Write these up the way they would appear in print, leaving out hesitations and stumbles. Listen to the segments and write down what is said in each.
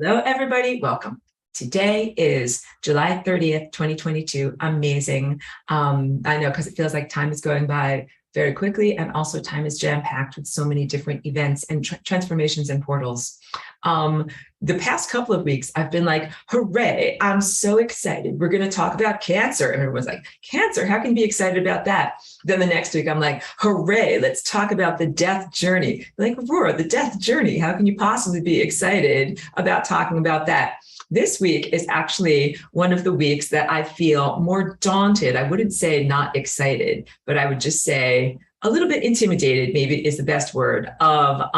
Hello, everybody. Welcome. Today is July 30th, 2022. Amazing. I know, because it feels like time is going by very quickly, and also time is jam-packed with so many different events and transformations and portals. The past couple of weeks, I've been like, hooray, I'm so excited. We're going to talk about cancer. And everyone's like, cancer, how can you be excited about that? Then the next week, I'm like, hooray, let's talk about the death journey. Like, Aurora, the death journey, how can you possibly be excited about talking about that? This week is actually one of the weeks that I feel more daunted. I wouldn't say not excited, but I would just say a little bit intimidated, maybe is the best word, of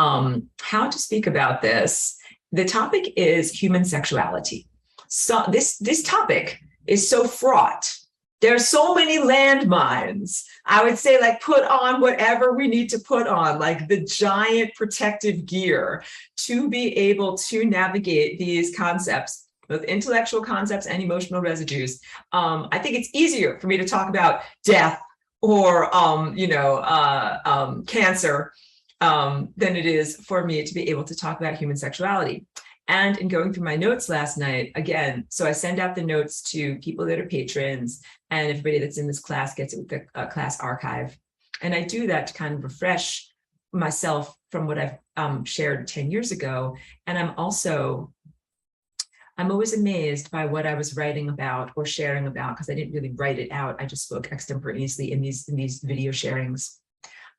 how to speak about this. The topic is human sexuality. So this topic is so fraught. There are so many landmines. I would say, like, put on whatever we need to put on, like the giant protective gear to be able to navigate these concepts, both intellectual concepts and emotional residues. I think it's easier for me to talk about death or, cancer than it is for me to be able to talk about human sexuality. And in going through my notes last night, again, so I send out the notes to people that are patrons, and everybody that's in this class gets it with the class archive. And I do that to kind of refresh myself from what I've shared 10 years ago. And I'm always amazed by what I was writing about or sharing about, because I didn't really write it out. I just spoke extemporaneously in these video sharings.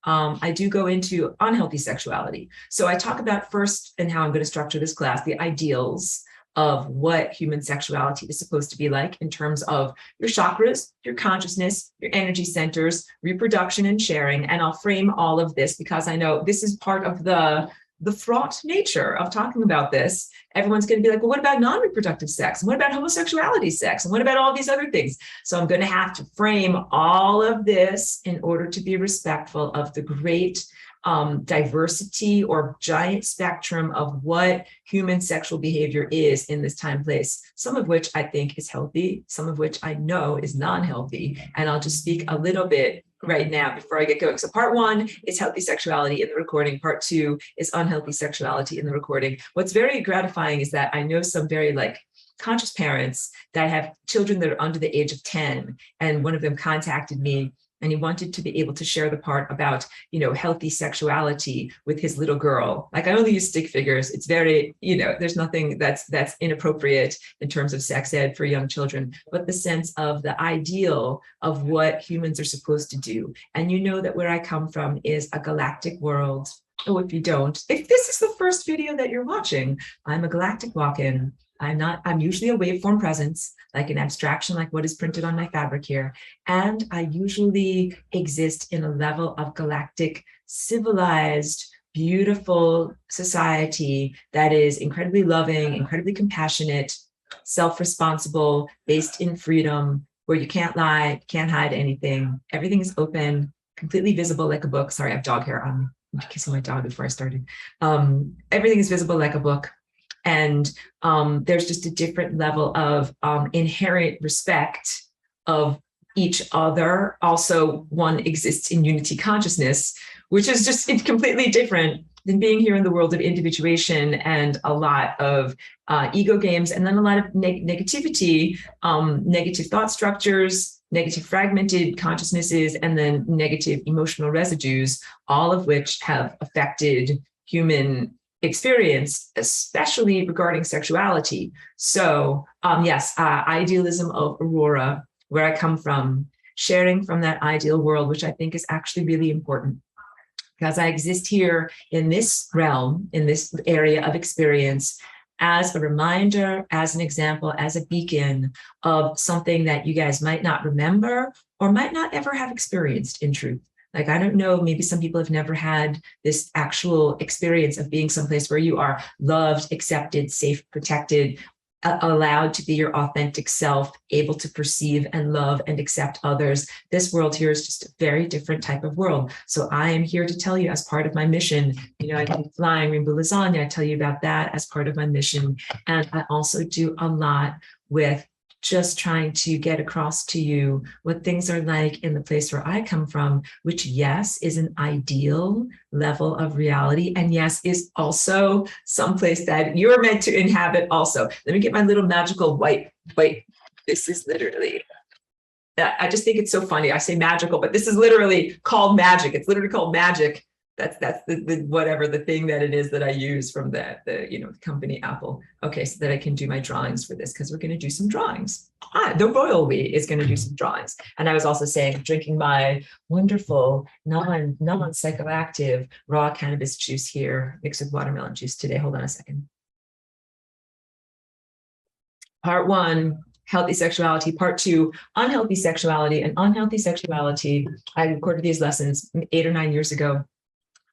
I do go into unhealthy sexuality. So I talk about first, and how I'm going to structure this class, the ideals of what human sexuality is supposed to be like in terms of your chakras, your consciousness, your energy centers, reproduction and sharing. And I'll frame all of this because I know this is part of the fraught nature of talking about this. Everyone's going to be like, well, what about non-reproductive sex? And what about homosexuality sex? And what about all these other things? So I'm going to have to frame all of this in order to be respectful of the great diversity or giant spectrum of what human sexual behavior is in this time place, some of which I think is healthy, some of which I know is non-healthy. And I'll just speak a little bit right now before I get going. So part one is healthy sexuality in the recording. Part two is unhealthy sexuality in the recording. What's very gratifying is that I know some very conscious parents that have children that are under the age of 10. And one of them contacted me, and he wanted to be able to share the part about, healthy sexuality with his little girl. Like, I only use stick figures. It's very, there's nothing that's inappropriate in terms of sex ed for young children, but the sense of the ideal of what humans are supposed to do. And that where I come from is a galactic world. Oh, if this is the first video that you're watching, I'm a galactic walk-in. I'm usually a waveform presence, like an abstraction, like what is printed on my fabric here. And I usually exist in a level of galactic, civilized, beautiful society that is incredibly loving, incredibly compassionate, self-responsible, based in freedom, where you can't lie, can't hide anything. Everything is open, completely visible like a book. Sorry, I have dog hair on. I'm kissing my dog before I started. Everything is visible like a book. And there's just a different level of inherent respect of each other. Also, one exists in unity consciousness, which is just completely different than being here in the world of individuation and a lot of ego games, and then a lot of negativity, negative thought structures, negative fragmented consciousnesses, and then negative emotional residues, all of which have affected human experience, especially regarding sexuality. So yes, idealism of Aurora, where I come from, sharing from that ideal world, which I think is actually really important, because I exist here in this realm, in this area of experience, as a reminder, as an example, as a beacon of something that you guys might not remember or might not ever have experienced in truth. Like, I don't know, maybe some people have never had this actual experience of being someplace where you are loved, accepted, safe, protected, allowed to be your authentic self, able to perceive and love and accept others. This world here is just a very different type of world. So I am here to tell you, as part of my mission, I do flying rainbow lasagna. I tell you about that as part of my mission. And I also do a lot with just trying to get across to you what things are like in the place where I come from, which, yes, is an ideal level of reality. And yes, is also someplace that you're meant to inhabit also. Let me get my little magical white. This is literally, I just think it's so funny. I say magical, but this is literally called magic. It's literally called magic. That's the whatever the thing that it is that I use from the company Apple. Okay, so that I can do my drawings for this, because we're going to do some drawings. The royal we is going to do some drawings. And I was also saying, drinking my wonderful non-psychoactive raw cannabis juice here, mixed with watermelon juice today. Hold on a second. Part 1, healthy sexuality. Part 2, unhealthy sexuality. And unhealthy sexuality, I recorded these lessons 8 or 9 years ago.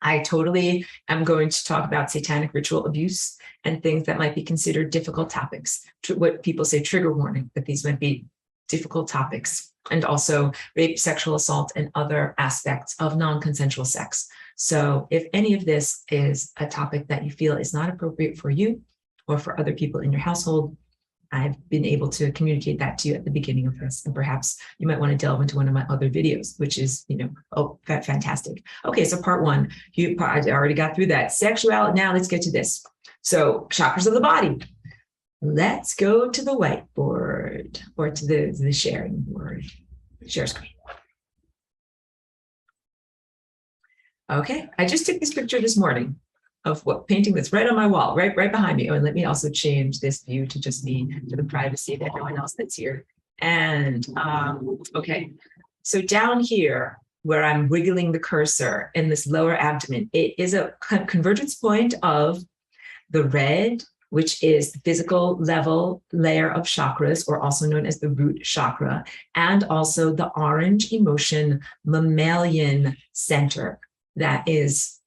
I totally am going to talk about satanic ritual abuse and things that might be considered difficult topics. What people say, trigger warning, that these might be difficult topics. And also rape, sexual assault, and other aspects of non-consensual sex. So if any of this is a topic that you feel is not appropriate for you or for other people in your household, I've been able to communicate that to you at the beginning of this, and perhaps you might want to delve into one of my other videos, which is, fantastic. Okay, so part 1, I already got through that. Sexuality. Now let's get to this. So chakras of the body. Let's go to the whiteboard, or to the sharing board. Share screen. Okay, I just took this picture this morning of what painting that's right on my wall, right behind me. Oh, and let me also change this view to just me, to the privacy of everyone else that's here. And okay, so down here where I'm wiggling the cursor in this lower abdomen, it is a convergence point of the red, which is the physical level layer of chakras, or also known as the root chakra, and also the orange emotion mammalian center. That is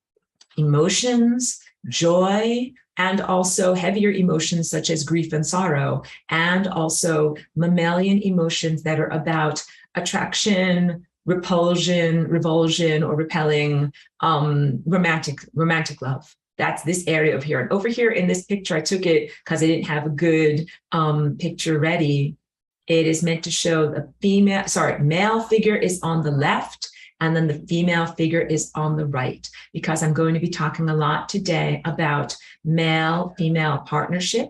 emotions, joy, and also heavier emotions such as grief and sorrow, and also mammalian emotions that are about attraction, repulsion, revulsion, or repelling, romantic love. That's this area of here. And over here in this picture, I took it because I didn't have a good picture ready. It is meant to show the male figure is on the left, and then the female figure is on the right, because I'm going to be talking a lot today about male-female partnership,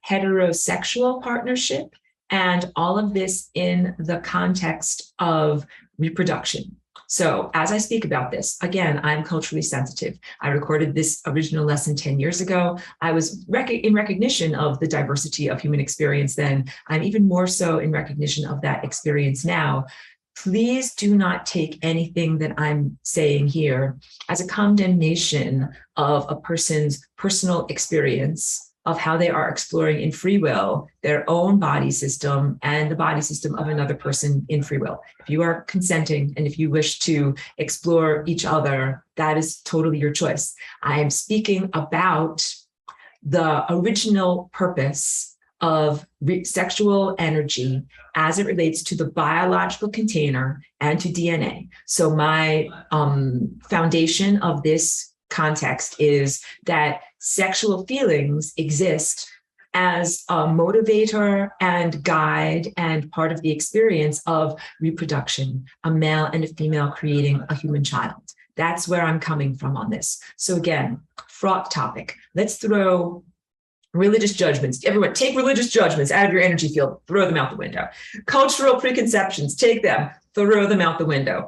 heterosexual partnership, and all of this in the context of reproduction. So as I speak about this, again, I'm culturally sensitive. I recorded this original lesson 10 years ago. I was in recognition of the diversity of human experience then. I'm even more so in recognition of that experience now. Please do not take anything that I'm saying here as a condemnation of a person's personal experience of how they are exploring in free will their own body system and the body system of another person in free will. If you are consenting and if you wish to explore each other, that is totally your choice. I am speaking about the original purpose of sexual energy as it relates to the biological container and to DNA. So my foundation of this context is that sexual feelings exist as a motivator and guide and part of the experience of reproduction, a male and a female creating a human child. That's where I'm coming from on this. So again, fraught topic. Let's throw religious judgments. Everyone, take religious judgments out of your energy field, throw them out the window. Cultural preconceptions, take them, throw them out the window.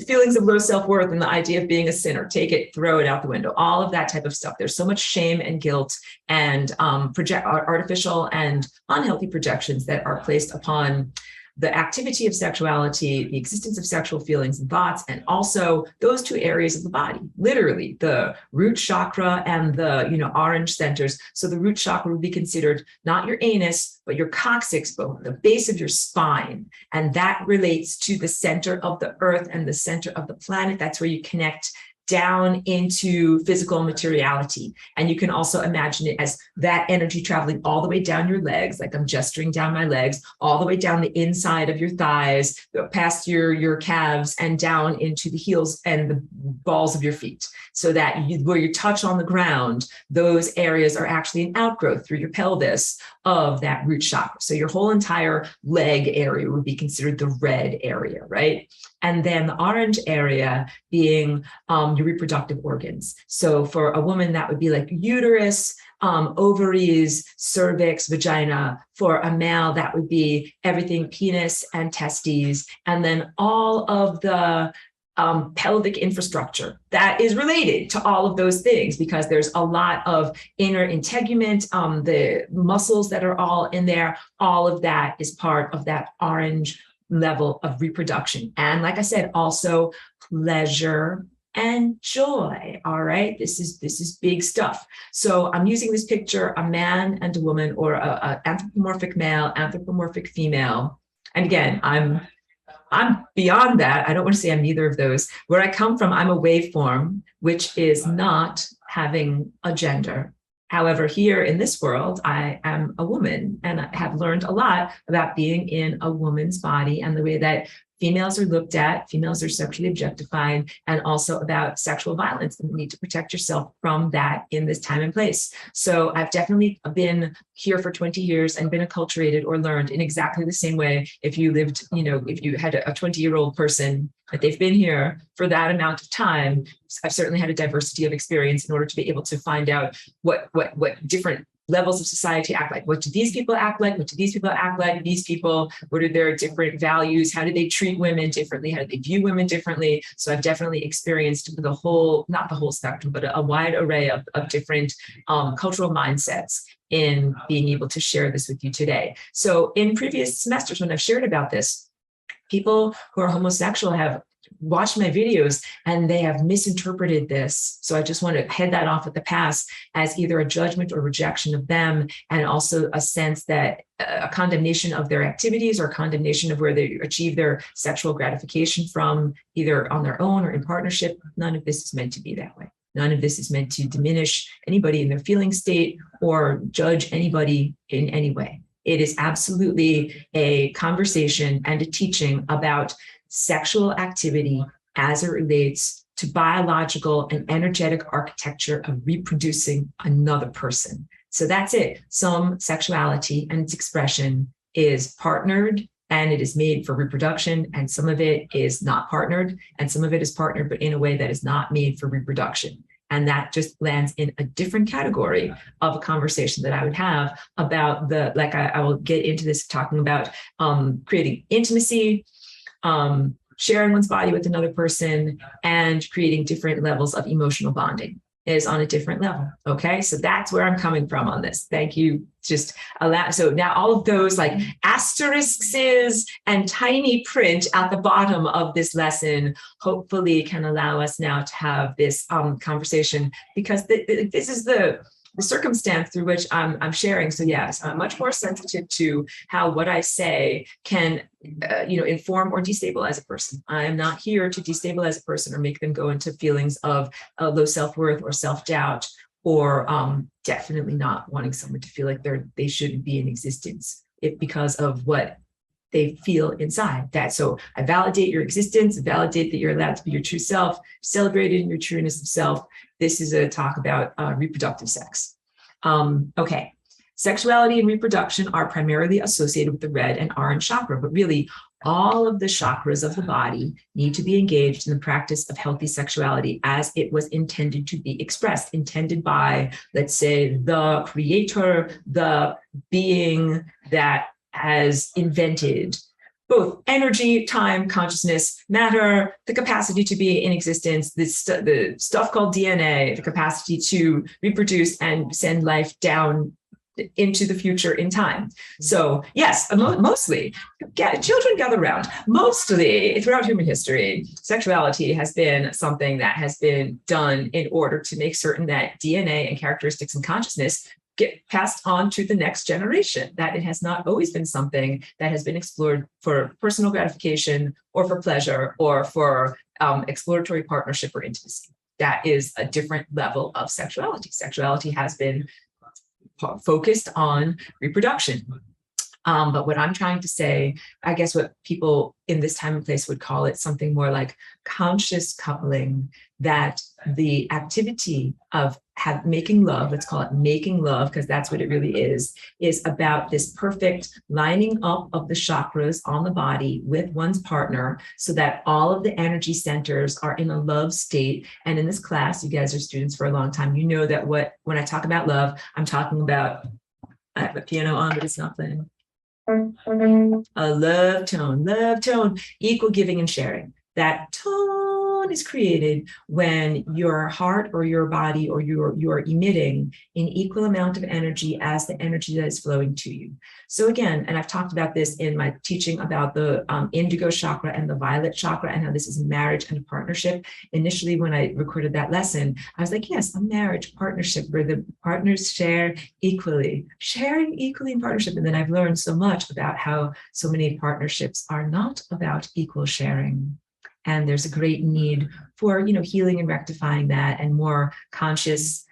Feelings of low self-worth and the idea of being a sinner, take it, throw it out the window. All of that type of stuff. There's so much shame and guilt and artificial and unhealthy projections that are placed upon the activity of sexuality, the existence of sexual feelings and thoughts, and also those two areas of the body, literally the root chakra and the orange centers. So the root chakra would be considered not your anus, but your coccyx bone, the base of your spine. And that relates to the center of the earth and the center of the planet. That's where you connect down into physical materiality. And you can also imagine it as that energy traveling all the way down your legs, like I'm gesturing down my legs, all the way down the inside of your thighs, past your calves, and down into the heels and the balls of your feet. So that where you touch on the ground, those areas are actually an outgrowth through your pelvis of that root chakra. So your whole entire leg area would be considered the red area, right? And then the orange area being your reproductive organs. So for a woman, that would be like uterus, ovaries, cervix, vagina. For a male, that would be everything penis and testes. And then all of the pelvic infrastructure that is related to all of those things, because there's a lot of inner integument, the muscles that are all in there, all of that is part of that orange level of reproduction. And like I said, also pleasure and joy. All right, this is big stuff. So I'm using this picture, a man and a woman, or a anthropomorphic male, anthropomorphic female. And again, I'm beyond that. I don't want to say I'm neither of those. Where I come from, I'm a waveform, which is not having a gender. However, here in this world, I am a woman, and I have learned a lot about being in a woman's body and the way that females are looked at, females are sexually objectified, and also about sexual violence and the need to protect yourself from that in this time and place. So I've definitely been here for 20 years and been acculturated or learned in exactly the same way. If you lived, if you had a 20-year-old person, that they've been here for that amount of time, I've certainly had a diversity of experience in order to be able to find out what different levels of society act like. What do these people act like? What do these people act like? These people, what are their different values? How do they treat women differently? How do they view women differently? So I've definitely experienced the whole, not the whole spectrum, but a wide array of different cultural mindsets in being able to share this with you today. So in previous semesters, when I've shared about this, people who are homosexual have watched my videos and they have misinterpreted this. So I just want to head that off at the pass as either a judgment or rejection of them, and also a sense that a condemnation of their activities or condemnation of where they achieve their sexual gratification from, either on their own or in partnership. None of this is meant to be that way. None of this is meant to diminish anybody in their feeling state or judge anybody in any way. It is absolutely a conversation and a teaching about sexual activity as it relates to biological and energetic architecture of reproducing another person. So that's it. Some sexuality and its expression is partnered and it is made for reproduction, and some of it is not partnered, and some of it is partnered, but in a way that is not made for reproduction. And that just lands in a different category of a conversation that I would have about I will get into this talking about creating intimacy, sharing one's body with another person, and creating different levels of emotional bonding is on a different level. Okay, so that's where I'm coming from on this. Thank you. Just allow. So now all of those like asterisks and tiny print at the bottom of this lesson hopefully can allow us now to have this conversation, because this is the circumstance through which I'm sharing. So yes, I'm much more sensitive to how what I say can, inform or destabilize a person. I am not here to destabilize a person or make them go into feelings of low self-worth or self-doubt, or definitely not wanting someone to feel like they shouldn't be in existence because of what they feel inside that. So I validate your existence, validate that you're allowed to be your true self, celebrated in your trueness of self. This is a talk about reproductive sex. Okay. Sexuality and reproduction are primarily associated with the red and orange chakra, but really all of the chakras of the body need to be engaged in the practice of healthy sexuality as it was intended to be expressed, intended by, let's say, the creator, the being that has invented both energy, time, consciousness, matter, the capacity to be in existence, the stuff called DNA, the capacity to reproduce and send life down into the future in time. So yes, mostly, children gather around. Mostly throughout human history, sexuality has been something that has been done in order to make certain that DNA and characteristics and consciousness get passed on to the next generation, that it has not always been something that has been explored for personal gratification or for pleasure or for exploratory partnership or intimacy. that is a different level of sexuality. Sexuality has been focused on reproduction. But what I'm trying to say, I guess what people in this time and place would call it something more like conscious coupling, that the activity of making love, let's call it making love, because that's what it really is about this perfect lining up of the chakras on the body with one's partner so that all of the energy centers are in a love state. And in this class, you guys are students for a long time, you know that when I talk about love, I'm talking about, I have a piano on, but it's not playing. A love tone, equal giving and sharing. That tone is created when your heart or your body or you're emitting an equal amount of energy as the energy that is flowing to you. So again, and I've talked about this in my teaching about the indigo chakra and the violet chakra and how this is a marriage and a partnership. Initially, when I recorded that lesson, I was like, yes, a marriage partnership where the partners share equally, sharing equally in partnership. And then I've learned so much about how so many partnerships are not about equal sharing. And there's a great need for, healing and rectifying that, and more conscious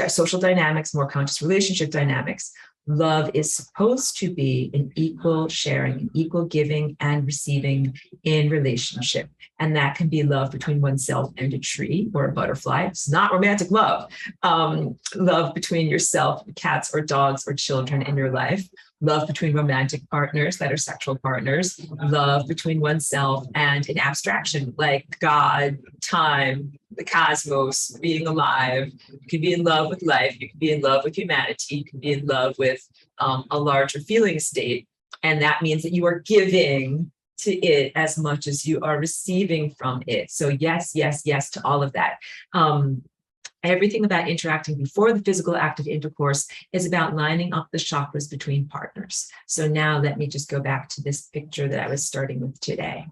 social dynamics, more conscious relationship dynamics. Love is supposed to be an equal sharing, an equal giving and receiving in relationship. And that can be love between oneself and a tree or a butterfly. It's not romantic love. Love between yourself, cats or dogs or children in your life. Love between romantic partners that are sexual partners. Love between oneself and an abstraction like God, time, the cosmos, being alive. You can be in love with life. You can be in love with humanity. You can be in love with a larger feeling state. And that means that you are giving to it as much as you are receiving from it. So yes, yes, yes to all of that. Everything about interacting before the physical act of intercourse is about lining up the chakras between partners. So now let me just go back to this picture that I was starting with today.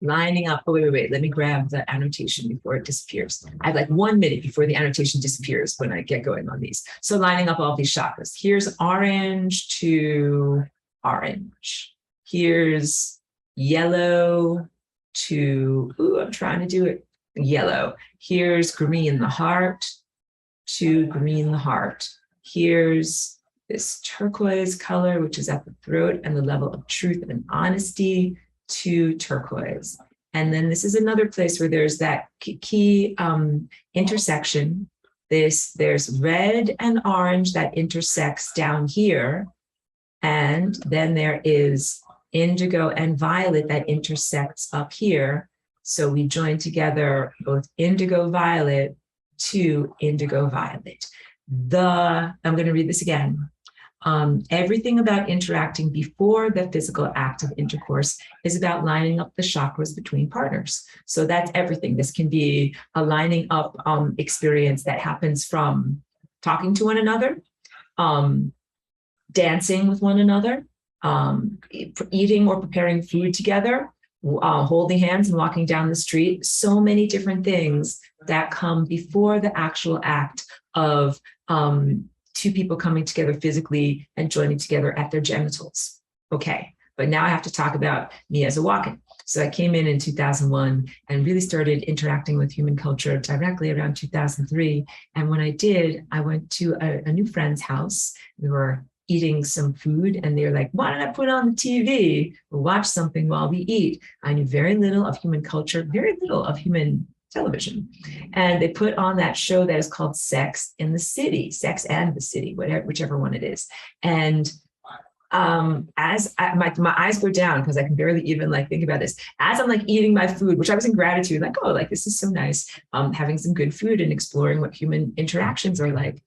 Lining up, wait, let me grab the annotation before it disappears. I have like 1 minute before the annotation disappears when I get going on these. So lining up all these chakras. Here's orange to orange. Here's yellow to, I'm trying to do it. Yellow. Here's green, the heart to green, the heart. Here's this turquoise color, which is at the throat and the level of truth and honesty, to turquoise. And then this is another place where there's that key intersection. There's red and orange that intersects down here. And then there is indigo and violet that intersects up here. So we join together both indigo violet to indigo violet. I'm going to read this again. Everything about interacting before the physical act of intercourse is about lining up the chakras between partners. So that's everything. This can be a lining up experience that happens from talking to one another, dancing with one another, eating or preparing food together, holding hands and walking down the street. So many different things that come before the actual act of two people coming together physically and joining together at their genitals. Okay, but now I have to talk about me as a walk-in. So I came in 2001 and really started interacting with human culture directly around 2003. And when I did, I went to a new friend's house. We were eating some food and they're like, why don't I put on the TV or watch something while we eat? I knew very little of human culture, very little of human television. And they put on that show that is called Sex in the City, Sex and the City, whichever one it is. And as my eyes go down because I can barely even think about this, as I'm eating my food, which I was in gratitude, this is so nice, having some good food and exploring what human interactions are like,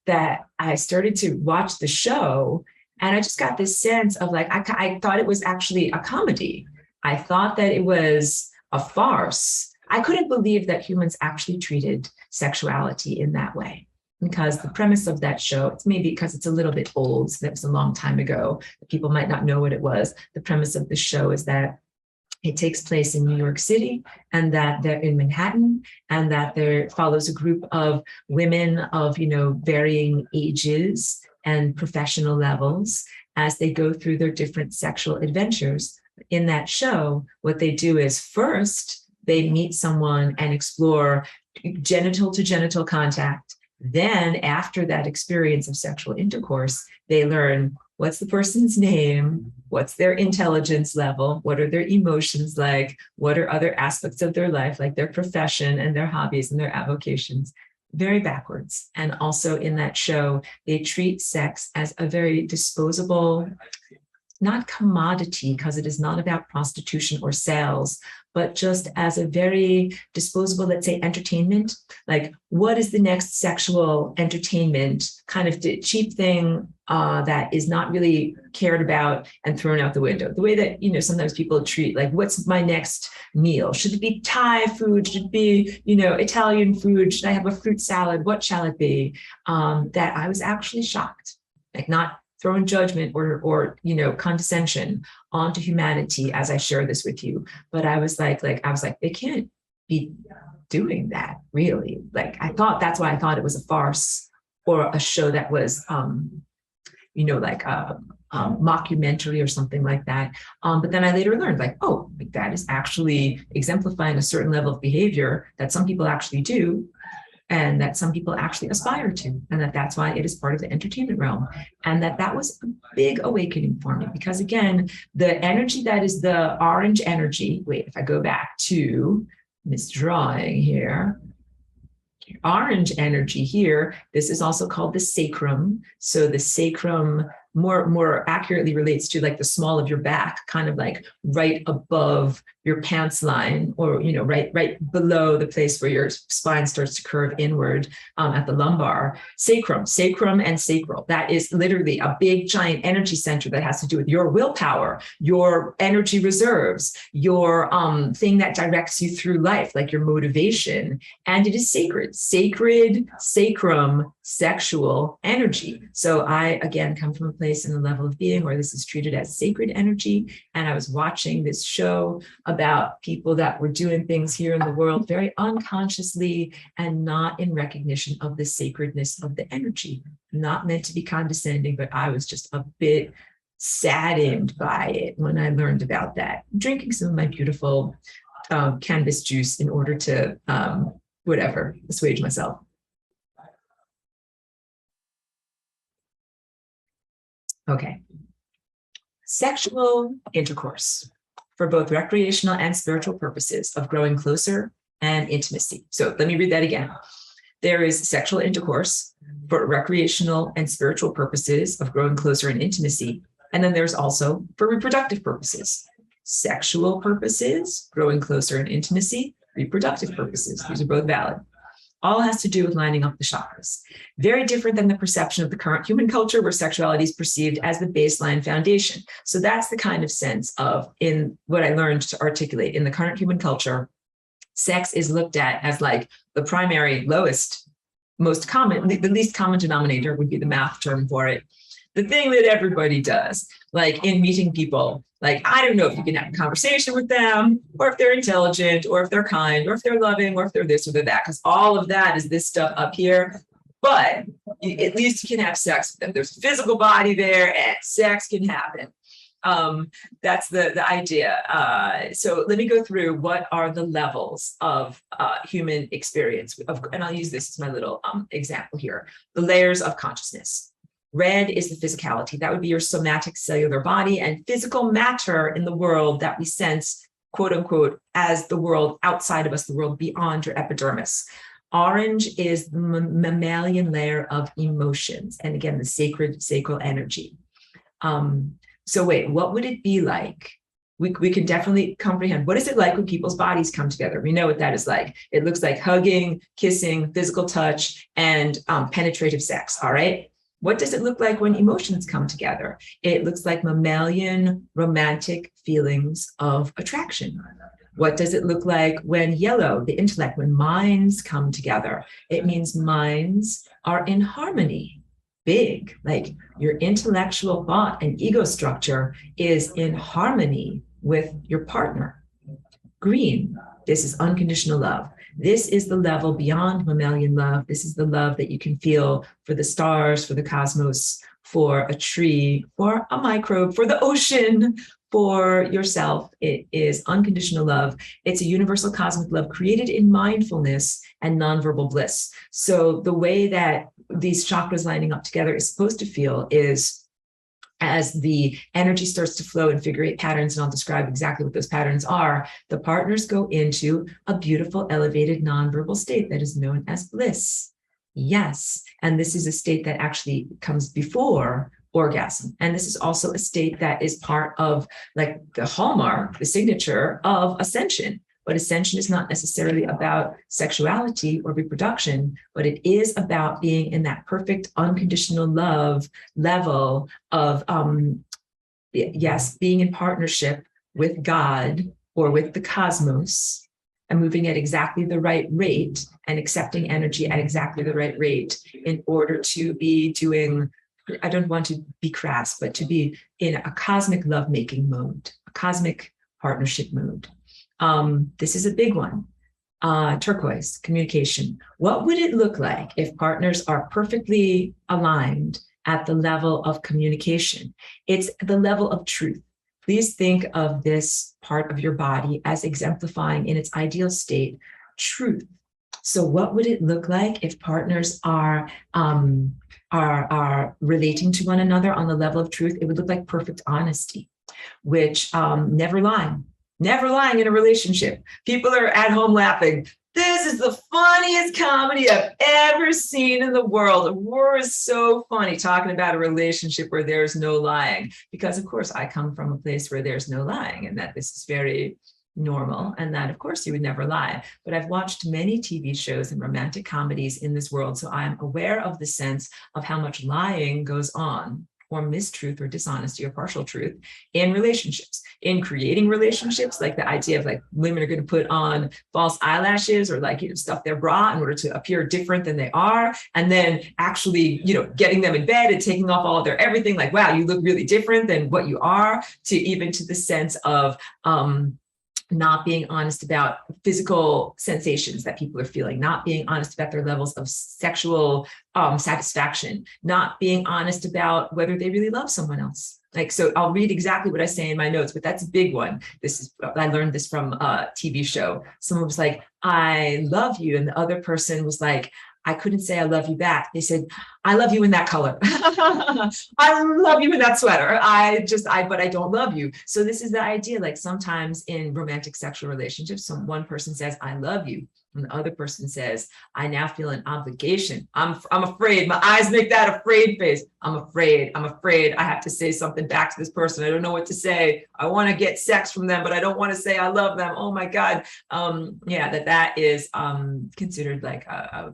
that I started to watch the show and I just got this sense of I thought it was actually a comedy. I thought that it was a farce. I couldn't believe that humans actually treated sexuality in that way. Because the premise of that show, it's maybe because it's a little bit old, so that was a long time ago, people might not know what it was. The premise of the show is that it takes place in New York City and that they're in Manhattan and that there follows a group of women of, varying ages and professional levels as they go through their different sexual adventures. In that show, what they do is first, they meet someone and explore genital to genital contact. Then after that experience of sexual intercourse, they learn what's the person's name, what's their intelligence level, what are their emotions like, what are other aspects of their life, like their profession and their hobbies and their avocations. Very backwards. And also in that show, they treat sex as a very disposable, not commodity, because it is not about prostitution or sales, but just as a very disposable, let's say, entertainment. Like, what is the next sexual entertainment kind of cheap thing that is not really cared about and thrown out the window? The way that, you know, sometimes people treat, like, what's my next meal? Should it be Thai food? Should it be, you know, Italian food? Should I have a fruit salad? What shall it be? That I was actually shocked, like, not throwing judgment or you know, condescension onto humanity as I share this with you, but I was like they can't be doing that, really. Like, I thought, that's why I thought it was a farce or a show that was you know, like a mockumentary or something like that. But then I later learned, like, oh, like, that is actually exemplifying a certain level of behavior that some people actually do, and that some people actually aspire to, and that's why it is part of the entertainment realm. And that was a big awakening for me, because again, the energy that is the orange energy, wait, if I go back to this drawing here, orange energy here, this is also called the sacrum. So the sacrum more accurately relates to, like, the small of your back, kind of like right above your pants line, or, you know, right below the place where your spine starts to curve inward at the lumbar. Sacrum and sacral. That is literally a big giant energy center that has to do with your willpower, your energy reserves, your thing that directs you through life, like your motivation. And it is sacred, sacrum, sexual energy. So I, again, come from a place in the level of being where this is treated as sacred energy. And I was watching this show about people that were doing things here in the world very unconsciously and not in recognition of the sacredness of the energy. Not meant to be condescending, but I was just a bit saddened by it when I learned about that. Drinking some of my beautiful cannabis juice in order to assuage myself. Okay. Sexual intercourse for both recreational and spiritual purposes of growing closer and intimacy. So let me read that again. There is sexual intercourse for recreational and spiritual purposes of growing closer in intimacy. And then there's also for reproductive purposes, sexual purposes, growing closer in intimacy, reproductive purposes. These are both valid. All has to do with lining up the chakras. Very different than the perception of the current human culture, where sexuality is perceived as the baseline foundation. So that's the kind of sense of, in what I learned to articulate, in the current human culture, sex is looked at as like the primary, lowest, most common, the least common denominator would be the math term for it. The thing that everybody does, like in meeting people, like, I don't know if you can have a conversation with them, or if they're intelligent, or if they're kind, or if they're loving, or if they're this or they're that, because all of that is this stuff up here. But at least you can have sex with them. There's a physical body there, and sex can happen. That's the idea. So let me go through what are the levels of human experience, and I'll use this as my little example here. The layers of consciousness. Red is the physicality. That would be your somatic cellular body and physical matter in the world that we sense, quote unquote, as the world outside of us, the world beyond your epidermis. Orange is the mammalian layer of emotions. And again, the sacral energy. So wait, what would it be like? We can definitely comprehend. What is it like when people's bodies come together? We know what that is like. It looks like hugging, kissing, physical touch, and penetrative sex, all right? What does it look like when emotions come together? It looks like mammalian romantic feelings of attraction. What does it look like when yellow, the intellect, when minds come together? It means minds are in harmony. Big, like your intellectual thought and ego structure is in harmony with your partner. Green, this is unconditional love. This is the level beyond mammalian love. This is the love that you can feel for the stars, for the cosmos, for a tree, for a microbe, for the ocean, for yourself. It is unconditional love. It's a universal cosmic love created in mindfulness and nonverbal bliss. So the way that these chakras lining up together is supposed to feel is as the energy starts to flow in figure 8 patterns, and I'll describe exactly what those patterns are, the partners go into a beautiful, elevated, nonverbal state that is known as bliss. Yes, and this is a state that actually comes before orgasm. And this is also a state that is part of like the hallmark, the signature of ascension. But ascension is not necessarily about sexuality or reproduction, but it is about being in that perfect unconditional love level of, yes, being in partnership with God or with the cosmos and moving at exactly the right rate and accepting energy at exactly the right rate in order to be doing, I don't want to be crass, but to be in a cosmic lovemaking mode, a cosmic partnership mode. This is a big one. Turquoise, communication. What would it look like if partners are perfectly aligned at the level of communication? It's the level of truth. Please think of this part of your body as exemplifying in its ideal state truth. So what would it look like if partners are relating to one another on the level of truth? It would look like perfect honesty, which never lying. Never lying in a relationship. People are at home laughing. This is the funniest comedy I've ever seen in the world. The war is so funny talking about a relationship where there's no lying. Because of course I come from a place where there's no lying and that this is very normal and that of course you would never lie. But I've watched many TV shows and romantic comedies in this world. So I'm aware of the sense of how much lying goes on, or mistruth or dishonesty or partial truth in relationships, in creating relationships, like the idea of like women are going to put on false eyelashes or like, stuff their bra in order to appear different than they are. And then actually, getting them in bed and taking off all of their everything, like, wow, you look really different than what you are, to even to the sense of, not being honest about physical sensations that people are feeling, not being honest about their levels of sexual satisfaction, not being honest about whether they really love someone else. Like, so I'll read exactly what I say in my notes, but that's a big one. I learned this from a TV show. Someone was like, I love you. And the other person was like, I couldn't say I love you back. They said, I love you in that color. I love you in that sweater. But I don't love you. So this is the idea, like sometimes in romantic sexual relationships, one person says, I love you. And the other person says, I now feel an obligation. I'm afraid. My eyes make that afraid face. I'm afraid. I have to say something back to this person. I don't know what to say. I want to get sex from them, but I don't want to say I love them. Oh my God. That is considered like a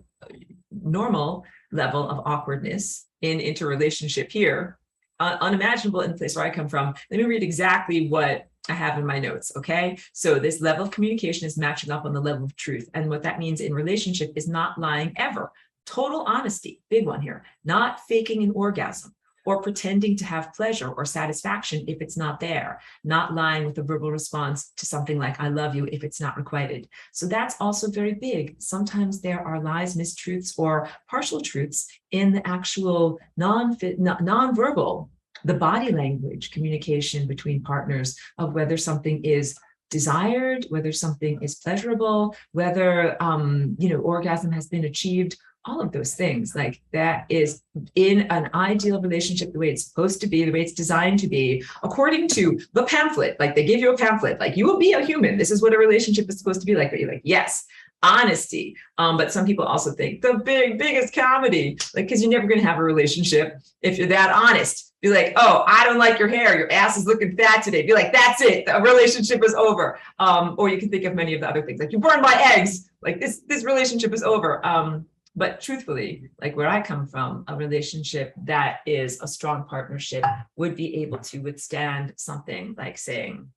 normal level of awkwardness in interrelationship here, unimaginable in the place where I come from. Let me read exactly what I have in my notes, okay? So this level of communication is matching up on the level of truth. And what that means in relationship is not lying ever. Total honesty, big one here. Not faking an orgasm or pretending to have pleasure or satisfaction if it's not there. Not lying with a verbal response to something like, I love you, if it's not requited. So that's also very big. Sometimes there are lies, mistruths, or partial truths in the actual non-verbal, the body language communication between partners of whether something is desired, whether something is pleasurable, whether, orgasm has been achieved. All of those things, like that is in an ideal relationship, the way it's supposed to be, the way it's designed to be, according to the pamphlet. Like they give you a pamphlet, like you will be a human. This is what a relationship is supposed to be like. But you're like, yes, honesty. But some people also think the biggest comedy, like, because you're never going to have a relationship if you're that honest. Be like, oh, I don't like your hair. Your ass is looking fat today. Be like, that's it. The relationship is over. Or you can think of many of the other things, like you burned my eggs. Like this relationship is over. But truthfully, like where I come from, a relationship that is a strong partnership would be able to withstand something like saying,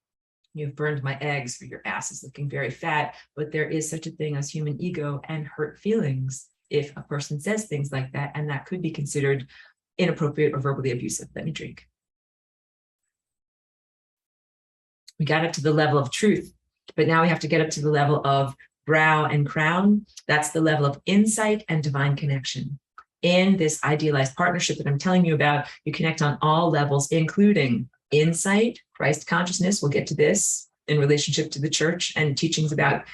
you've burned my eggs, or your ass is looking very fat. But there is such a thing as human ego and hurt feelings if a person says things like that, and that could be considered inappropriate or verbally abusive. Let me drink. We got up to the level of truth, but now we have to get up to the level of brow and crown. That's the level of insight and divine connection. In this idealized partnership that I'm telling you about, you connect on all levels, including insight, Christ consciousness. We'll get to this in relationship to the church and teachings about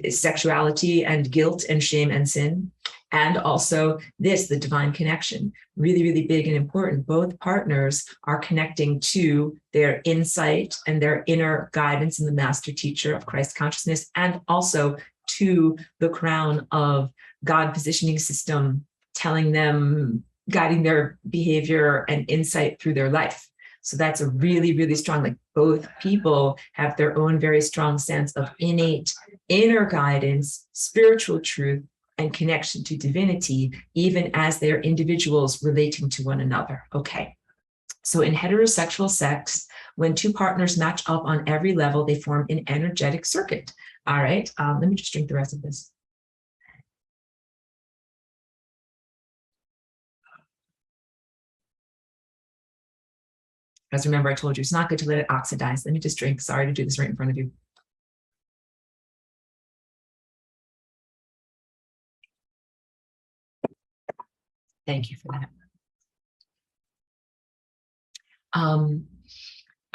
sexuality and guilt and shame and sin. And also this, the divine connection, really, really big and important. Both partners are connecting to their insight and their inner guidance in the master teacher of Christ consciousness, and also to the crown of God positioning system, telling them, guiding their behavior and insight through their life. So that's a really, really strong, like both people have their own very strong sense of innate inner guidance, spiritual truth, and connection to divinity, even as they're individuals relating to one another. Okay. So in heterosexual sex, when two partners match up on every level, they form an energetic circuit. All right. Let me just drink the rest of this. Because remember, I told you it's not good to let it oxidize. Let me just drink. Sorry to do this right in front of you. Thank you for that.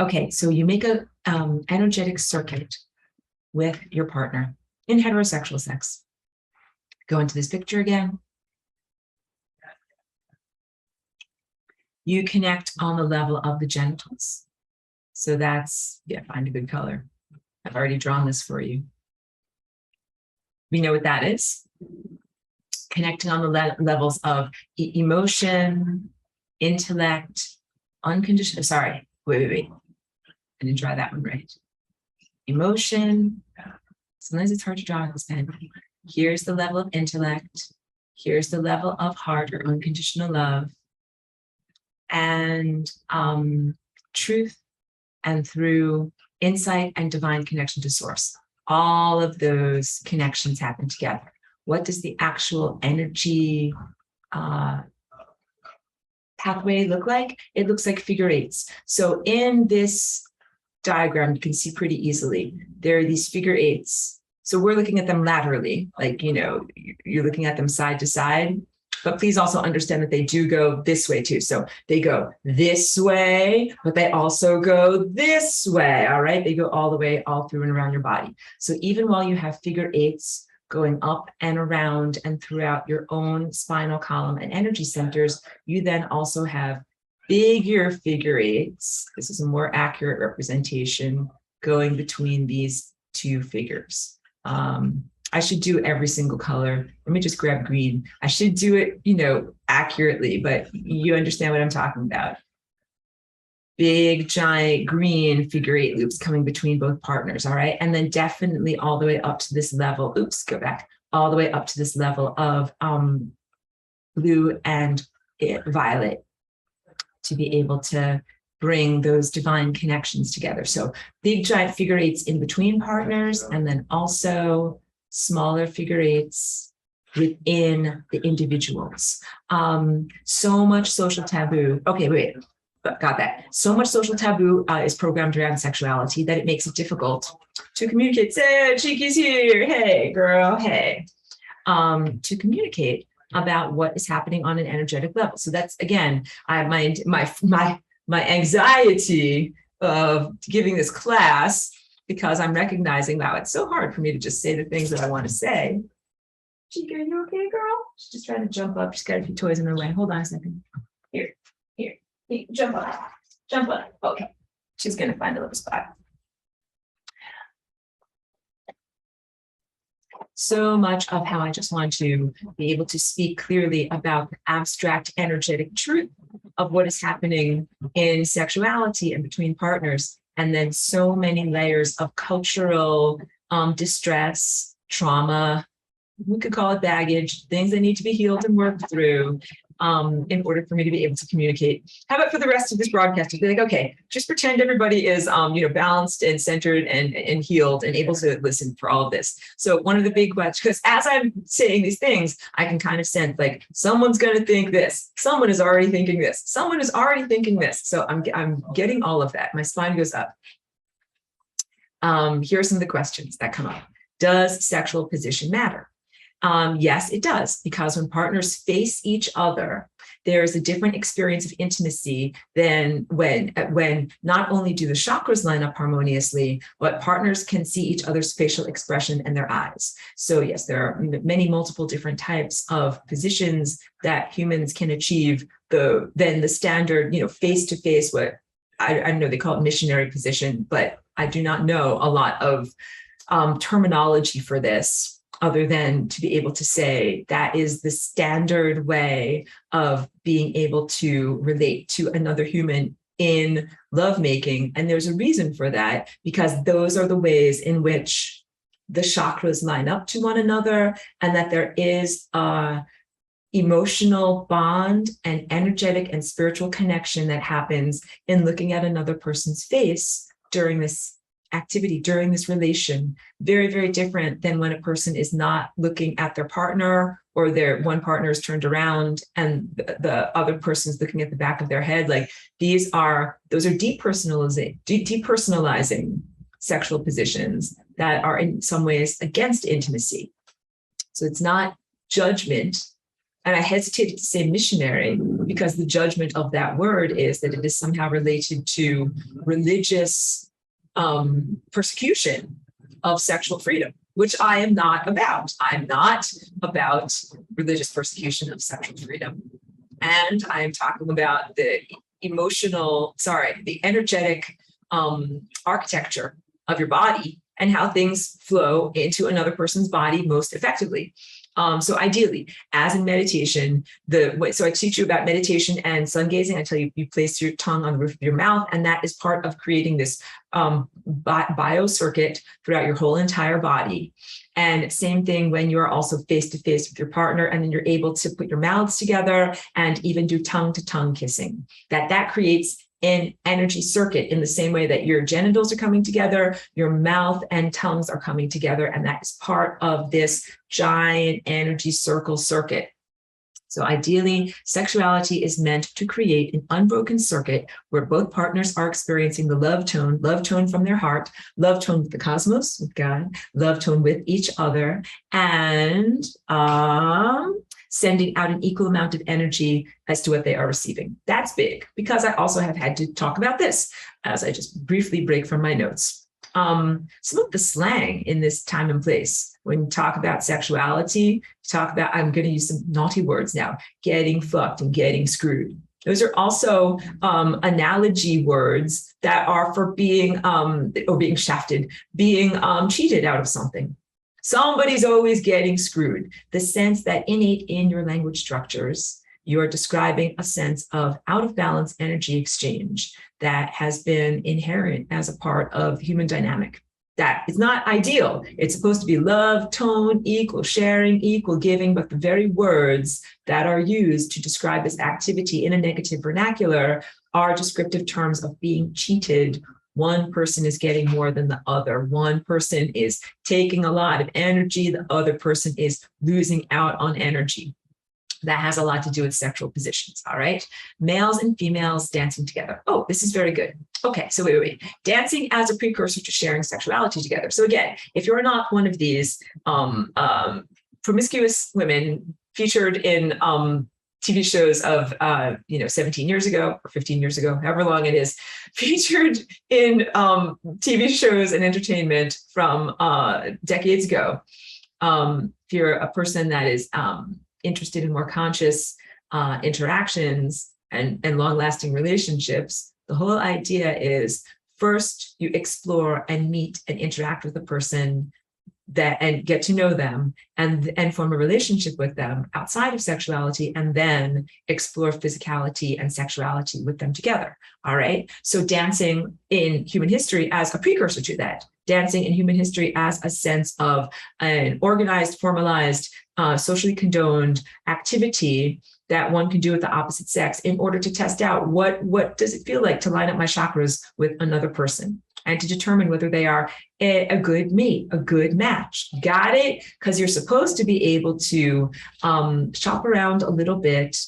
Okay, so you make a energetic circuit with your partner in heterosexual sex. Go into this picture again. You connect on the level of the genitals. So that's, yeah, find a good color. I've already drawn this for you. We know what that is. Connecting on the levels of emotion, intellect, unconditional, sorry, wait. I didn't draw that one right. Emotion, sometimes it's hard to draw with this pen. Here's the level of intellect. Here's the level of heart or unconditional love. And truth, and through insight and divine connection to source. All of those connections happen together. What does the actual energy pathway look like? It looks like figure eights. So in this diagram, you can see pretty easily, there are these figure eights. So we're looking at them laterally, like, you know, you're looking at them side to side. But please also understand that they do go this way too. So they go this way, but they also go this way, all right? They go all the way, all through and around your body. So even while you have figure eights going up and around and throughout your own spinal column and energy centers, you then also have bigger figure eights. This is a more accurate representation going between these two figures. I should do every single color. Let me just grab green. I should do it, you know, accurately, but you understand what I'm talking about. Big, giant green figure eight loops coming between both partners, all right? And then definitely all the way up to this level, oops, go back, all the way up to this level of blue and violet to be able to bring those divine connections together. So big, giant figure eights in between partners, and then also smaller figure eights within the individuals. So much social taboo. Okay, wait, got that. So much social taboo is programmed around sexuality that it makes it difficult to communicate. Say, Cheeky's here. Hey, girl. Hey. To communicate about what is happening on an energetic level. So that's, again, my anxiety of giving this class, because I'm recognizing, wow, it's so hard for me to just say the things that I want to say. Chica, are you okay, girl? She's just trying to jump up. She's got a few toys in her way. Hold on a second. Here, jump up. Okay, she's going to find a little spot. So much of how I just want to be able to speak clearly about the abstract energetic truth of what is happening in sexuality and between partners. And then so many layers of cultural distress, trauma, we could call it baggage, things that need to be healed and worked through in order for me to be able to communicate. How about for the rest of this broadcast? Be like, okay, just pretend everybody is balanced and centered and healed and able to listen for all of this. So one of the big questions, because as I'm saying these things, I can kind of sense like someone's going to think this, someone is already thinking this, someone is already thinking this. So I'm getting all of that. My spine goes up. Here are some of the questions that come up. Does sexual position matter? Yes, it does, because when partners face each other, there's a different experience of intimacy than when not only do the chakras line up harmoniously, but partners can see each other's facial expression and their eyes. So yes, there are many multiple different types of positions that humans can achieve than the standard, face to face, what I know they call it missionary position, but I do not know a lot of terminology for this, other than to be able to say that is the standard way of being able to relate to another human in lovemaking. And there's a reason for that, because those are the ways in which the chakras line up to one another, and that there is a emotional bond and energetic and spiritual connection that happens in looking at another person's face during this activity, during this relation. Very, very different than when a person is not looking at their partner, or their one partner is turned around and the other person's looking at the back of their head. Like those are depersonalizing sexual positions that are in some ways against intimacy. So it's not judgment. And I hesitated to say missionary, because the judgment of that word is that it is somehow related to religious persecution of sexual freedom, which I am not about. I'm not about religious persecution of sexual freedom. And I am talking about the energetic architecture of your body and how things flow into another person's body most effectively. So ideally, as in meditation, so I teach you about meditation and sun gazing. I tell you, you place your tongue on the roof of your mouth, and that is part of creating this biocircuit throughout your whole entire body. And same thing when you're also face to face with your partner, and then you're able to put your mouths together and even do tongue to tongue kissing. That creates an energy circuit in the same way that your genitals are coming together, your mouth and tongues are coming together, and that is part of this giant energy circuit. So ideally, sexuality is meant to create an unbroken circuit where both partners are experiencing the love tone from their heart, love tone with the cosmos, with God, love tone with each other, and sending out an equal amount of energy as to what they are receiving. That's big, because I also have had to talk about this as I just briefly break from my notes. Some of the slang in this time and place, when you talk about sexuality, I'm going to use some naughty words now, getting fucked and getting screwed. Those are also analogy words that are for being shafted, being cheated out of something. Somebody's always getting screwed. The sense that innate in your language structures, you're describing a sense of out of balance energy exchange that has been inherent as a part of human dynamic. That is not ideal. It's supposed to be love, tone, equal sharing, equal giving, but the very words that are used to describe this activity in a negative vernacular are descriptive terms of being cheated. One person is getting more than the other. One person is taking a lot of energy. The other person is losing out on energy. That has a lot to do with sexual positions, all right? Males and females dancing together. Oh, this is very good. Okay, so wait. Dancing as a precursor to sharing sexuality together. So again, if you're not one of these promiscuous women featured in TV shows of 17 years ago or 15 years ago, however long it is, featured in TV shows and entertainment from decades ago. If you're a person that is interested in more conscious interactions and long-lasting relationships, the whole idea is first you explore and meet and interact with a person and get to know them and form a relationship with them outside of sexuality, and then explore physicality and sexuality with them together. All right. So dancing in human history as a precursor to that, dancing in human history as a sense of an organized, formalized, socially condoned activity that one can do with the opposite sex in order to test out what does it feel like to line up my chakras with another person, and to determine whether they are a good mate, a good match. Got it? Because you're supposed to be able to shop around a little bit,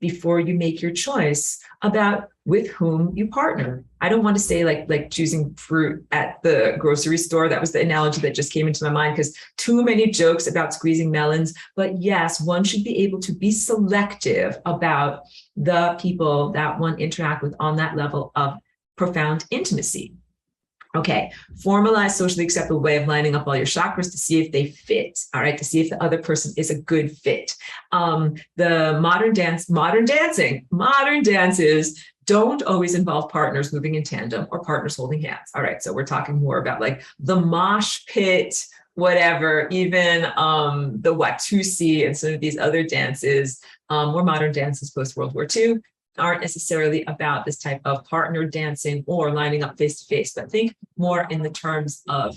before you make your choice about with whom you partner. I don't want to say like choosing fruit at the grocery store. That was the analogy that just came into my mind, because too many jokes about squeezing melons. But yes, one should be able to be selective about the people that one interact with on that level of profound intimacy. Okay, formalize socially acceptable way of lining up all your chakras to see if they fit, all right, to see if the other person is a good fit. The modern dances don't always involve partners moving in tandem or partners holding hands. All right, so we're talking more about like the mosh pit, whatever, even the Watusi and some of these other dances, more modern dances post-World War II, aren't necessarily about this type of partner dancing or lining up face to face, but think more in the terms of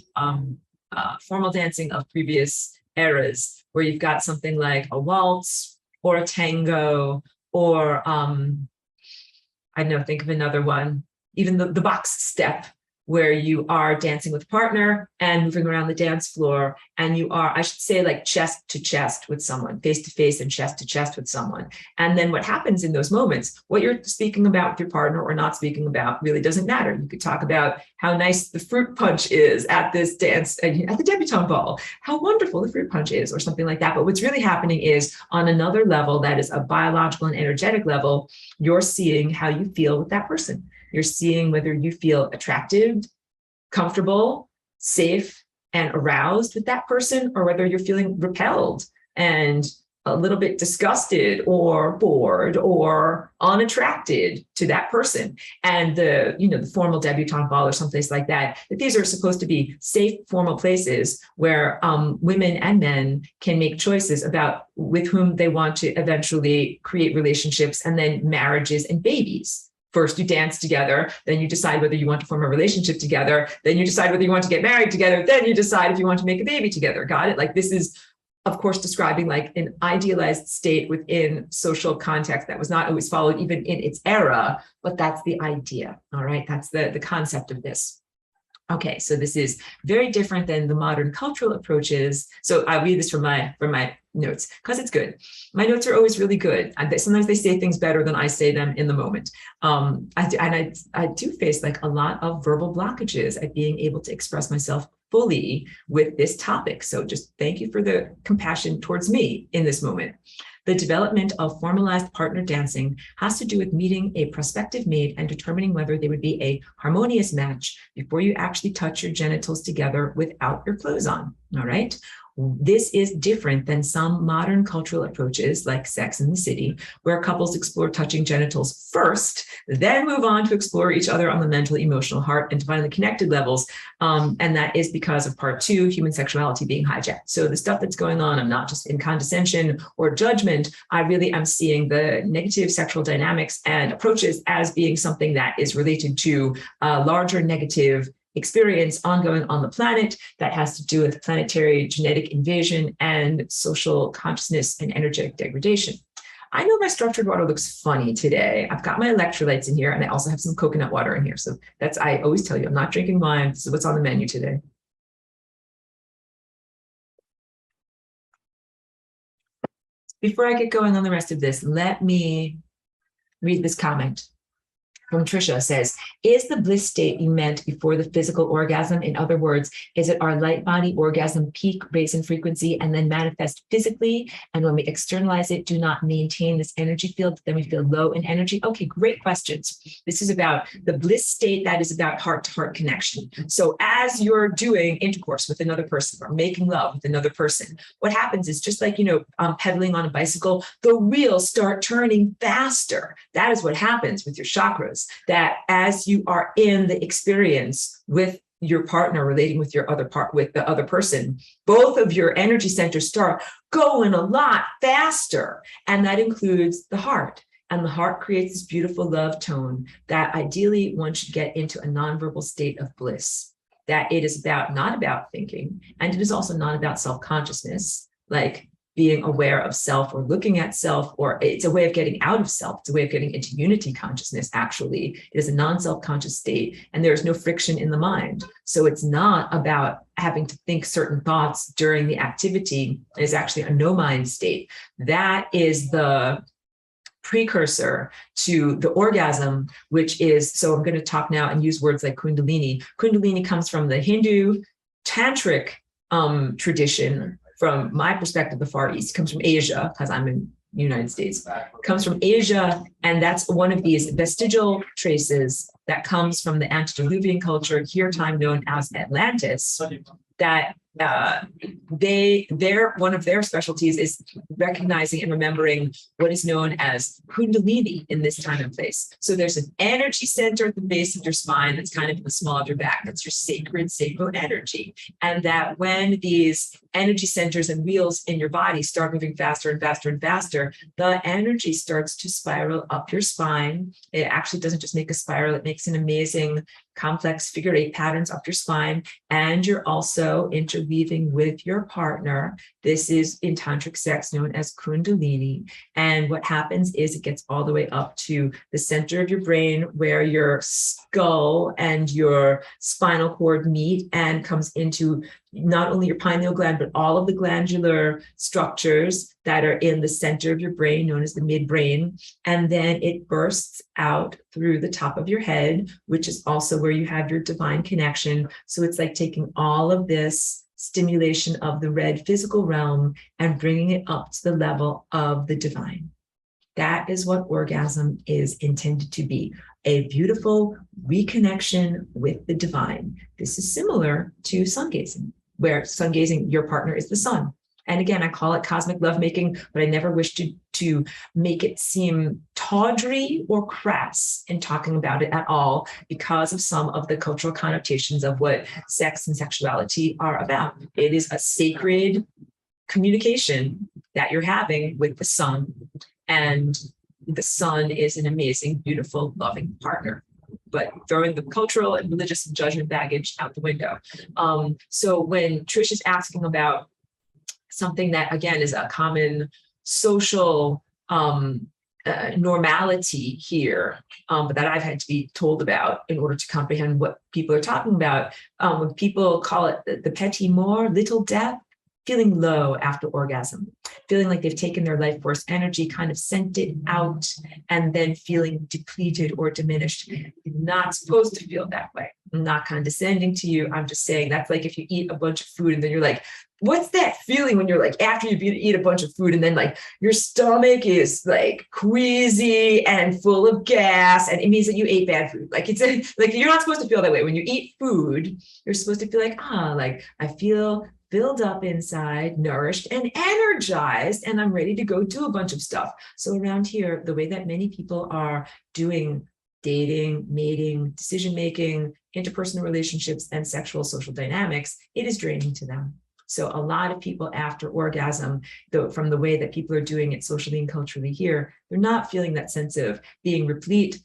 formal dancing of previous eras, where you've got something like a waltz or a tango, or I don't know, think of another one, even the box step, where you are dancing with a partner and moving around the dance floor, and you are, I should say, like chest to chest with someone, face to face and chest to chest with someone. And then what happens in those moments, what you're speaking about with your partner or not speaking about really doesn't matter. You could talk about how nice the fruit punch is at this dance, at the debutante ball, how wonderful the fruit punch is, or something like that. But what's really happening is on another level, that is a biological and energetic level, you're seeing how you feel with that person. You're seeing whether you feel attracted, comfortable, safe, and aroused with that person, or whether you're feeling repelled and a little bit disgusted or bored or unattracted to that person. And the formal debutante ball or someplace like that, these are supposed to be safe, formal places where women and men can make choices about with whom they want to eventually create relationships and then marriages and babies. First, you dance together, then you decide whether you want to form a relationship together, then you decide whether you want to get married together, then you decide if you want to make a baby together. Got it? Like, this is, of course, describing like an idealized state within social context that was not always followed even in its era, but that's the idea. All right, that's the concept of this. Okay, so this is very different than the modern cultural approaches. So I read this from my notes because it's good. My notes are always really good. Sometimes they say things better than I say them in the moment. I do face like a lot of verbal blockages at being able to express myself fully with this topic. So just thank you for the compassion towards me in this moment. The development of formalized partner dancing has to do with meeting a prospective mate and determining whether they would be a harmonious match before you actually touch your genitals together without your clothes on. All right. This is different than some modern cultural approaches like Sex in the City, where couples explore touching genitals first, then move on to explore each other on the mental, emotional, heart, and divinely connected levels. And that is because of part 2, human sexuality being hijacked. So the stuff that's going on, I'm not just in condescension or judgment. I really am seeing the negative sexual dynamics and approaches as being something that is related to larger negative experience ongoing on the planet that has to do with planetary genetic invasion and social consciousness and energetic degradation. I know my structured water looks funny today. I've got my electrolytes in here, and I also have some coconut water in here. So that's, I always tell you, I'm not drinking wine. This is what's on the menu today. Before I get going on the rest of this, let me read this comment from Trisha. Says, is the bliss state you meant before the physical orgasm? In other words, is it our light body orgasm peak, raise in frequency, and then manifest physically? And when we externalize it, do not maintain this energy field, but then we feel low in energy? Okay, great questions. This is about the bliss state that is about heart-to-heart connection. So as you're doing intercourse with another person or making love with another person, what happens is just like, pedaling on a bicycle, the wheels start turning faster. That is what happens with your chakras. That as you are in the experience with your partner, relating with your with the other person, both of your energy centers start going a lot faster. And that includes the heart. And the heart creates this beautiful love tone that ideally one should get into a nonverbal state of bliss. That it is not about thinking, and it is also not about self-consciousness, like being aware of self or looking at self, or it's a way of getting out of self. It's a way of getting into unity consciousness, actually. It is a non-self-conscious state, and there's no friction in the mind. So it's not about having to think certain thoughts during the activity. It's actually a no-mind state. That is the precursor to the orgasm, which is, so I'm going to talk now and use words like Kundalini. Kundalini comes from the Hindu tantric tradition. From my perspective, the Far East comes from Asia, because I'm in the United States, comes from Asia. And that's one of these vestigial traces that comes from the antediluvian culture, here time known as Atlantis, that one of their specialties is recognizing and remembering what is known as Kundalini in this time and place. So there's an energy center at the base of your spine that's kind of in the small of your back. That's your sacral energy. And that when these energy centers and wheels in your body start moving faster and faster and faster, the energy starts to spiral up your spine. It actually doesn't just make a spiral, it makes an amazing complex figure eight patterns up your spine, and you're also interweaving with your partner. This is in tantric sex known as Kundalini. And what happens is it gets all the way up to the center of your brain, where your skull and your spinal cord meet, and comes into not only your pineal gland, but all of the glandular structures that are in the center of your brain, known as the midbrain. And then it bursts out through the top of your head, which is also where you have your divine connection. So it's like taking all of this stimulation of the red physical realm and bringing it up to the level of the divine. That is what orgasm is intended to be, a beautiful reconnection with the divine. This is similar to sun gazing, where sun gazing, your partner is the sun. And again, I call it cosmic lovemaking, but I never wish to make it seem tawdry or crass in talking about it at all, because of some of the cultural connotations of what sex and sexuality are about. It is a sacred communication that you're having with the sun, and the sun is an amazing, beautiful, loving partner, but throwing the cultural and religious and judgment baggage out the window. So when Trish is asking about something that, again, is a common social normality here, but that I've had to be told about in order to comprehend what people are talking about. When people call it the petit mort, little death, feeling low after orgasm, feeling like they've taken their life force energy, kind of sent it out, and then feeling depleted or diminished. You're not supposed to feel that way. I'm not condescending to you. I'm just saying that's like if you eat a bunch of food and then you're like, what's that feeling when you're like, after you eat a bunch of food and then like your stomach is like queasy and full of gas, and it means that you ate bad food. Like it's like, you're not supposed to feel that way. When you eat food, you're supposed to feel like, like I feel filled up inside, nourished and energized, and I'm ready to go do a bunch of stuff. So around here, the way that many people are doing dating, mating, decision-making, interpersonal relationships, and sexual social dynamics, it is draining to them. So a lot of people after orgasm, though, from the way that people are doing it socially and culturally here, they're not feeling that sense of being replete,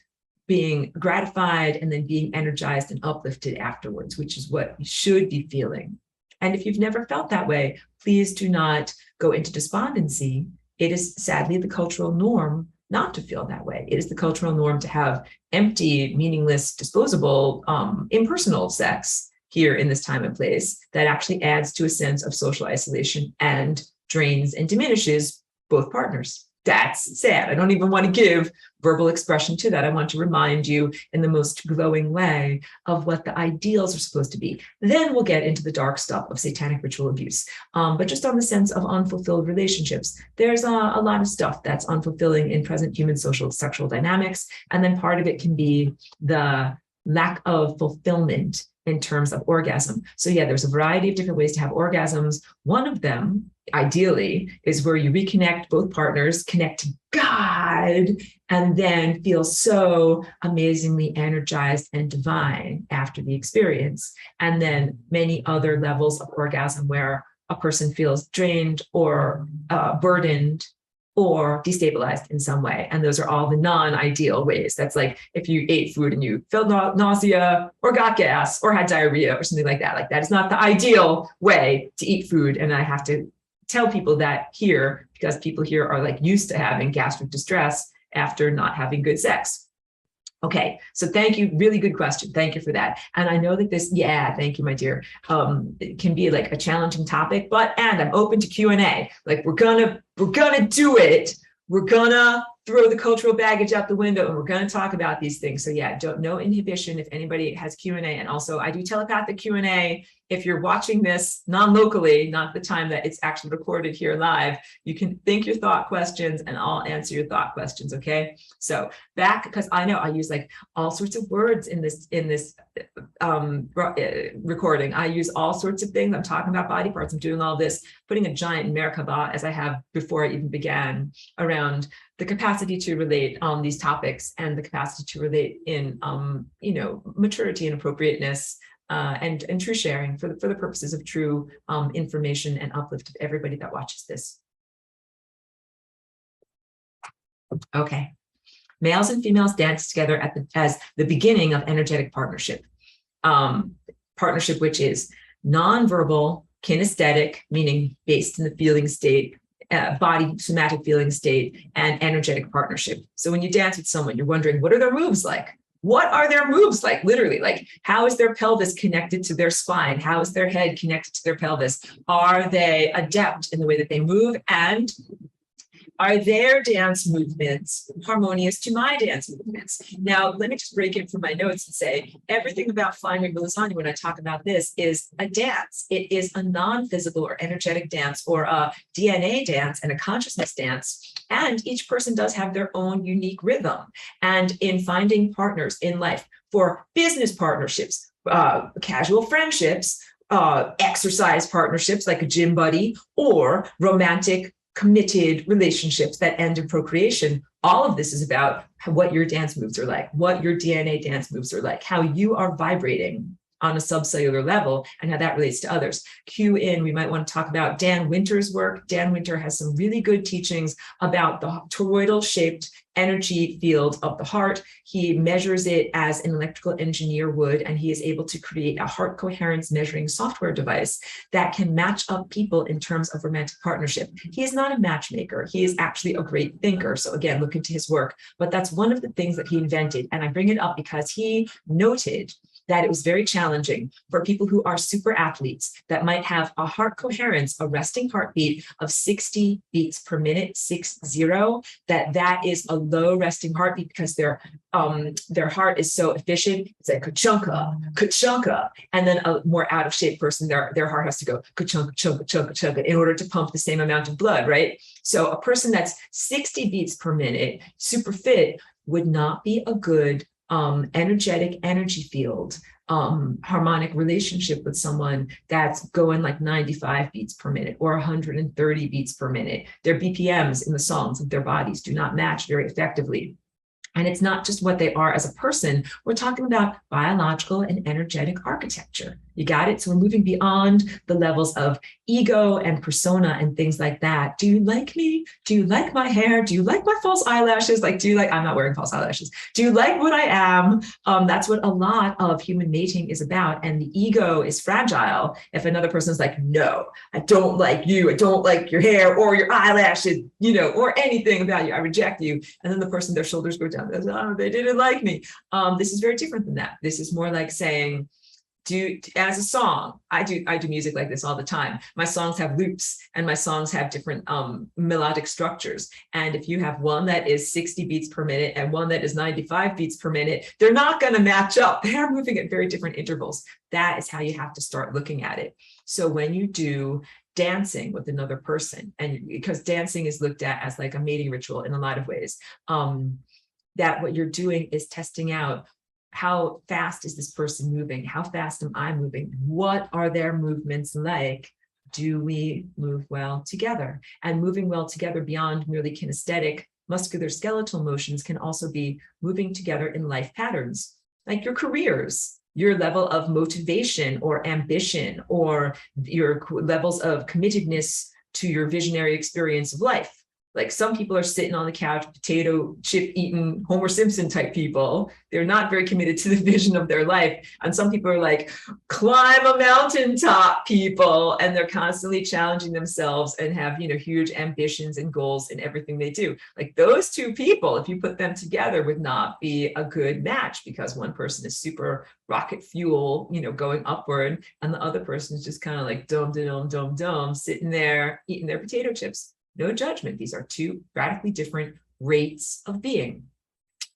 being gratified, and then being energized and uplifted afterwards, which is what you should be feeling. And if you've never felt that way, please do not go into despondency. It is sadly the cultural norm not to feel that way. It is the cultural norm to have empty, meaningless, disposable, impersonal sex here in this time and place that actually adds to a sense of social isolation and drains and diminishes both partners. That's sad. I don't even want to give verbal expression to that. I want to remind you in the most glowing way of what the ideals are supposed to be. Then we'll get into the dark stuff of satanic ritual abuse. But just on the sense of unfulfilled relationships, there's a lot of stuff that's unfulfilling in present human social sexual dynamics. And then part of it can be the lack of fulfillment in terms of orgasm. So yeah, there's a variety of different ways to have orgasms. One of them, ideally, is where you reconnect, both partners connect to God, and then feel so amazingly energized and divine after the experience. And then many other levels of orgasm where a person feels drained or burdened or destabilized in some way. And those are all the non-ideal ways. That's like if you ate food and you felt nausea or got gas or had diarrhea or something like that. Like that is not the ideal way to eat food. And I have to tell people that here, because people here are like used to having gastric distress after not having good sex. Okay, so thank you. Really good question. Thank you for that. And I know that this, thank you, my dear. It can be like a challenging topic, and I'm open to Q&A. Like we're gonna do it. We're gonna throw the cultural baggage out the window, and we're going to talk about these things. So yeah, no inhibition if anybody has Q&A. And also I do telepathic Q&A. If you're watching this non-locally, not the time that it's actually recorded here live, you can think your thought questions and I'll answer your thought questions. Okay. So back, because I know I use like all sorts of words in this recording. I use all sorts of things. I'm talking about body parts. I'm doing all this, putting a giant Merkaba, as I have before I even began, around the capacity to relate on these topics and the capacity to relate in, maturity and appropriateness, and true sharing for the purposes of true information and uplift of everybody that watches this. Okay. Males and females dance together as the beginning of energetic partnership. Partnership which is nonverbal, kinesthetic, meaning based in the feeling state, body somatic feeling state, and energetic partnership. So when you dance with someone, you're wondering, what are their moves like? What are their moves like? Literally, like, how is their pelvis connected to their spine? How is their head connected to their pelvis? Are they adept in the way that they move? And are their dance movements harmonious to my dance movements? Now, let me just break in from my notes and say everything about finding lasagna when I talk about this is a dance. It is a non-physical or energetic dance, or a DNA dance and a consciousness dance. And each person does have their own unique rhythm. And in finding partners in life, for business partnerships, casual friendships, exercise partnerships like a gym buddy, or romantic committed relationships that end in procreation, all of this is about what your dance moves are like, what your DNA dance moves are like, how you are vibrating on a subcellular level, and how that relates to others. Cue in, we might want to talk about Dan Winter's work. Dan Winter has some really good teachings about the toroidal shaped energy field of the heart. He measures it as an electrical engineer would, and he is able to create a heart coherence measuring software device that can match up people in terms of romantic partnership. He is not a matchmaker. He is actually a great thinker. So again, look into his work, but that's one of the things that he invented. And I bring it up because he noted that it was very challenging for people who are super athletes that might have a heart coherence, a resting heartbeat of 60 beats per minute, 60, that is a low resting heartbeat because their heart is so efficient. It's like ka-chunka, ka-chunka. And then a more out of shape person, their heart has to go ka-chunka, chunka, chunka, chunka in order to pump the same amount of blood, right? So a person that's 60 beats per minute, super fit, would not be a good energetic energy field, harmonic relationship with someone that's going like 95 beats per minute or 130 beats per minute. Their BPMs in the songs of their bodies do not match very effectively. And it's not just what they are as a person. We're talking about biological and energetic architecture. You got it? So we're moving beyond the levels of ego and persona and things like that. Do you like me? Do you like my hair? Do you like my false eyelashes? Like, do you like, I'm not wearing false eyelashes. Do you like what I am? That's what a lot of human mating is about. And the ego is fragile. If another person is like, no, I don't like you. I don't like your hair or your eyelashes, or anything about you. I reject you. And then the person, their shoulders go down. Oh, they didn't like me. This is very different than that. This is more like saying, as a song, I do music like this all the time. My songs have loops and my songs have different melodic structures. And if you have one that is 60 beats per minute and one that is 95 beats per minute, they're not going to match up. They are moving at very different intervals. That is how you have to start looking at it. So when you do dancing with another person, and because dancing is looked at as like a mating ritual in a lot of ways, that what you're doing is testing out, how fast is this person moving? How fast am I moving? What are their movements like? Do we move well together? And moving well together beyond merely kinesthetic, muscular skeletal motions can also be moving together in life patterns, like your careers, your level of motivation or ambition, or your levels of committedness to your visionary experience of life. Like some people are sitting on the couch, potato chip eating Homer Simpson type people. They're not very committed to the vision of their life. And some people are like climb a mountaintop people, and they're constantly challenging themselves and have, huge ambitions and goals in everything they do. Like those two people, if you put them together, would not be a good match, because one person is super rocket fuel, going upward, and the other person is just kind of like dum, sitting there eating their potato chips. No judgment. These are two radically different rates of being.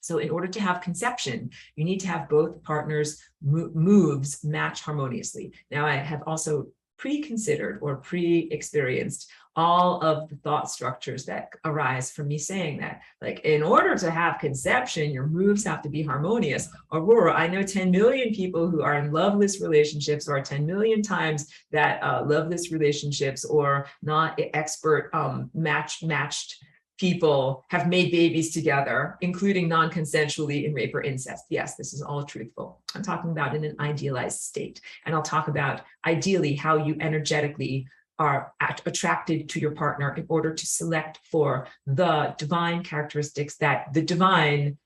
So in order to have conception, you need to have both partners' moves match harmoniously. Now, I have also pre-considered or pre-experienced all of the thought structures that arise from me saying that. Like, in order to have conception, your moves have to be harmonious. Aurora, I know 10 million people who are in loveless relationships, or 10 million times that loveless relationships or not expert matched people have made babies together, including non-consensually in rape or incest. Yes, this is all truthful. I'm talking about in an idealized state. And I'll talk about ideally how you energetically are attracted to your partner in order to select for the divine characteristics that the divine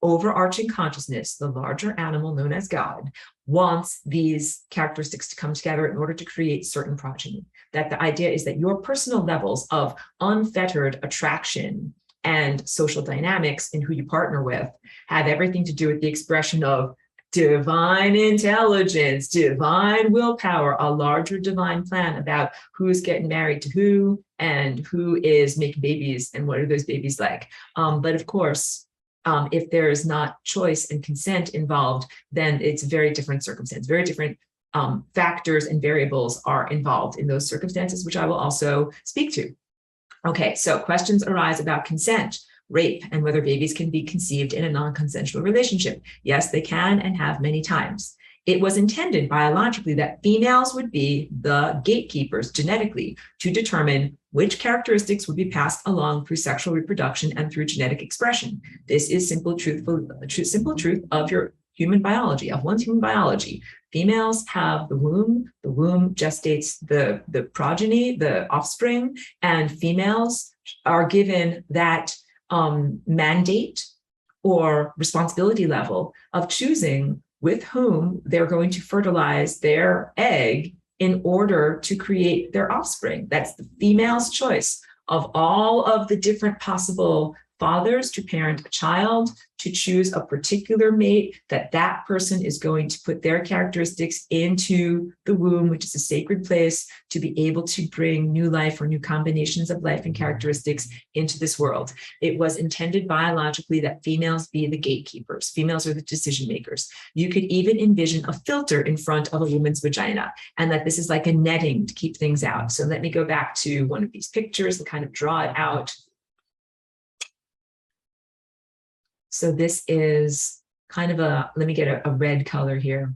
overarching consciousness, the larger animal known as God, wants these characteristics to come together in order to create certain progeny. That the idea is that your personal levels of unfettered attraction and social dynamics in who you partner with have everything to do with the expression of divine intelligence, divine willpower, a larger divine plan about who's getting married to who and who is making babies and what are those babies like. But of course, if there is not choice and consent involved, then it's a very different circumstance. Very different factors and variables are involved in those circumstances, which I will also speak to. Okay, so questions arise about consent, rape, and whether babies can be conceived in a non-consensual relationship. Yes, they can and have many times. It was intended biologically that females would be the gatekeepers genetically to determine which characteristics would be passed along through sexual reproduction and through genetic expression. This is simple truth of your human biology, of one's human biology. Females have the womb gestates the progeny, the offspring, and females are given that mandate or responsibility level of choosing with whom they're going to fertilize their egg in order to create their offspring. That's the female's choice of all of the different possible fathers to parent a child, to choose a particular mate that that person is going to put their characteristics into the womb, which is a sacred place, to be able to bring new life or new combinations of life and characteristics into this world. It was intended biologically that females be the gatekeepers. Females are the decision makers. You could even envision a filter in front of a woman's vagina, and that this is like a netting to keep things out. So let me go back to one of these pictures and kind of draw it out. So this is kind of let me get a red color here.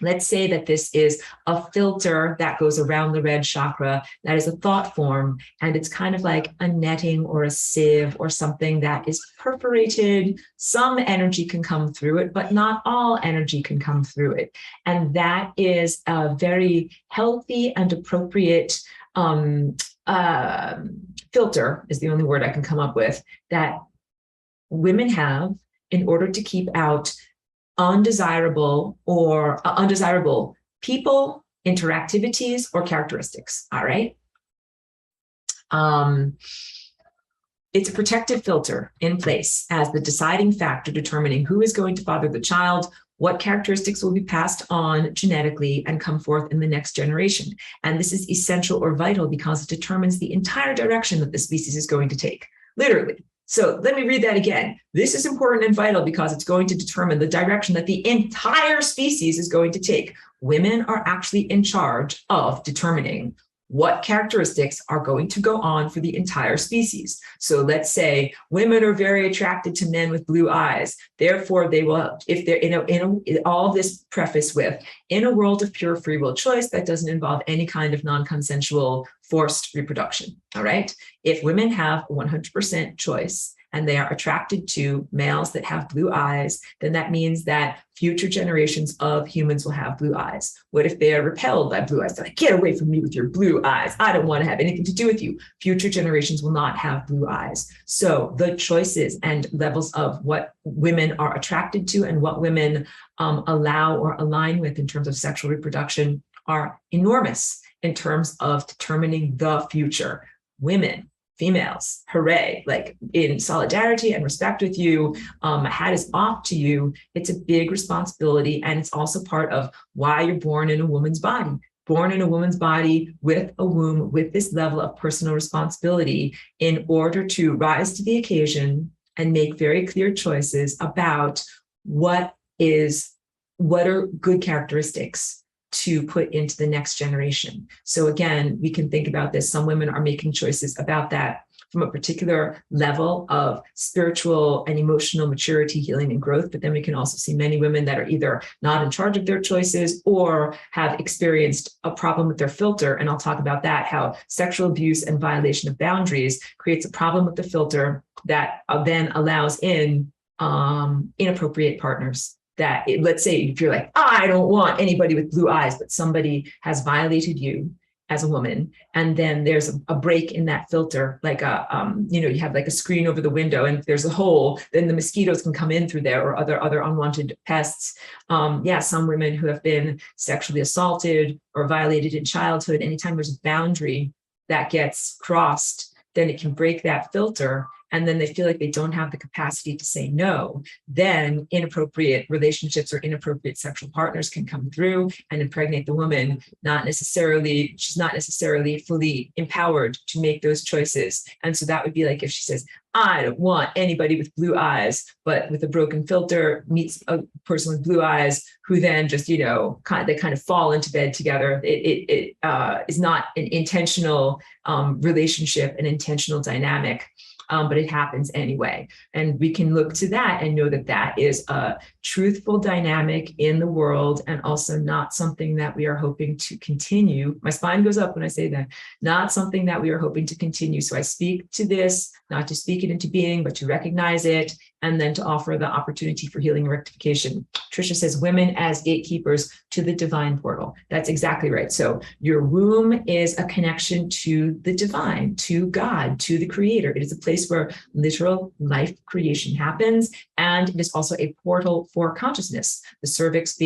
Let's say that this is a filter that goes around the red chakra. That is a thought form, and it's kind of like a netting or a sieve or something that is perforated. Some energy can come through it, but not all energy can come through it. And that is a very healthy and appropriate filter, is the only word I can come up with, that women have in order to keep out undesirable people, interactivities, or characteristics. All right. It's a protective filter in place as the deciding factor determining who is going to father the child, what characteristics will be passed on genetically and come forth in the next generation. And this is essential or vital because it determines the entire direction that the species is going to take, literally. So let me read that again. This is important and vital because it's going to determine the direction that the entire species is going to take. Women are actually in charge of determining what characteristics are going to go on for the entire species. So let's say women are very attracted to men with blue eyes. Therefore, they will, if they're in all this preface with, in a world of pure free will choice that doesn't involve any kind of non-consensual forced reproduction. All right. If women have 100% choice and they are attracted to males that have blue eyes, then that means that future generations of humans will have blue eyes. What if they are repelled by blue eyes? They're like, get away from me with your blue eyes. I don't want to have anything to do with you. Future generations will not have blue eyes. So the choices and levels of what women are attracted to and what women allow or align with in terms of sexual reproduction are enormous in terms of determining the future. Women, females, hooray, like in solidarity and respect with you, my hat is off to you. It's a big responsibility, and it's also part of why you're born in a woman's body. born in a woman's body with a womb, with this level of personal responsibility in order to rise to the occasion and make very clear choices about what are good characteristics to put into the next generation. So again, we can think about this. Some women are making choices about that from a particular level of spiritual and emotional maturity, healing, and growth. But then we can also see many women that are either not in charge of their choices or have experienced a problem with their filter. And I'll talk about that, how sexual abuse and violation of boundaries creates a problem with the filter that then allows in inappropriate partners. That let's say if you're like, I don't want anybody with blue eyes, but somebody has violated you as a woman, and then there's a break in that filter, like you have like a screen over the window, and if there's a hole, then the mosquitoes can come in through there, or other unwanted pests. Some women who have been sexually assaulted or violated in childhood, anytime there's a boundary that gets crossed, then it can break that filter. And then they feel like they don't have the capacity to say no, then inappropriate relationships or inappropriate sexual partners can come through and impregnate the woman. She's not necessarily fully empowered to make those choices. And so that would be like if she says, I don't want anybody with blue eyes, but with a broken filter meets a person with blue eyes who then just, they kind of fall into bed together. It is not an intentional relationship, an intentional dynamic. But it happens anyway. And we can look to that and know that that is a truthful dynamic in the world, and also not something that we are hoping to continue. My spine goes up when I say that, not something that we are hoping to continue. So I speak to this, not to speak it into being, but to recognize it, and then to offer the opportunity for healing and rectification. Tricia says, women as gatekeepers to the divine portal. That's exactly right. So your womb is a connection to the divine, to God, to the creator. It is a place where literal life creation happens. And it is also a portal for consciousness. The cervix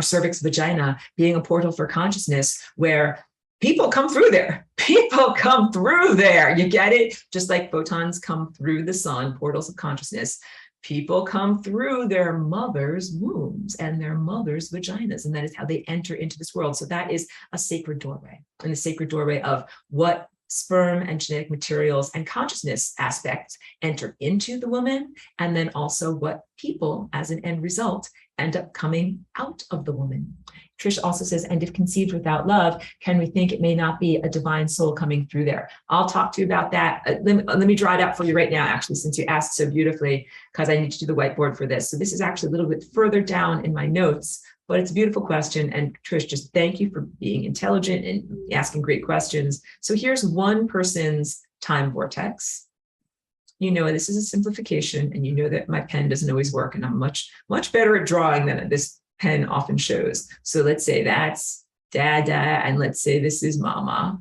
cervix vagina being a portal for consciousness, where people come through there. People come through there. You get it? Just like photons come through the sun, portals of consciousness, people come through their mother's wombs and their mother's vaginas. And that is how they enter into this world. So that is a sacred doorway, and the sacred doorway of what sperm and genetic materials and consciousness aspects enter into the woman, and then also what people as an end result end up coming out of the woman. Trish also says, and if conceived without love, can we think it may not be a divine soul coming through there? I'll talk to you about that. Let me draw it out for you right now, actually, since you asked so beautifully, because I need to do the whiteboard for this. So this is actually a little bit further down in my notes, but it's a beautiful question. And Trish, just thank you for being intelligent and asking great questions. So here's one person's time vortex. This is a simplification, and you know that my pen doesn't always work, and I'm much, much better at drawing than this pen often shows. So let's say that's Dada, and let's say this is Mama.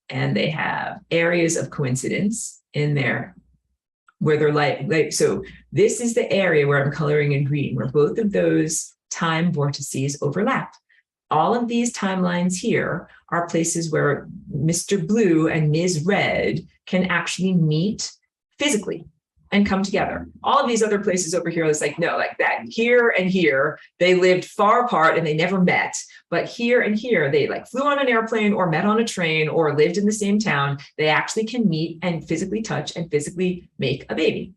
And they have areas of coincidence in there where they're like, so this is the area where I'm coloring in green, where both of those time vortices overlap. All of these timelines here are places where Mr. Blue and Ms. Red can actually meet physically and come together. All of these other places over here, it's like, no, like that here and here, they lived far apart and they never met. But here and here, they like flew on an airplane or met on a train or lived in the same town. They actually can meet and physically touch and physically make a baby.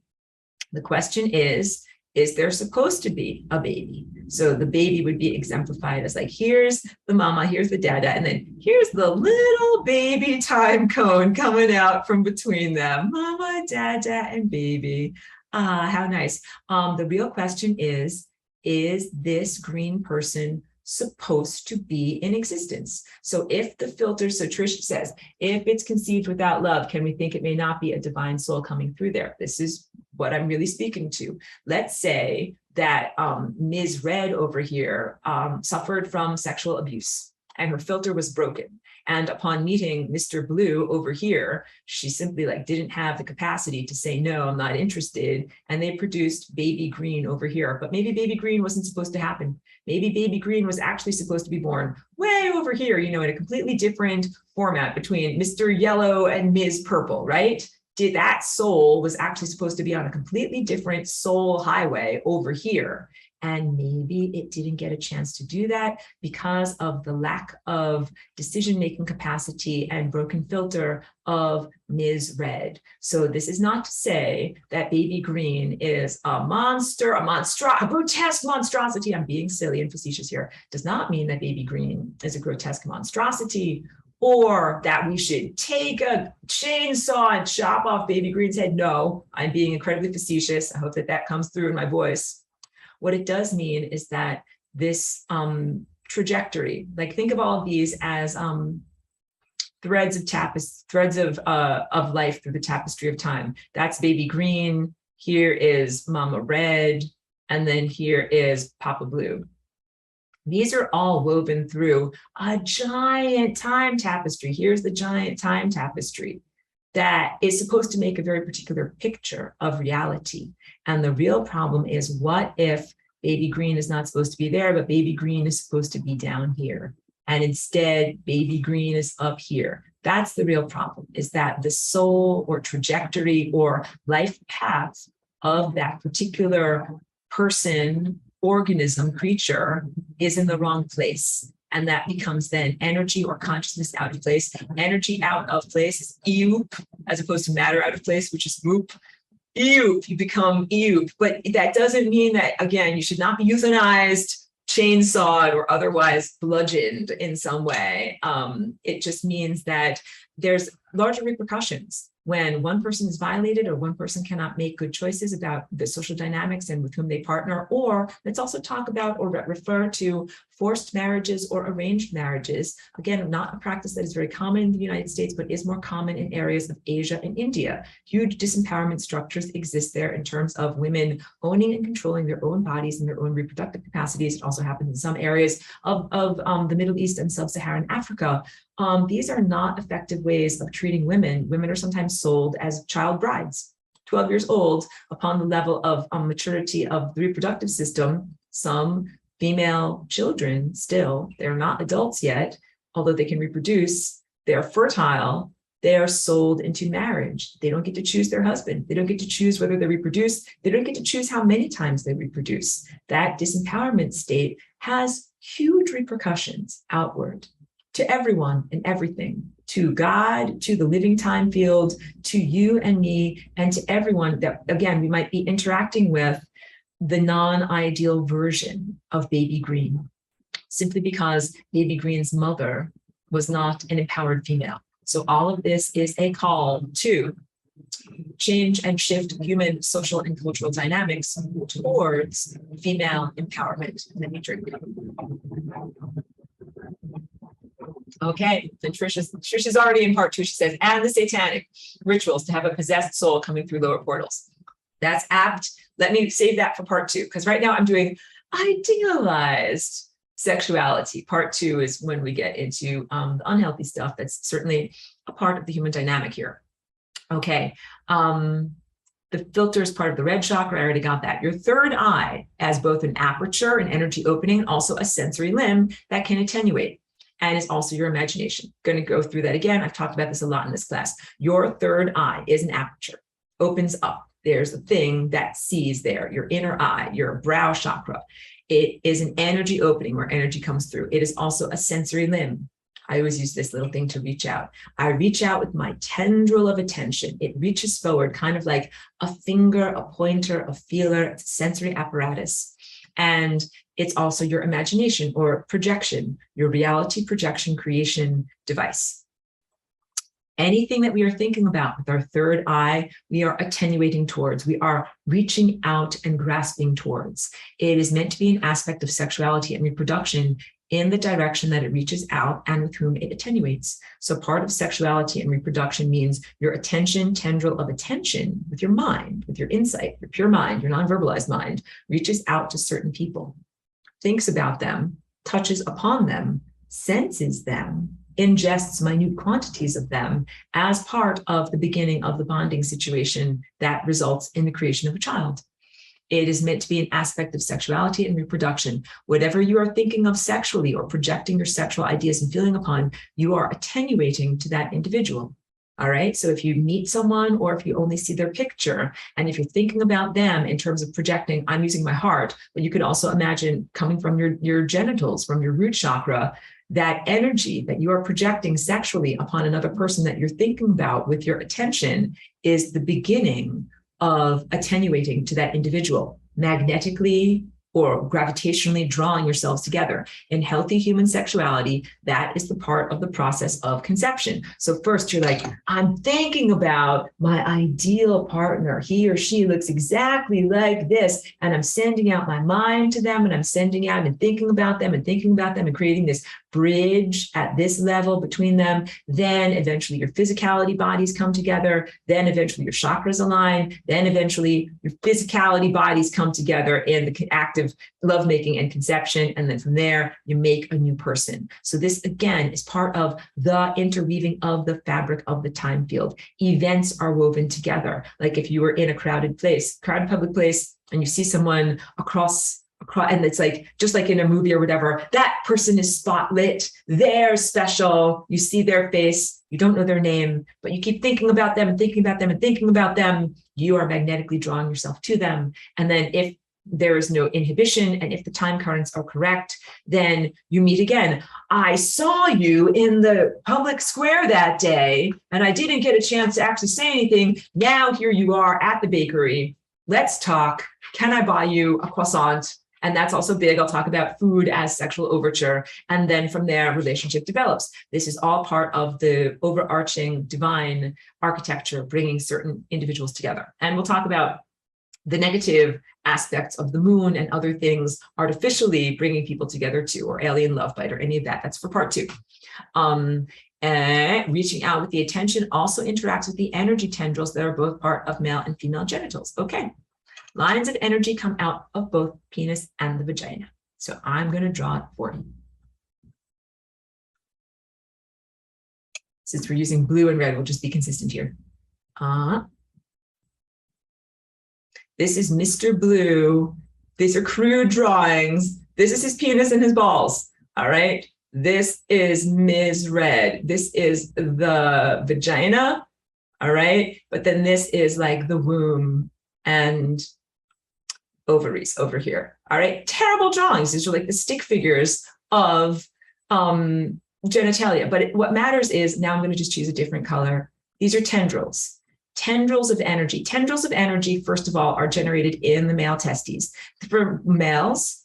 The question is there supposed to be a baby? So the baby would be exemplified as like, here's the mama, here's the dada, and then here's the little baby time cone coming out from between them. Mama, dada, and baby. How nice. The real question is this green person supposed to be in existence? So if the filter, so Trish says, if it's conceived without love, can we think it may not be a divine soul coming through there? This is what I'm really speaking to. Let's say that Ms. Red over here suffered from sexual abuse and her filter was broken. And upon meeting Mr. Blue over here, she simply didn't have the capacity to say, no, I'm not interested. And they produced baby green over here. But maybe baby green wasn't supposed to happen. Maybe baby green was actually supposed to be born way over here, in a completely different format between Mr. Yellow and Ms. Purple, right? That soul was actually supposed to be on a completely different soul highway over here. And maybe it didn't get a chance to do that because of the lack of decision-making capacity and broken filter of Ms. Red. So this is not to say that baby green is a monster, a grotesque monstrosity. I'm being silly and facetious here. Does not mean that baby green is a grotesque monstrosity, or that we should take a chainsaw and chop off baby green's head. No, I'm being incredibly facetious. I hope that that comes through in my voice. What it does mean is that this trajectory, like think of all of these as threads of life through the tapestry of time. That's baby green. Here is mama red, and then here is papa blue. These are all woven through a giant time tapestry. Here's the giant time tapestry that is supposed to make a very particular picture of reality. And the real problem is, what if baby green is not supposed to be there, but baby green is supposed to be down here? And instead, baby green is up here. That's the real problem, is that the soul or trajectory or life path of that particular person, organism, creature is in the wrong place. And that becomes then energy or consciousness out of place. Energy out of place is eoop, as opposed to matter out of place, which is whoop. Eoop, you become eoop. But that doesn't mean that, again, you should not be euthanized, chainsawed, or otherwise bludgeoned in some way. It just means that there's larger repercussions when one person is violated, or one person cannot make good choices about the social dynamics and with whom they partner. Or let's also talk about or refer to forced marriages or arranged marriages. Again, not a practice that is very common in the United States, but is more common in areas of Asia and India. Huge disempowerment structures exist there in terms of women owning and controlling their own bodies and their own reproductive capacities. It also happens in some areas of the Middle East and Sub-Saharan Africa. These are not effective ways of treating women. Women are sometimes sold as child brides, 12 years old, upon the level of maturity of the reproductive system. Some female children still, they're not adults yet, although they can reproduce, they're fertile, they are sold into marriage. They don't get to choose their husband. They don't get to choose whether they reproduce. They don't get to choose how many times they reproduce. That disempowerment state has huge repercussions outward to everyone and everything, to God, to the living time field, to you and me, and to everyone that, again, we might be interacting with the non-ideal version of baby green, simply because baby green's mother was not an empowered female. So all of this is a call to change and shift human, social, and cultural dynamics towards female empowerment. Let me drink. Okay, then Trisha's already in part 2. She says, and the satanic rituals to have a possessed soul coming through lower portals. That's apt. Let me save that for part 2, because right now I'm doing idealized sexuality. Part 2 is when we get into the unhealthy stuff that's certainly a part of the human dynamic here. Okay, the filter is part of the red chakra. I already got that. Your third eye as both an aperture, an energy opening, and also a sensory limb that can attenuate, and is also your imagination. Going to go through that again. I've talked about this a lot in this class. Your third eye is an aperture, opens up. There's a thing that sees there, your inner eye, your brow chakra. It is an energy opening where energy comes through. It is also a sensory limb. I always use this little thing to reach out. I reach out with my tendril of attention. It reaches forward, kind of like a finger, a pointer, a feeler. It's a sensory apparatus. And it's also your imagination or projection, your reality projection creation device. Anything that we are thinking about with our third eye, we are attenuating towards. We are reaching out and grasping towards. It is meant to be an aspect of sexuality and reproduction in the direction that it reaches out and with whom it attenuates. So part of sexuality and reproduction means your attention, tendril of attention with your mind, with your insight, your pure mind, your non-verbalized mind, reaches out to certain people, thinks about them, touches upon them, senses them, ingests minute quantities of them as part of the beginning of the bonding situation that results in the creation of a child. It is meant to be an aspect of sexuality and reproduction. Whatever you are thinking of sexually or projecting your sexual ideas and feeling upon, you are attenuating to that individual. All right. So if you meet someone or if you only see their picture, and if you're thinking about them in terms of projecting, I'm using my heart, but you can also imagine coming from your genitals, from your root chakra, that energy that you are projecting sexually upon another person that you're thinking about with your attention is the beginning of attenuating to that individual, magnetically or gravitationally drawing yourselves together. In healthy human sexuality, that is the part of the process of conception. So first you're like, I'm thinking about my ideal partner. He or she looks exactly like this. And I'm sending out my mind to them, and I'm sending out and thinking about them and thinking about them and creating this bridge at this level between them. Then eventually your physicality bodies come together. Then eventually your chakras align. Then eventually your physicality bodies come together in the act of lovemaking and conception. And then from there, you make a new person. So this, again, is part of the interweaving of the fabric of the time field. Events are woven together. Like if you were in a crowded public place, and you see someone across, and it's like, just like in a movie or whatever, that person is spotlit, they're special, you see their face, you don't know their name, but you keep thinking about them and thinking about them and thinking about them, you are magnetically drawing yourself to them. And then if there is no inhibition, and if the time currents are correct, then you meet again. I saw you in the public square that day, and I didn't get a chance to actually say anything. Now here you are at the bakery. Let's talk. Can I buy you a croissant? And that's also big. I'll talk about food as sexual overture. And then from there, relationship develops. This is all part of the overarching divine architecture, bringing certain individuals together. And we'll talk about the negative aspects of the moon and other things artificially bringing people together too, or alien love bite or any of that. That's for part 2. And reaching out with the attention also interacts with the energy tendrils that are both part of male and female genitals. Okay. Lines of energy come out of both penis and the vagina. So I'm going to draw it for you. Since we're using blue and red, we'll just be consistent here. This is Mr. Blue. These are crude drawings. This is his penis and his balls. All right. This is Ms. Red. This is the vagina. All right. But then this is like the womb and ovaries over here. All right. Terrible drawings. These are like the stick figures of genitalia. But what matters is, now I'm going to just choose a different color. These are tendrils. Tendrils of energy. Tendrils of energy, first of all, are generated in the male testes. For males,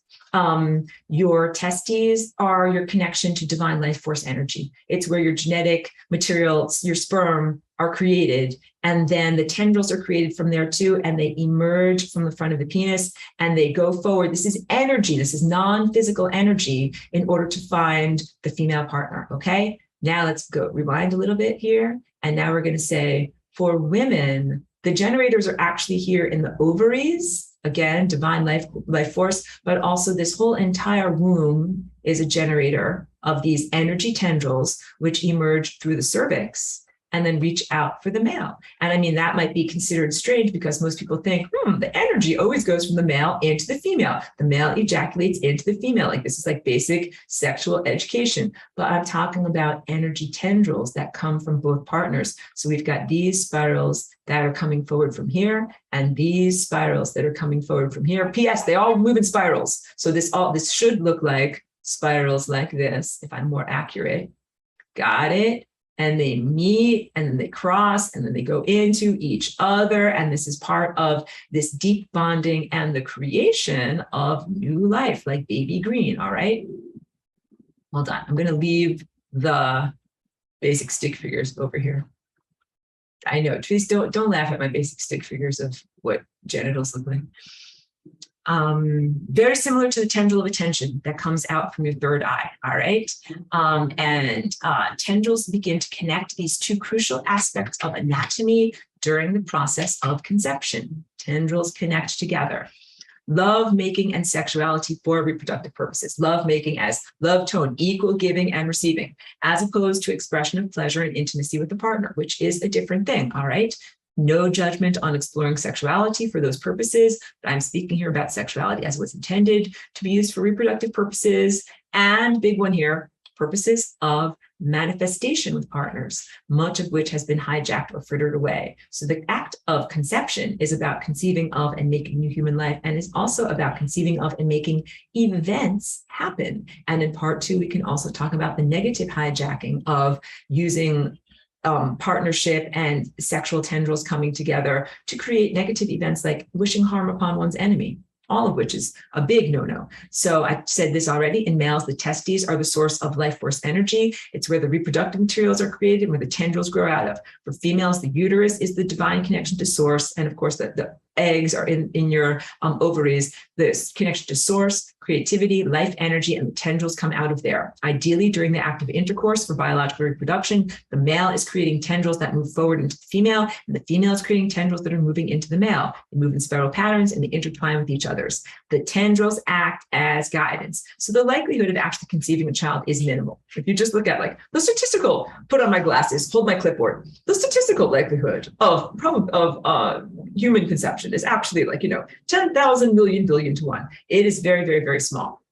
your testes are your connection to divine life force energy. It's where your genetic material, your sperm, are created. And then the tendrils are created from there too, and they emerge from the front of the penis and they go forward. This is energy. This is non-physical energy in order to find the female partner. Okay. Now let's go rewind a little bit here. And now we're going to say, for women, the generators are actually here in the ovaries. Again, divine life force, but also this whole entire womb is a generator of these energy tendrils, which emerge through the cervix and then reach out for the male. And I mean, that might be considered strange because most people think, the energy always goes from the male into the female. The male ejaculates into the female. Like this is like basic sexual education. But I'm talking about energy tendrils that come from both partners. So we've got these spirals that are coming forward from here, and these spirals that are coming forward from here. P.S. They all move in spirals. So this should look like spirals like this, if I'm more accurate. Got it? And they meet, and then they cross, and then they go into each other. And this is part of this deep bonding and the creation of new life, like baby green. All right. Hold on. I'm going to leave the basic stick figures over here. I know, please don't laugh at my basic stick figures of what genitals look like. Very similar to the tendril of attention that comes out from your third eye, all right? Tendrils begin to connect these two crucial aspects of anatomy during the process of conception. Tendrils connect together. Love making and sexuality for reproductive purposes. Love making as love tone, equal giving and receiving, as opposed to expression of pleasure and intimacy with the partner, which is a different thing, all right? No judgment on exploring sexuality for those purposes. But I'm speaking here about sexuality as it was intended to be used for reproductive purposes. And big one here, purposes of manifestation with partners, much of which has been hijacked or frittered away. So the act of conception is about conceiving of and making new human life, and is also about conceiving of and making events happen. And in part two, we can also talk about the negative hijacking of using partnership and sexual tendrils coming together to create negative events like wishing harm upon one's enemy, all of which is a big no-no. So I said this already, in males, the testes are the source of life force energy. It's where the reproductive materials are created and where the tendrils grow out of. For females, the uterus is the divine connection to source. And of course, the eggs are in your ovaries, this connection to source, creativity, life energy, and the tendrils come out of there. Ideally, during the act of intercourse for biological reproduction, the male is creating tendrils that move forward into the female, and the female is creating tendrils that are moving into the male. They move in spiral patterns and they intertwine with each other. The tendrils act as guidance. So the likelihood of actually conceiving a child is minimal. If you just look at like the statistical, put on my glasses, hold my clipboard, the statistical likelihood of human conception is actually like, 10,000 million billion to 1. It is very, very, very small.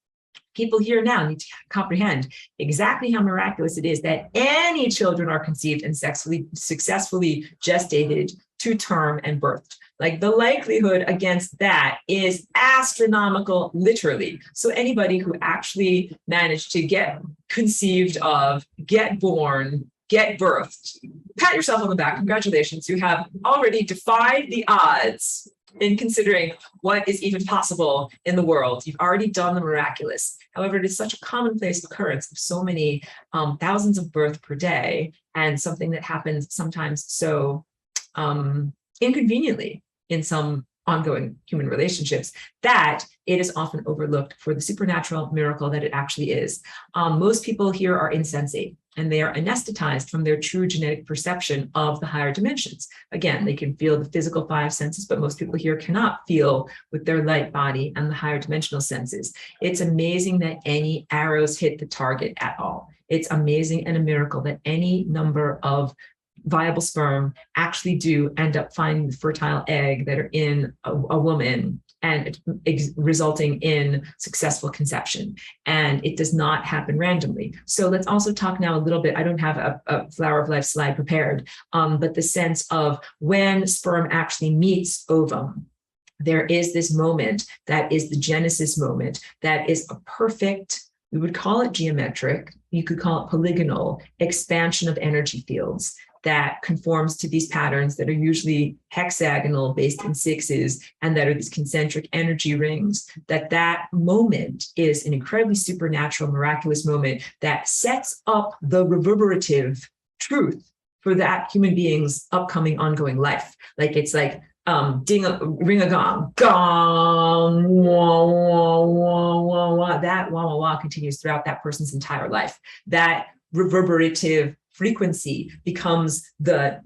People here now need to comprehend exactly how miraculous it is that any children are conceived and successfully gestated to term and birthed. Like the likelihood against that is astronomical, literally. So anybody who actually managed to get conceived of, get born, get birthed, pat yourself on the back. Congratulations. You have already defied the odds in considering what is even possible in the world. You've already done the miraculous. However, it is such a commonplace occurrence of so many thousands of births per day, and something that happens sometimes so inconveniently in some ongoing human relationships, that it is often overlooked for the supernatural miracle that it actually is. Most people here are insensate, and they are anesthetized from their true genetic perception of the higher dimensions. Again, they can feel the physical 5 senses, but most people here cannot feel with their light body and the higher dimensional senses. It's amazing that any arrows hit the target at all. It's amazing and a miracle that any number of viable sperm actually do end up finding the fertile egg that are in a woman, and resulting in successful conception. And it does not happen randomly. So let's also talk now a little bit, I don't have a flower of life slide prepared, but the sense of when sperm actually meets ovum, there is this moment that is the genesis moment, that is a perfect, we would call it geometric, you could call it polygonal expansion of energy fields that conforms to these patterns that are usually hexagonal, based in 6s, and that are these concentric energy rings. That moment is an incredibly supernatural, miraculous moment that sets up the reverberative truth for that human being's upcoming ongoing life. Like it's like ring a gong, gong, wah, wah, wah, wah, wah. That wah, wah, wah continues throughout that person's entire life. That reverberative frequency becomes the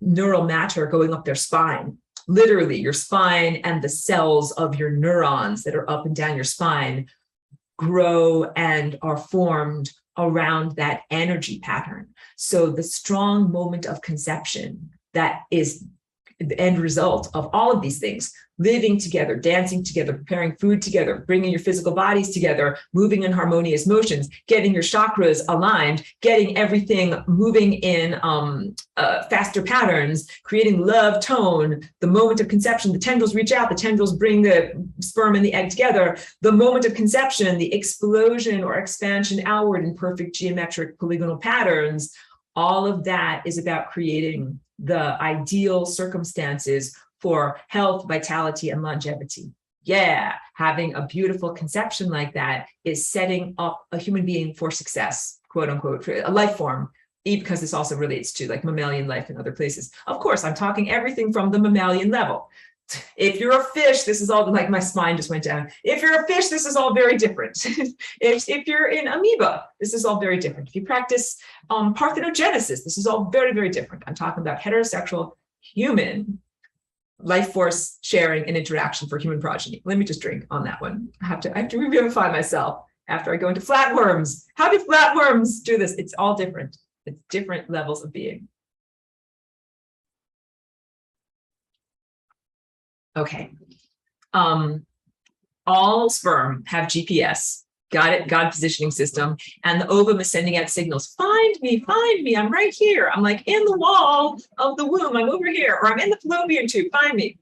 neural matter going up their spine. Literally, your spine and the cells of your neurons that are up and down your spine grow and are formed around that energy pattern. So the strong moment of conception that is the end result of all of these things, living together, dancing together, preparing food together, bringing your physical bodies together, moving in harmonious motions, getting your chakras aligned, getting everything moving in faster patterns, creating love tone. The moment of conception, the tendrils reach out, the tendrils bring the sperm and the egg together. The moment of conception, the explosion or expansion outward in perfect geometric polygonal patterns, all of that is about creating the ideal circumstances for health, vitality, and longevity. Yeah, having a beautiful conception like that is setting up a human being for success, quote unquote, for a life form, because this also relates to like mammalian life in other places. Of course, I'm talking everything from the mammalian level. If you're a fish, this is all like my spine just went down. If you're a fish, this is all very different. if you're in amoeba, this is all very different. If you practice parthenogenesis, this is all very, very different. I'm talking about heterosexual human life force sharing and interaction for human progeny. Let me just drink on that one. I have to revivify myself after I go into flatworms. How do flatworms do this? It's all different. It's different levels of being. Okay. All sperm have GPS. Got it? God positioning system. And the ovum is sending out signals. Find me, I'm right here. I'm like in the wall of the womb. I'm over here, or I'm in the fallopian tube. Find me.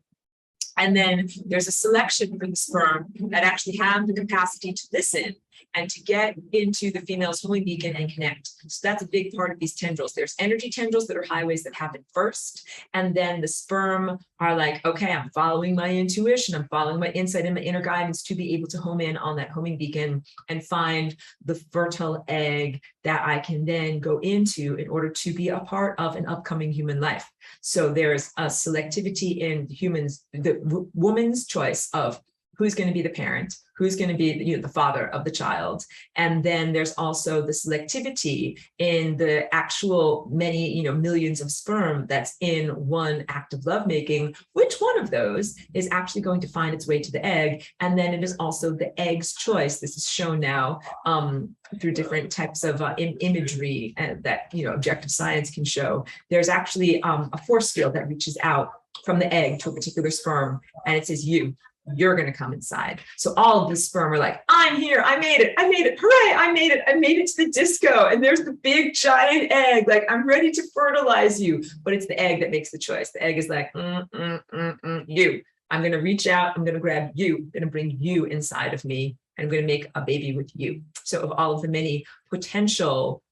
And then there's a selection for the sperm that actually have the capacity to listen and to get into the female's homing beacon and connect. So that's a big part of these tendrils. There's energy tendrils that are highways that happen first. And then the sperm are like, okay, I'm following my intuition. I'm following my insight and my inner guidance to be able to home in on that homing beacon and find the fertile egg that I can then go into in order to be a part of an upcoming human life. So there's a selectivity in humans, the woman's choice of who's going to be the parent, who's going to be the father of the child. And then there's also the selectivity in the actual many, millions of sperm that's in one act of lovemaking. Which one of those is actually going to find its way to the egg? And then it is also the egg's choice. This is shown now through different types of imagery that, objective science can show. There's actually a force field that reaches out from the egg to a particular sperm, and it says, you're going to come inside. So all of the sperm are like, I'm here. I made it. Hooray. I made it to the disco. And there's the big giant egg. Like, I'm ready to fertilize you. But it's the egg that makes the choice. The egg is like, you. I'm going to reach out. I'm going to grab you. I'm going to bring you inside of me. And I'm going to make a baby with you. So of all of the many potential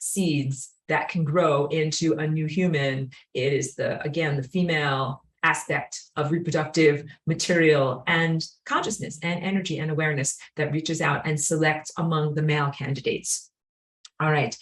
seeds that can grow into a new human, it is the female aspect of reproductive material and consciousness and energy and awareness that reaches out and selects among the male candidates. All right.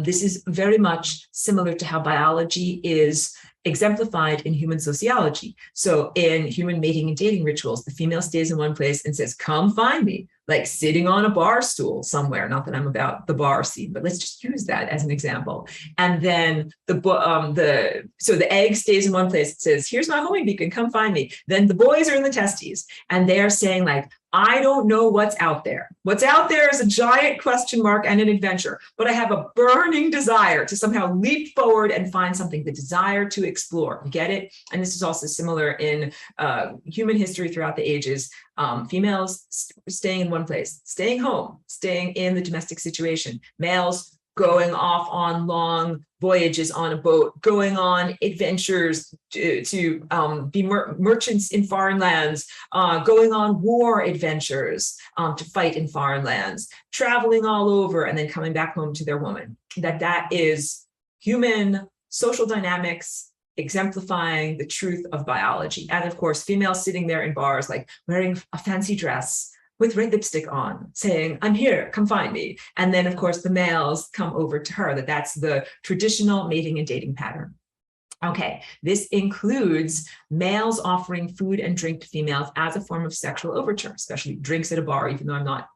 This is very much similar to how biology is exemplified in human sociology. So in human mating and dating rituals, the female stays in one place and says, come find me, like sitting on a bar stool somewhere. Not that I'm about the bar scene, but let's just use that as an example. And then so the egg stays in one place. It says, here's my homing beacon, come find me. Then the boys are in the testes and they are saying like, I don't know what's out there. What's out there is a giant question mark and an adventure, but I have a burning desire to somehow leap forward and find something, the desire to explore. You get it? And this is also similar in human history throughout the ages. Females staying in one place, staying home, staying in the domestic situation. Males going off on long voyages on a boat, going on adventures to be merchants in foreign lands, going on war adventures to fight in foreign lands, traveling all over and then coming back home to their woman. That is human social dynamics exemplifying the truth of biology. And of course, females sitting there in bars, like wearing a fancy dress, with red lipstick on, saying, I'm here, come find me. And then, of course, the males come over to her. That's the traditional mating and dating pattern. Okay, this includes males offering food and drink to females as a form of sexual overture, especially drinks at a bar, even though I'm not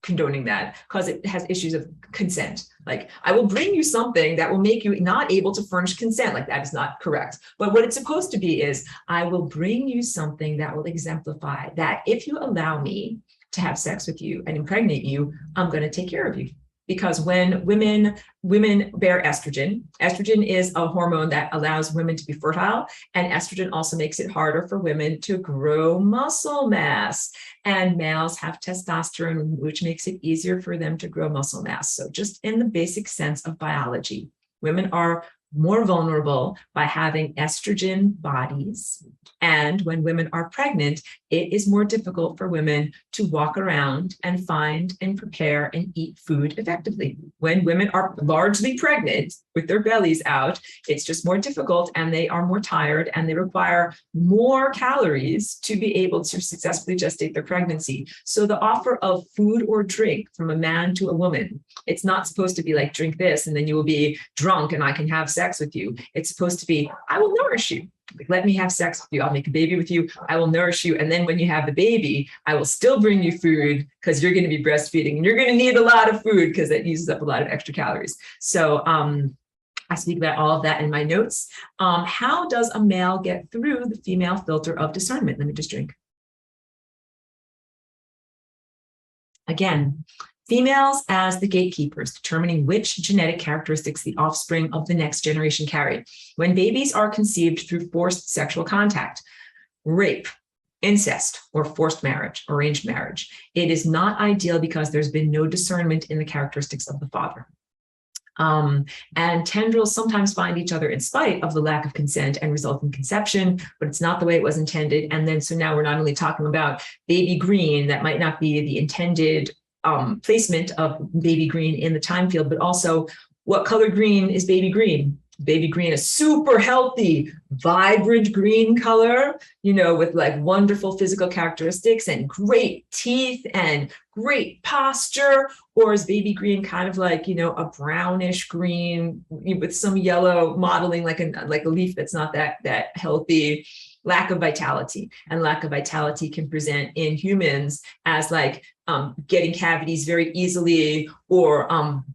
condoning that, because it has issues of consent. Like, I will bring you something that will make you not able to furnish consent. Like, that is not correct. But what it's supposed to be is, I will bring you something that will exemplify that if you allow me to have sex with you and impregnate you, I'm going to take care of you. Because when women bear estrogen, estrogen is a hormone that allows women to be fertile, and estrogen also makes it harder for women to grow muscle mass. And males have testosterone, which makes it easier for them to grow muscle mass. So just in the basic sense of biology, women are more vulnerable by having estrogen bodies. And when women are pregnant, it is more difficult for women to walk around and find and prepare and eat food effectively. When women are largely pregnant with their bellies out, it's just more difficult and they are more tired and they require more calories to be able to successfully gestate their pregnancy. So the offer of food or drink from a man to a woman, it's not supposed to be like, drink this and then you will be drunk and I can have sex with you. It's supposed to be, I will nourish you. Let me have sex with you. I'll make a baby with you. I will nourish you. And then when you have the baby, I will still bring you food because you're going to be breastfeeding and you're going to need a lot of food because that uses up a lot of extra calories. So I speak about all of that in my notes. How does a male get through the female filter of discernment? Let me just drink. Again, females as the gatekeepers, determining which genetic characteristics the offspring of the next generation carry. When babies are conceived through forced sexual contact, rape, incest or forced marriage, arranged marriage. It is not ideal because there's been no discernment in the characteristics of the father. And tendrils sometimes find each other in spite of the lack of consent and result in conception, but it's not the way it was intended. And then, so now we're not only talking about baby green, that might not be the intended placement of baby green in the time field, but also what color green is baby green? Baby green is super healthy, vibrant green color, you know, with like wonderful physical characteristics and great teeth and great posture. Or is baby green kind of like, you know, a brownish green with some yellow modeling, like a leaf that's not that healthy? Lack of vitality. And lack of vitality can present in humans as like getting cavities very easily, or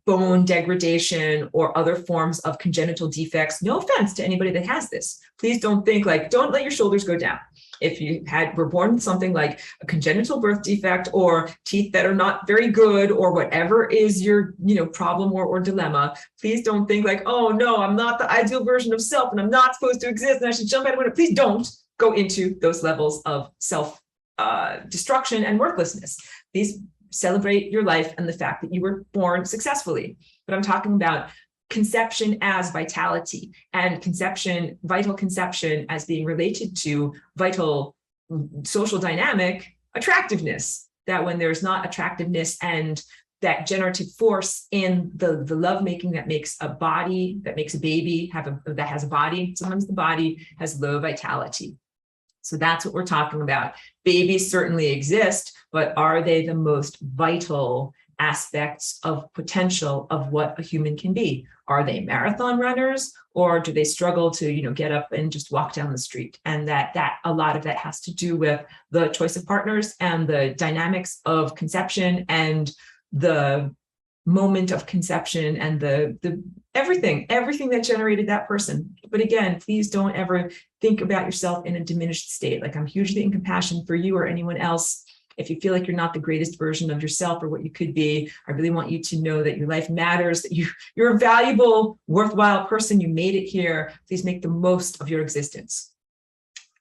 bone degradation, or other forms of congenital defects. No offense to anybody that has this. Please don't think like, don't let your shoulders go down. If you were born with something like a congenital birth defect, or teeth that are not very good, or whatever is your, you know, problem or dilemma, please don't think like, oh no, I'm not the ideal version of self and I'm not supposed to exist and I should jump out of window. Please don't go into those levels of self destruction and worthlessness. Please celebrate your life and the fact that you were born successfully. But I'm talking about conception as vitality, and conception, vital conception, as being related to vital social dynamic attractiveness. That when there's not attractiveness and that generative force in the lovemaking that makes a body, that makes a baby that has a body, sometimes the body has low vitality. So that's what we're talking about. Babies certainly exist, but are they the most vital aspects of potential of what a human can be? Are they marathon runners, or do they struggle to, you know, get up and just walk down the street? And that a lot of that has to do with the choice of partners and the dynamics of conception and the moment of conception and the everything that generated that person. But again, please don't ever think about yourself in a diminished state. Like, I'm hugely in compassion for you or anyone else. If you feel like you're not the greatest version of yourself or what you could be, I really want you to know that your life matters, that you're a valuable, worthwhile person. You made it here. Please make the most of your existence.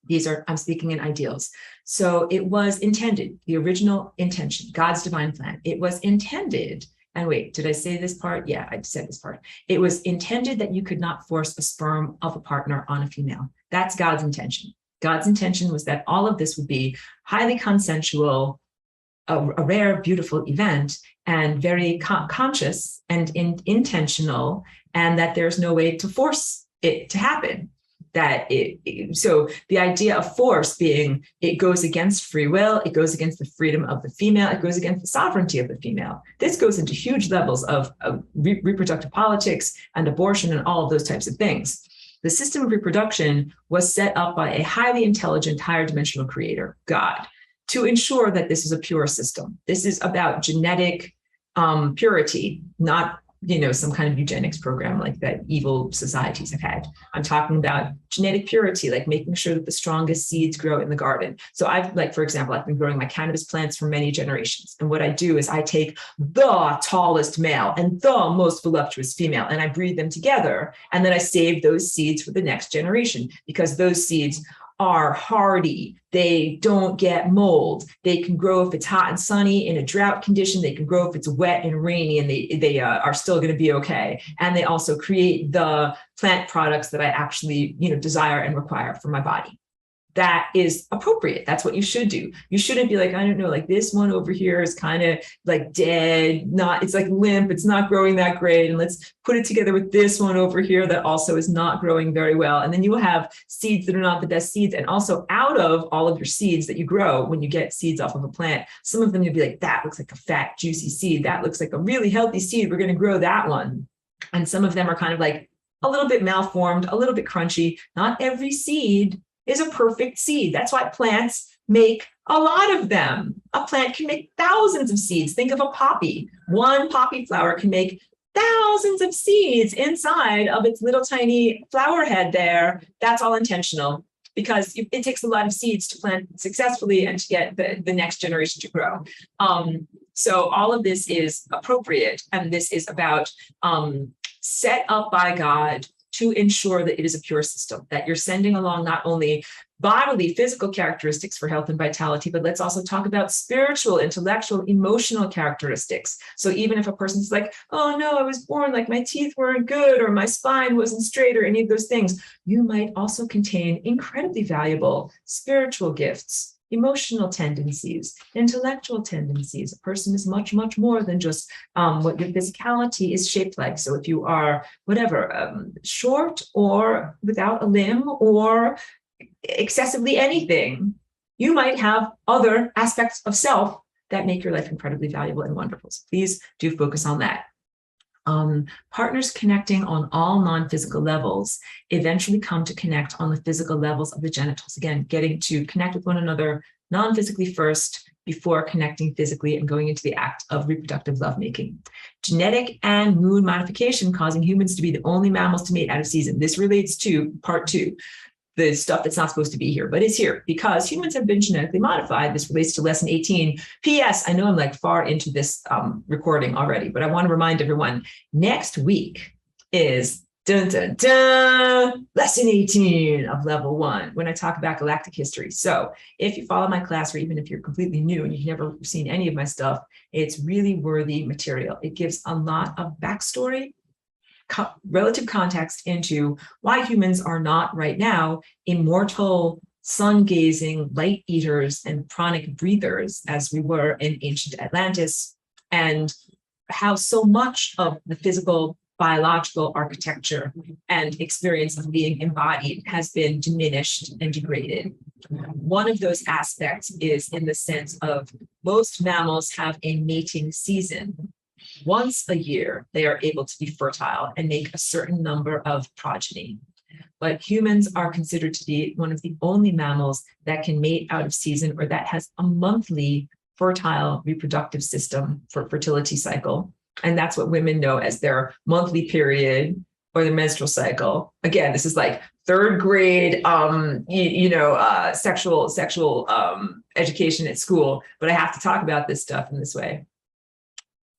I'm speaking in ideals. So it was intended, the original intention, God's divine plan. It was intended. And wait, did I say this part? Yeah, I said this part. It was intended that you could not force a sperm of a partner on a female. That's God's intention. God's intention was that all of this would be highly consensual, a rare, beautiful event, and very conscious and intentional, and that there's no way to force it to happen. So the idea of force being, it goes against free will, it goes against the freedom of the female, it goes against the sovereignty of the female. This goes into huge levels of reproductive politics and abortion and all of those types of things. The system of reproduction was set up by a highly intelligent, higher dimensional creator, God, to ensure that this is a pure system. This is about genetic purity, not, you know, some kind of eugenics program like that evil societies have had. I'm talking about genetic purity, like making sure that the strongest seeds grow in the garden. So for example, I've been growing my cannabis plants for many generations. And what I do is I take the tallest male and the most voluptuous female, and I breed them together. And then I save those seeds for the next generation, because those seeds are hardy. They don't get mold. They can grow if it's hot and sunny in a drought condition. They can grow if it's wet and rainy, and they are still going to be okay. And they also create the plant products that I actually, you know, desire and require for my body. That is appropriate. That's what you should do. You shouldn't be like, I don't know, like this one over here is kind of like dead, it's like limp, it's not growing that great. And let's put it together with this one over here that also is not growing very well. And then you will have seeds that are not the best seeds. And also, out of all of your seeds that you grow, when you get seeds off of a plant, some of them you'll be like, that looks like a fat, juicy seed. That looks like a really healthy seed. We're going to grow that one. And some of them are kind of like a little bit malformed, a little bit crunchy. Not every seed is a perfect seed. That's why plants make a lot of them. A plant can make thousands of seeds. Think of a poppy. One poppy flower can make thousands of seeds inside of its little tiny flower head there. That's all intentional, because it takes a lot of seeds to plant successfully and to get the next generation to grow. So all of this is appropriate, and this is about set up by God to ensure that it is a pure system, that you're sending along not only bodily, physical characteristics for health and vitality, but let's also talk about spiritual, intellectual, emotional characteristics. So even if a person's like, oh no, I was born like my teeth weren't good or my spine wasn't straight or any of those things, you might also contain incredibly valuable spiritual gifts, emotional tendencies, intellectual tendencies. A person is much, much more than just what your physicality is shaped like. So if you are whatever, short or without a limb or excessively anything, you might have other aspects of self that make your life incredibly valuable and wonderful. So please do focus on that. Partners connecting on all non-physical levels eventually come to connect on the physical levels of the genitals. Again, getting to connect with one another non-physically first before connecting physically and going into the act of reproductive lovemaking. Genetic and moon modification causing humans to be the only mammals to mate out of season. This relates to part 2. The stuff that's not supposed to be here, but is here because humans have been genetically modified. This relates to lesson 18. P.S. I know I'm like far into this recording already, but I want to remind everyone, next week is dun, dun, dun, lesson 18 of level 1 when I talk about galactic history. So if you follow my class, or even if you're completely new and you've never seen any of my stuff, it's really worthy material. It gives a lot of backstory, relative context into why humans are not right now immortal, sun-gazing light eaters and pranic breathers as we were in ancient Atlantis, and how so much of the physical, biological architecture and experience of being embodied has been diminished and degraded. One of those aspects is in the sense of most mammals have a mating season. Once a year, they are able to be fertile and make a certain number of progeny. But humans are considered to be one of the only mammals that can mate out of season, or that has a monthly fertile reproductive system for fertility cycle. And that's what women know as their monthly period or the menstrual cycle. Again, this is like third grade, sexual education at school, but I have to talk about this stuff in this way.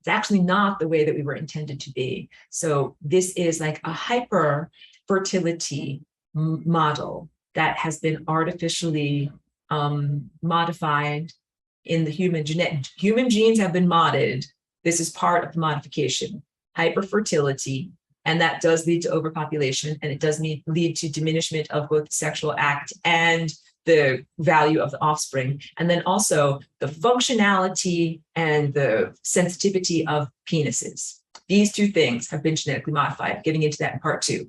It's actually not the way that we were intended to be. So this is like a hyper fertility model that has been artificially modified in the human genetic. Human genes have been modded. This is part of the modification, hyperfertility, and that does lead to overpopulation, and it does lead to diminishment of both the sexual act and the value of the offspring, and then also the functionality and the sensitivity of penises. These two things have been genetically modified, getting into that in part 2.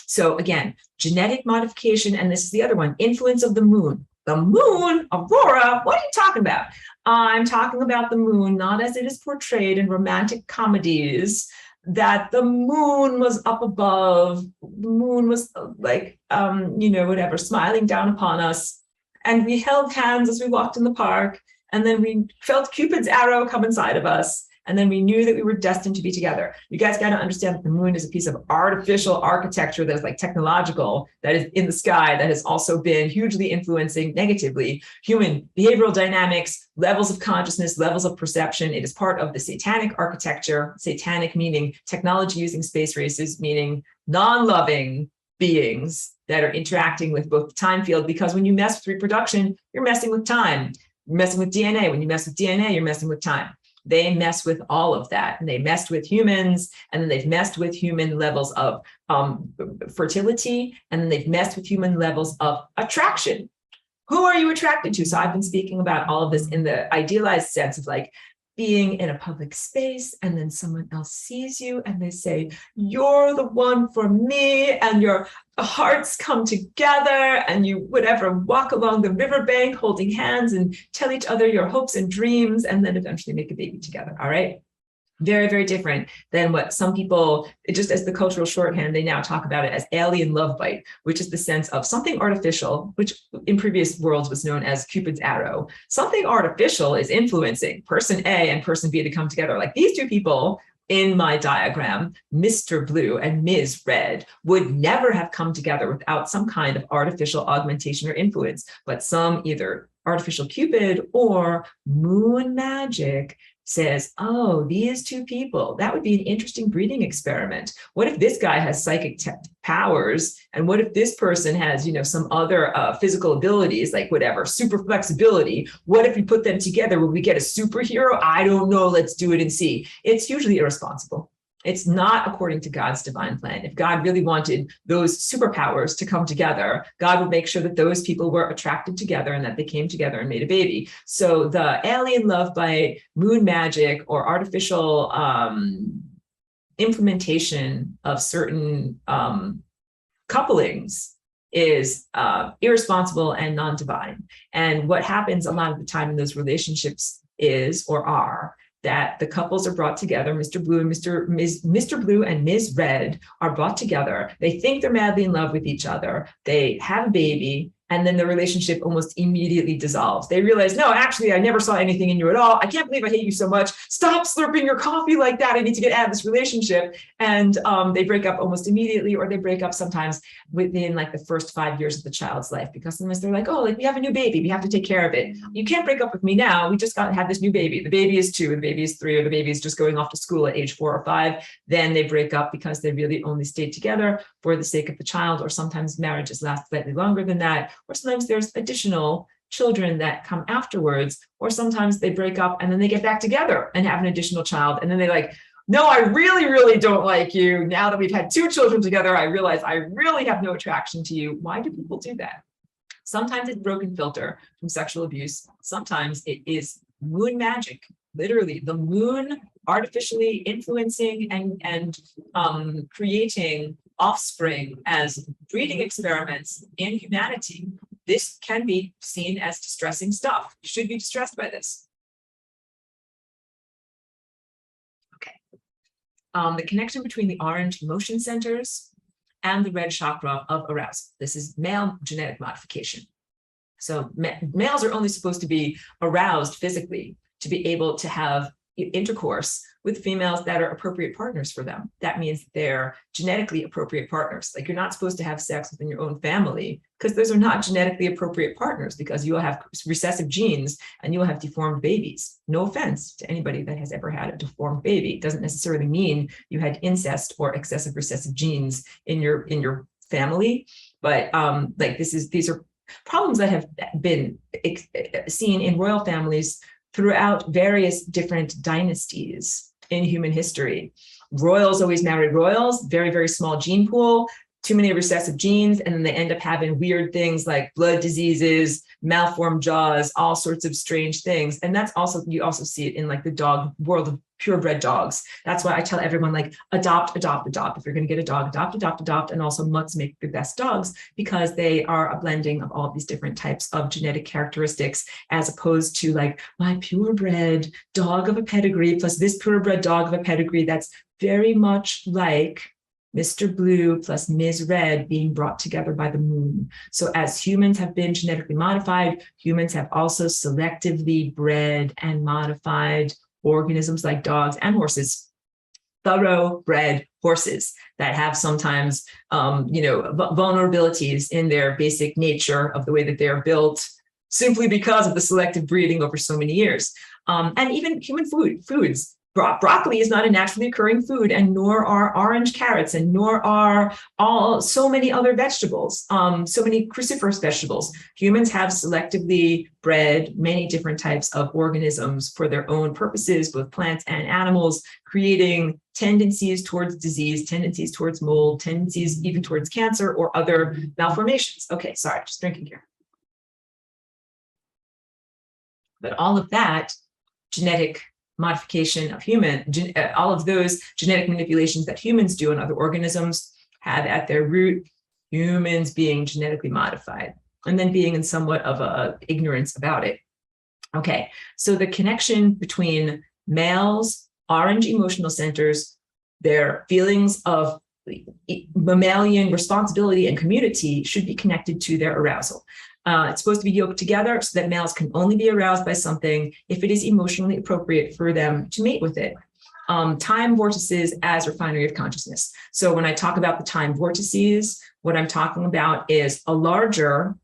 So again, genetic modification, and this is the other one, influence of the moon. The moon, Aurora, what are you talking about? I'm talking about the moon, not as it is portrayed in romantic comedies, that the moon was up above, the moon was like, smiling down upon us. And we held hands as we walked in the park. And then we felt Cupid's arrow come inside of us. And then we knew that we were destined to be together. You guys got to understand that the moon is a piece of artificial architecture that is like technological, that is in the sky, that has also been hugely influencing negatively human behavioral dynamics, levels of consciousness, levels of perception. It is part of the satanic architecture, satanic meaning technology using space races, meaning non-loving beings that are interacting with both the time field, because when you mess with reproduction, you're messing with time. You're messing with DNA. When you mess with DNA, you're messing with time. They mess with all of that, and they messed with humans, and then they've messed with human levels of fertility, and then they've messed with human levels of attraction. Who are you attracted to? So I've been speaking about all of this in the idealized sense of like being in a public space, and then someone else sees you and they say, you're the one for me, and your hearts come together, and you walk along the riverbank holding hands and tell each other your hopes and dreams, and then eventually make a baby together. All right. Very, very different than what some people, just as the cultural shorthand, they now talk about it as alien love bite, which is the sense of something artificial, which in previous worlds was known as Cupid's arrow. Something artificial is influencing person A and person B to come together. Like these two people in my diagram, Mr. Blue and Ms. Red, would never have come together without some kind of artificial augmentation or influence, but some either artificial Cupid or moon magic says, oh, these two people, that would be an interesting breeding experiment. What if this guy has psychic powers? And what if this person has, some other physical abilities, like whatever, super flexibility? What if we put them together? Will we get a superhero? I don't know. Let's do it and see. It's usually irresponsible. It's not according to God's divine plan. If God really wanted those superpowers to come together, God would make sure that those people were attracted together and that they came together and made a baby. So the alien love by moon magic or artificial implementation of certain couplings is irresponsible and non-divine. And what happens a lot of the time in those relationships is, or are, that the couples are brought together. Mr. Blue and Mr. Blue and Ms. Red are brought together. They think they're madly in love with each other. They have a baby, and then the relationship almost immediately dissolves. They realize, no, actually, I never saw anything in you at all. I can't believe I hate you so much. Stop slurping your coffee like that. I need to get out of this relationship. And they break up almost immediately, or they break up sometimes within like the first 5 years of the child's life, because unless they're like, oh, like we have a new baby, we have to take care of it. You can't break up with me now. We just got to have this new baby. The baby is 2, the baby is 3, or the baby is just going off to school at age 4 or 5. Then they break up because they really only stayed together for the sake of the child, or sometimes marriages last slightly longer than that, or sometimes there's additional children that come afterwards, or sometimes they break up and then they get back together and have an additional child, and then they like, no, I really, really don't like you. Now that we've had 2 children together, I realize I really have no attraction to you. Why do people do that? Sometimes it's broken filter from sexual abuse. Sometimes it is moon magic, literally the moon artificially influencing and creating offspring as breeding experiments in humanity. This can be seen as distressing stuff. You should be distressed by this. Okay. The connection between the orange emotion centers and the red chakra of arousal. This is male genetic modification. So males are only supposed to be aroused physically to be able to have intercourse with females that are appropriate partners for them. That means they're genetically appropriate partners. Like, you're not supposed to have sex within your own family because those are not genetically appropriate partners, because you will have recessive genes and you will have deformed babies. No offense to anybody that has ever had a deformed baby. It doesn't necessarily mean you had incest or excessive recessive genes in your family, but these are problems that have been seen in royal families throughout various different dynasties in human history. Royals always married royals, very, very small gene pool, too many recessive genes, and then they end up having weird things like blood diseases, malformed jaws, all sorts of strange things. And that's also, you also see it in like the dog world of purebred dogs. That's why I tell everyone, like, adopt. If you're going to get a dog, adopt. And also mutts make the best dogs because they are a blending of all of these different types of genetic characteristics, as opposed to like my purebred dog of a pedigree plus this purebred dog of a pedigree. That's very much like Mr. Blue plus Ms. Red being brought together by the moon. So as humans have been genetically modified, humans have also selectively bred and modified organisms like dogs and horses, thoroughbred horses that have sometimes, vulnerabilities in their basic nature of the way that they're built, simply because of the selective breeding over so many years. And even human foods. Broccoli is not a naturally occurring food, and nor are orange carrots, and nor are so many other vegetables, so many cruciferous vegetables. Humans have selectively bred many different types of organisms for their own purposes, both plants and animals, creating tendencies towards disease, tendencies towards mold, tendencies even towards cancer or other malformations. Okay, sorry, just drinking here. But all of that genetic modification of all of those genetic manipulations that humans do and other organisms have at their root humans being genetically modified and then being in somewhat of a ignorance about it. Okay, so the connection between males, orange emotional centers, their feelings of mammalian responsibility and community should be connected to their arousal. It's supposed to be yoked together so that males can only be aroused by something if it is emotionally appropriate for them to mate with it. Time vortices as refinery of consciousness. So when I talk about the time vortices, what I'm talking about is a larger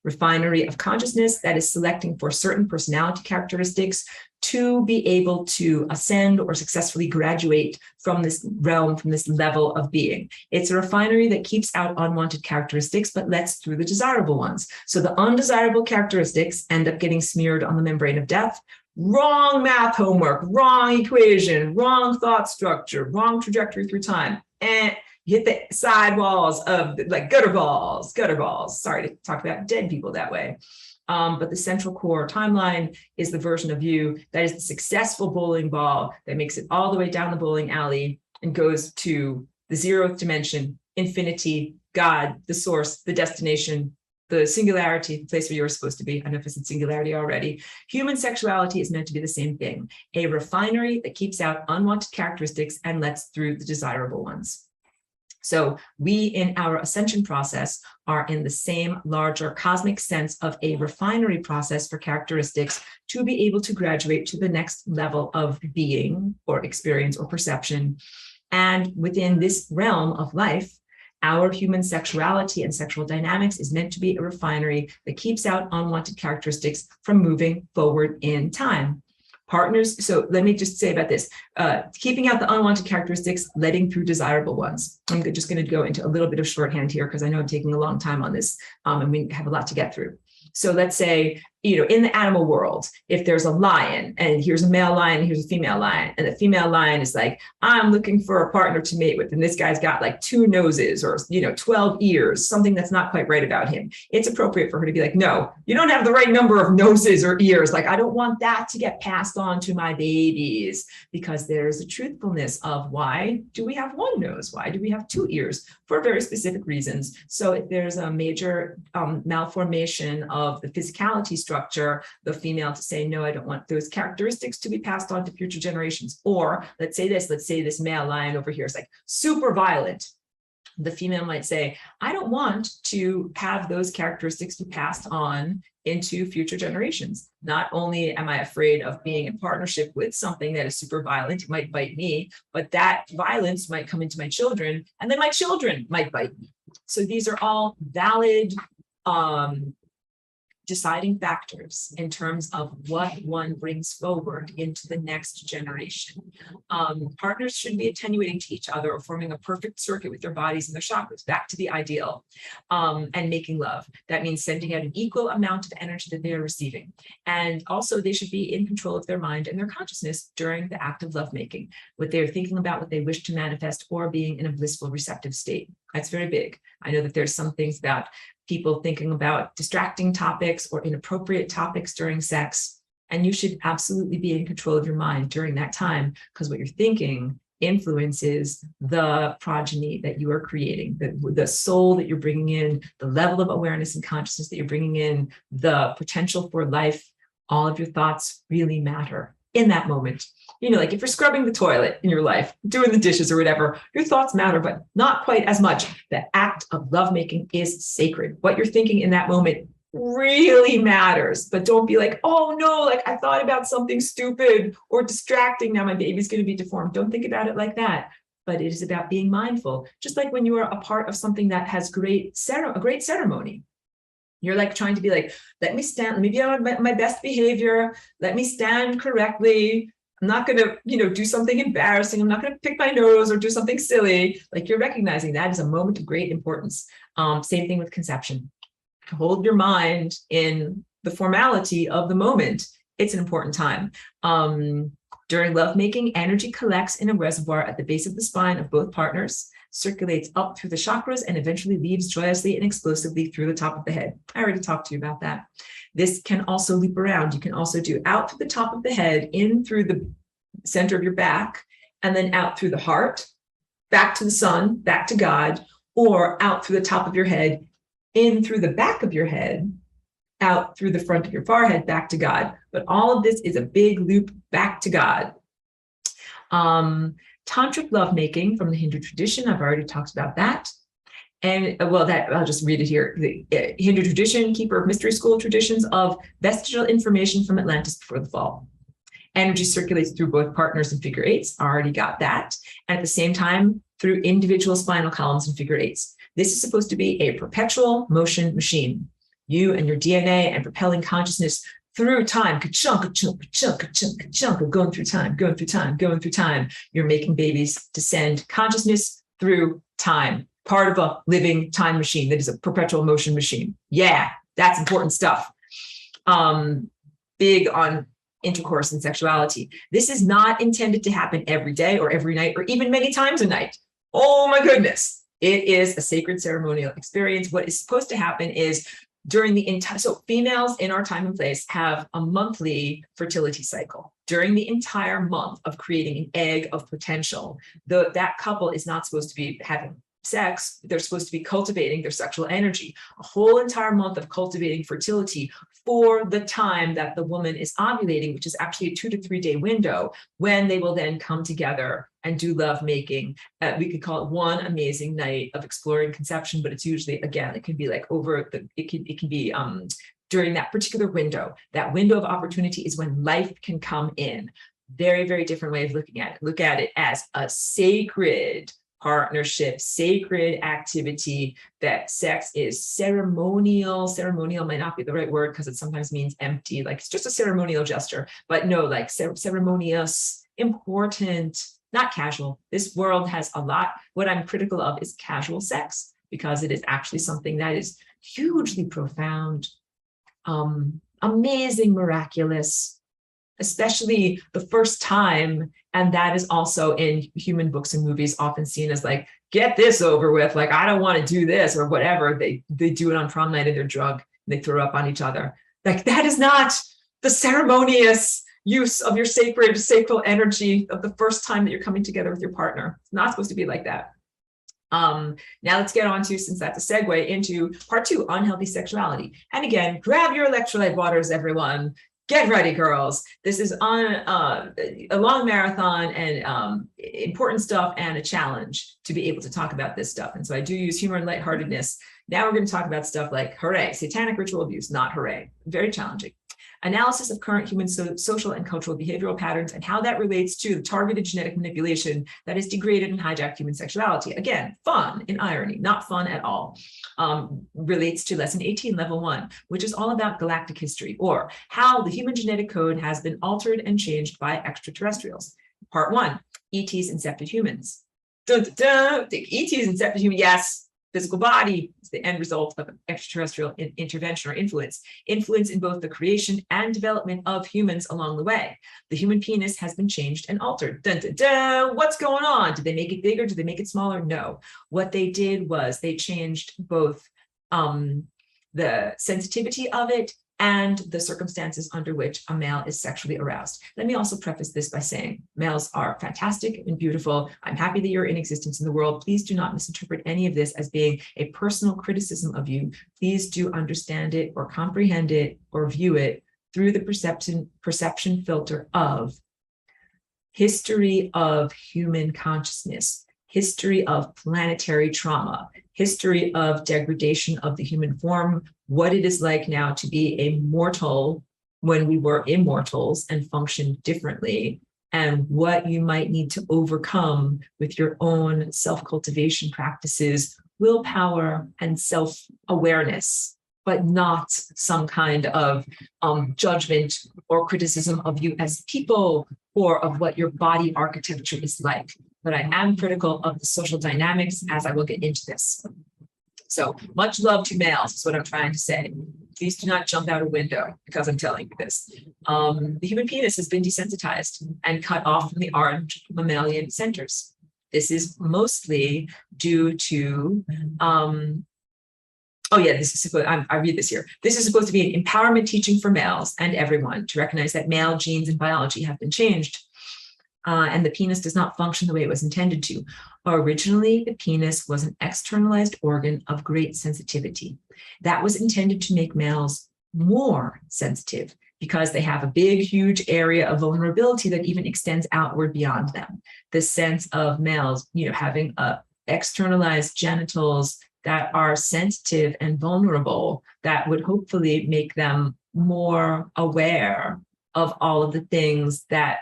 refinery of consciousness that is selecting for certain personality characteristics to be able to ascend or successfully graduate from this realm, from this level of being. It's a refinery that keeps out unwanted characteristics, but lets through the desirable ones. So the undesirable characteristics end up getting smeared on the membrane of death. Wrong math homework, wrong equation, wrong thought structure, wrong trajectory through time. And you hit the side walls of like gutter balls. Sorry to talk about dead people that way. But the central core timeline is the version of you that is the successful bowling ball that makes it all the way down the bowling alley and goes to the 0th dimension, infinity, God, the source, the destination, the singularity, the place where you were supposed to be. I don't know if I said singularity already. Human sexuality is meant to be the same thing, a refinery that keeps out unwanted characteristics and lets through the desirable ones. So we in our ascension process are in the same larger cosmic sense of a refinery process for characteristics to be able to graduate to the next level of being or experience or perception. And within this realm of life, our human sexuality and sexual dynamics is meant to be a refinery that keeps out unwanted characteristics from moving forward in time. Partners, so let me just say about this, keeping out the unwanted characteristics, letting through desirable ones. I'm just going to go into a little bit of shorthand here because I know I'm taking a long time on this and we have a lot to get through. So let's say, in the animal world, if there's a lion and here's a male lion, and here's a female lion, and the female lion is like, I'm looking for a partner to mate with, and this guy's got like 2 noses or, 12 ears, something that's not quite right about him. It's appropriate for her to be like, no, you don't have the right number of noses or ears. Like, I don't want that to get passed on to my babies, because there's a truthfulness of why do we have 1 nose? Why do we have 2 ears? For very specific reasons. So if there's a major malformation of the physicality structure, the female to say, no, I don't want those characteristics to be passed on to future generations. Or let's say this male lion over here is like super violent. The female might say, I don't want to have those characteristics be passed on into future generations. Not only am I afraid of being in partnership with something that is super violent, it might bite me, but that violence might come into my children, and then my children might bite me. So these are all valid deciding factors in terms of what one brings forward into the next generation. Partners shouldn't be attenuating to each other or forming a perfect circuit with their bodies and their chakras, back to the ideal, and making love. That means sending out an equal amount of energy that they are receiving. And also they should be in control of their mind and their consciousness during the act of lovemaking, what they're thinking about, what they wish to manifest, or being in a blissful, receptive state. That's very big. I know that there's some things about people thinking about distracting topics or inappropriate topics during sex. And you should absolutely be in control of your mind during that time, because what you're thinking influences the progeny that you are creating, the soul that you're bringing in, the level of awareness and consciousness that you're bringing in, the potential for life. All of your thoughts really matter in that moment. Like if you're scrubbing the toilet in your life, doing the dishes or whatever, your thoughts matter, but not quite as much. The act of lovemaking is sacred. What you're thinking in that moment really matters, but don't be like, oh no, like I thought about something stupid or distracting. Now my baby's going to be deformed. Don't think about it like that. But it is about being mindful. Just like when you are a part of something that has a great ceremony. You're like trying to be like, let me be on my best behavior. Let me stand correctly. I'm not going to, do something embarrassing. I'm not going to pick my nose or do something silly. Like you're recognizing that is a moment of great importance. Same thing with conception. Hold your mind in the formality of the moment. It's an important time. During lovemaking, energy collects in a reservoir at the base of the spine of both partners, circulates up through the chakras, and eventually leaves joyously and explosively through the top of the head. I already talked to you about that. This can also loop around. You can also do out through the top of the head, in through the center of your back, and then out through the heart, back to the sun, back to God, or out through the top of your head, in through the back of your head, out through the front of your forehead, back to God. But all of this is a big loop back to God. Tantric lovemaking from the Hindu tradition, I've already talked about that. And I'll just read it here. The Hindu tradition, keeper of mystery school traditions of vestigial information from Atlantis before the fall. Energy circulates through both partners and figure eights. I already got that. And at the same time, through individual spinal columns and figure eights. This is supposed to be a perpetual motion machine. You and your DNA and propelling consciousness through time, ka-chunk, ka-chunk, ka-chunk, ka-chunk, ka-chunk, going through time, going through time, going through time. You're making babies descend consciousness through time, part of a living time machine that is a perpetual motion machine. Yeah, that's important stuff. Big on intercourse and sexuality. This is not intended to happen every day or every night or even many times a night. Oh my goodness. It is a sacred ceremonial experience. What is supposed to happen is during the entire, so females in our time and place have a monthly fertility cycle. During the entire month of creating an egg of potential, that couple is not supposed to be having sex. They're supposed to be cultivating their sexual energy, a whole entire month of cultivating fertility for the time that the woman is ovulating, which is actually a 2 to 3 day window when they will then come together and do love making. We could call it one amazing night of exploring conception, but it's usually, again, it can be like over the, it can be during that particular window. That window of opportunity is when life can come in. Very, very different way of looking at it. Look at it as a sacred partnership, sacred activity, that sex is ceremonial. Ceremonial might not be the right word because it sometimes means empty, like it's just a ceremonial gesture, but no, like ceremonious, important, not casual. This world has a lot. What I'm critical of is casual sex, because it is actually something that is hugely profound, amazing, miraculous, especially the first time. And that is also in human books and movies often seen as like, get this over with. Like, I don't want to do this or whatever. They do it on prom night and they're drunk and they throw up on each other. Like, that is not the ceremonious use of your sacred, sacral energy of the first time that you're coming together with your partner. It's not supposed to be like that. Now let's get on to, since that's a segue, into part 2, unhealthy sexuality. And again, grab your electrolyte waters, everyone. Get ready, girls. This is on a long marathon and important stuff and a challenge to be able to talk about this stuff. And so I do use humor and lightheartedness. Now we're going to talk about stuff like, hooray, satanic ritual abuse, not hooray. Very challenging. Analysis of current human social and cultural behavioral patterns and how that relates to the targeted genetic manipulation that has degraded and hijacked human sexuality. Again, fun in irony, not fun at all. Relates to lesson 18, level 1, which is all about galactic history, or how the human genetic code has been altered and changed by extraterrestrials. Part 1, ETs incepted humans. Dun, dun, dun. The ETs incepted humans, yes. Physical body is the end result of extraterrestrial intervention or influence in both the creation and development of humans along the way. The human penis has been changed and altered. Dun, dun, dun. What's going on? Did they make it bigger? Did they make it smaller? No. What they did was they changed both the sensitivity of it and the circumstances under which a male is sexually aroused. Let me also preface this by saying males are fantastic and beautiful. I'm happy that you're in existence in the world. Please do not misinterpret any of this as being a personal criticism of you. Please do understand it or comprehend it or view it through the perception filter of history of human consciousness, history of planetary trauma, history of degradation of the human form, what it is like now to be a mortal when we were immortals and functioned differently, and what you might need to overcome with your own self-cultivation practices, willpower, and self-awareness, but not some kind of judgment or criticism of you as people or of what your body architecture is like. But I am critical of the social dynamics, as I will get into this. So much love to males is what I'm trying to say. Please do not jump out a window because I'm telling you this. The human penis has been desensitized and cut off from the orange mammalian centers. This is mostly due to, oh yeah, this is supposed, I read this here. This is supposed to be an empowerment teaching for males and everyone to recognize that male genes and biology have been changed. And the penis does not function the way it was intended to. Originally, the penis was an externalized organ of great sensitivity. That was intended to make males more sensitive because they have a big, huge area of vulnerability that even extends outward beyond them. The sense of males, having externalized genitals that are sensitive and vulnerable, that would hopefully make them more aware of all of the things that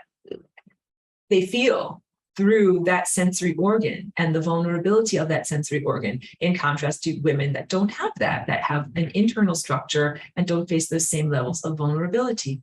they feel through that sensory organ and the vulnerability of that sensory organ, in contrast to women that don't have that have an internal structure and don't face those same levels of vulnerability.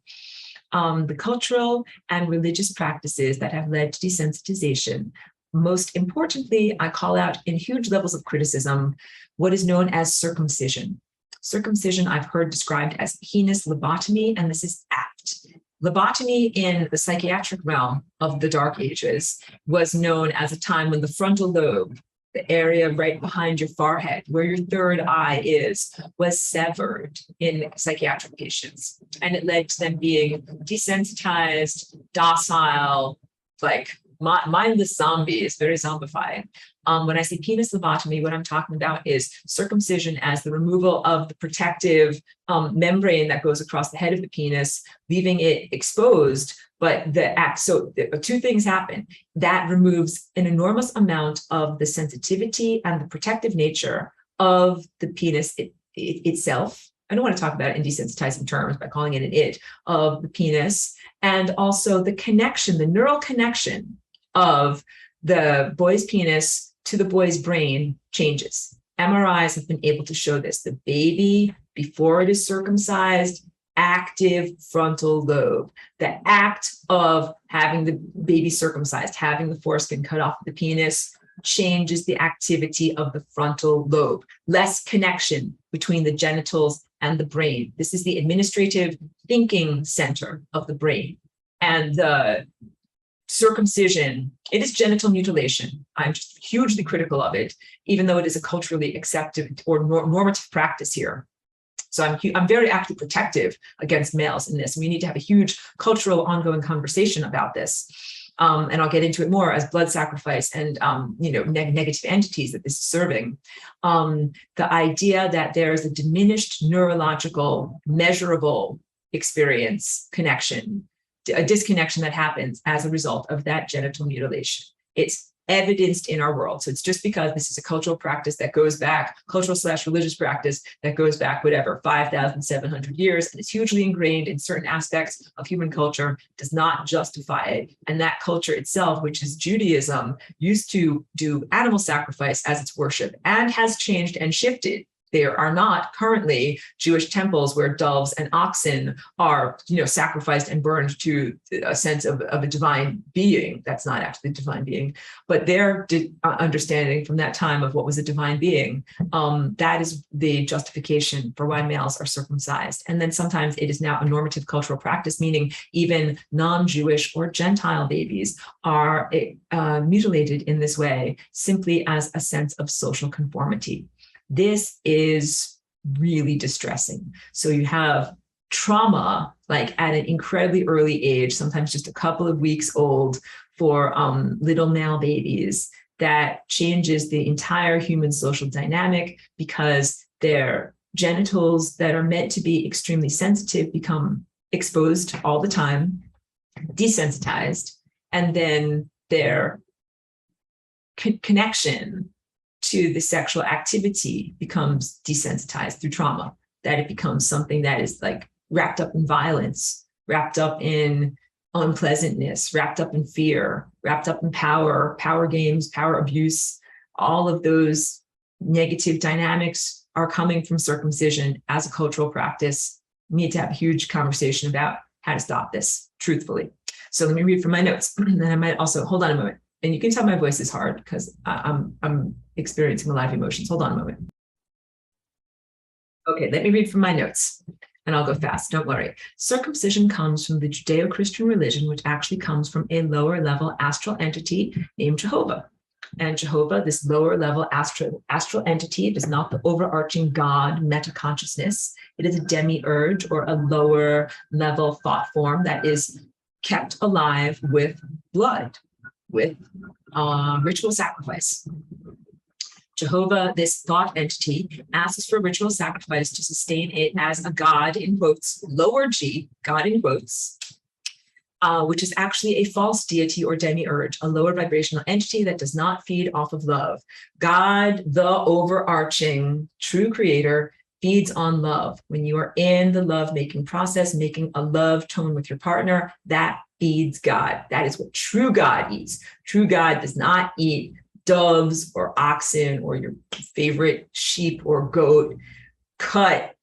The cultural and religious practices that have led to desensitization. Most importantly, I call out in huge levels of criticism what is known as circumcision. Circumcision I've heard described as penis lobotomy, and this is apt. Lobotomy in the psychiatric realm of the Dark Ages was known as a time when the frontal lobe, the area right behind your forehead, where your third eye is, was severed in psychiatric patients. And it led to them being desensitized, docile, like mindless zombies, very zombifying. When I say penis lobotomy, what I'm talking about is circumcision as the removal of the protective membrane that goes across the head of the penis, leaving it exposed. But two things happen. That removes an enormous amount of the sensitivity and the protective nature of the penis itself. I don't want to talk about it in desensitizing terms by calling it an it, of the penis, and also the connection, the neural connection of the boy's penis to the boy's brain changes. MRIs have been able to show this. The baby, before it is circumcised, active frontal lobe. The act of having the baby circumcised, having the foreskin cut off the penis, changes the activity of the frontal lobe. Less connection between the genitals and the brain. This is the administrative thinking center of the brain. And the circumcision, it is genital mutilation. I'm just hugely critical of it, even though it is a culturally accepted or normative practice here. So I'm very actively protective against males in this. We need to have a huge cultural ongoing conversation about this. And I'll get into it more as blood sacrifice and negative entities that this is serving. The idea that there is a diminished neurological, measurable experience connection, a disconnection that happens as a result of that genital mutilation. It's evidenced in our world. So it's just because this is a cultural practice that goes back, cultural/religious practice that goes back, 5,700 years, and it's hugely ingrained in certain aspects of human culture, does not justify it. And that culture itself, which is Judaism, used to do animal sacrifice as its worship and has changed and shifted. There are not currently Jewish temples where doves and oxen are, sacrificed and burned to a sense of a divine being. That's not actually a divine being, but their understanding from that time of what was a divine being, that is the justification for why males are circumcised. And then sometimes it is now a normative cultural practice, meaning even non-Jewish or Gentile babies are mutilated in this way simply as a sense of social conformity. This is really distressing. So you have trauma, like at an incredibly early age, sometimes just a couple of weeks old for little male babies, that changes the entire human social dynamic because their genitals that are meant to be extremely sensitive become exposed all the time, desensitized, and then their connection to the sexual activity becomes desensitized through trauma, that it becomes something that is like wrapped up in violence, wrapped up in unpleasantness, wrapped up in fear, wrapped up in power games, power abuse. All of those negative dynamics are coming from circumcision as a cultural practice. We need to have a huge conversation about how to stop this truthfully. So let me read from my notes. And then I might also, hold on a moment. And you can tell my voice is hard because I'm experiencing a lot of emotions. Hold on a moment. Okay, let me read from my notes and I'll go fast, don't worry. Circumcision comes from the Judeo-Christian religion, which actually comes from a lower level astral entity named Jehovah. And Jehovah, this lower level astral entity, it is not the overarching God meta-consciousness. It is a demiurge or a lower level thought form that is kept alive with blood, with ritual sacrifice. Jehovah, this thought entity, asks for ritual sacrifice to sustain it as a God, in quotes, lower G, God in quotes, which is actually a false deity or demiurge, a lower vibrational entity that does not feed off of love. God, the overarching true creator, feeds on love. When you are in the love-making process, making a love tone with your partner, that feeds God. That is what true God eats. True God does not eat doves or oxen or your favorite sheep or goat cut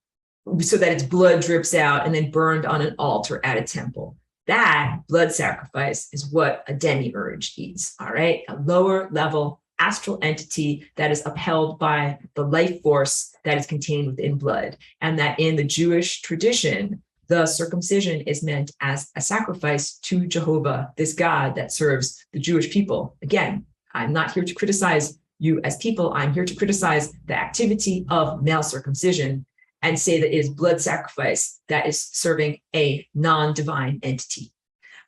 so that its blood drips out and then burned on an altar at a temple. That blood sacrifice is what a demiurge eats, all right? A lower level astral entity that is upheld by the life force that is contained within blood. And that in the Jewish tradition, the circumcision is meant as a sacrifice to Jehovah, this God that serves the Jewish people. Again, I'm not here to criticize you as people. I'm here to criticize the activity of male circumcision and say that it is blood sacrifice that is serving a non-divine entity.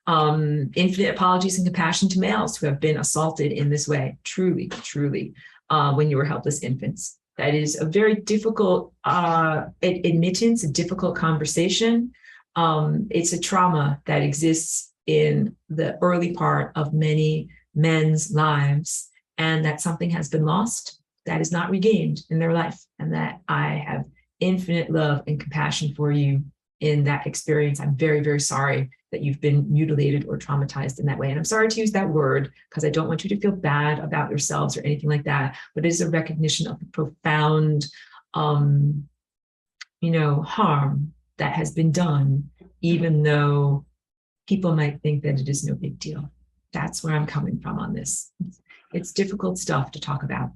Infinite apologies and compassion to males who have been assaulted in this way. Truly, truly, when you were helpless infants. That is a very difficult admittance, a difficult conversation. It's a trauma that exists in the early part of many men's lives, and that something has been lost that is not regained in their life, and that I have infinite love and compassion for you in that experience. I'm very, very sorry that you've been mutilated or traumatized in that way. And I'm sorry to use that word because I don't want you to feel bad about yourselves or anything like that, but it is a recognition of the profound, harm that has been done, even though people might think that it is no big deal. That's where I'm coming from on this. It's difficult stuff to talk about.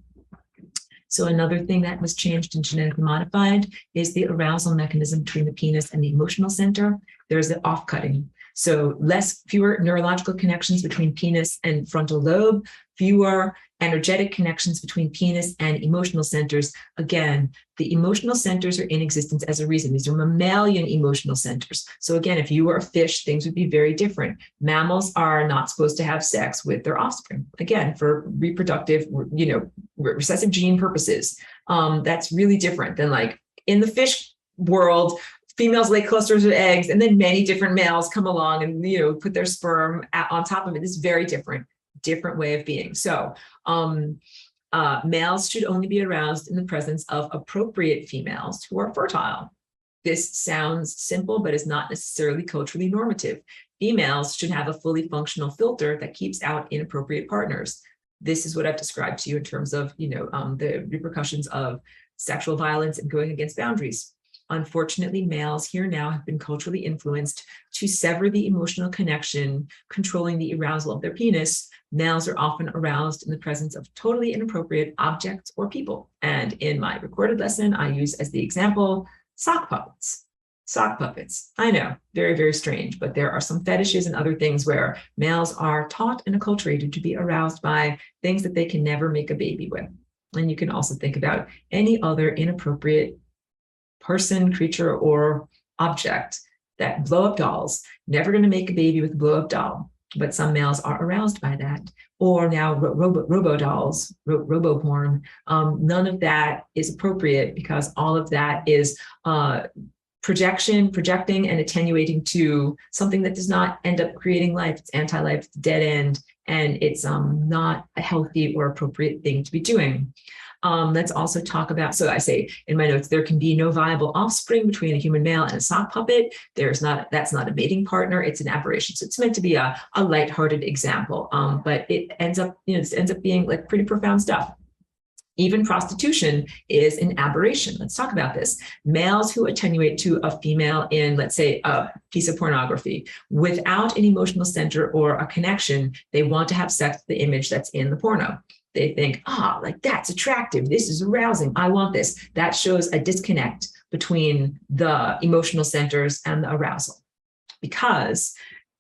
So another thing that was changed and genetically modified is the arousal mechanism between the penis and the emotional center. There's the off-cutting. So fewer neurological connections between penis and frontal lobe, fewer energetic connections between penis and emotional centers. Again, the emotional centers are in existence as a reason. These are mammalian emotional centers. So again, if you were a fish, things would be very different. Mammals are not supposed to have sex with their offspring. Again, for reproductive, recessive gene purposes. That's really different than like in the fish world. Females lay clusters of eggs, and then many different males come along and put their sperm on top of it. It's very different way of being. So males should only be aroused in the presence of appropriate females who are fertile. This sounds simple, but is not necessarily culturally normative. Females should have a fully functional filter that keeps out inappropriate partners. This is what I've described to you in terms of the repercussions of sexual violence and going against boundaries. Unfortunately, males here now have been culturally influenced to sever the emotional connection controlling the arousal of their penis. Males are often aroused in the presence of totally inappropriate objects or people. And in my recorded lesson, I use as the example sock puppets. Sock puppets. I know, very, very strange, but there are some fetishes and other things where males are taught and acculturated to be aroused by things that they can never make a baby with. And you can also think about any other inappropriate person, creature, or object. That blow-up dolls, never going to make a baby with a blow-up doll, but some males are aroused by that. Or now robo dolls, robo porn. None of that is appropriate because all of that is projecting and attenuating to something that does not end up creating life. It's anti-life, it's a dead end, and it's not a healthy or appropriate thing to be doing. Let's also talk about, so I say in my notes, there can be no viable offspring between a human male and a sock puppet. That's not a mating partner, it's an aberration. So it's meant to be a lighthearted example, but it ends up, this ends up being like pretty profound stuff. Even prostitution is an aberration. Let's talk about this. Males who attenuate to a female in, let's say, a piece of pornography without an emotional center or a connection, they want to have sex with the image that's in the porno. They think, like that's attractive. This is arousing. I want this. That shows a disconnect between the emotional centers and the arousal. Because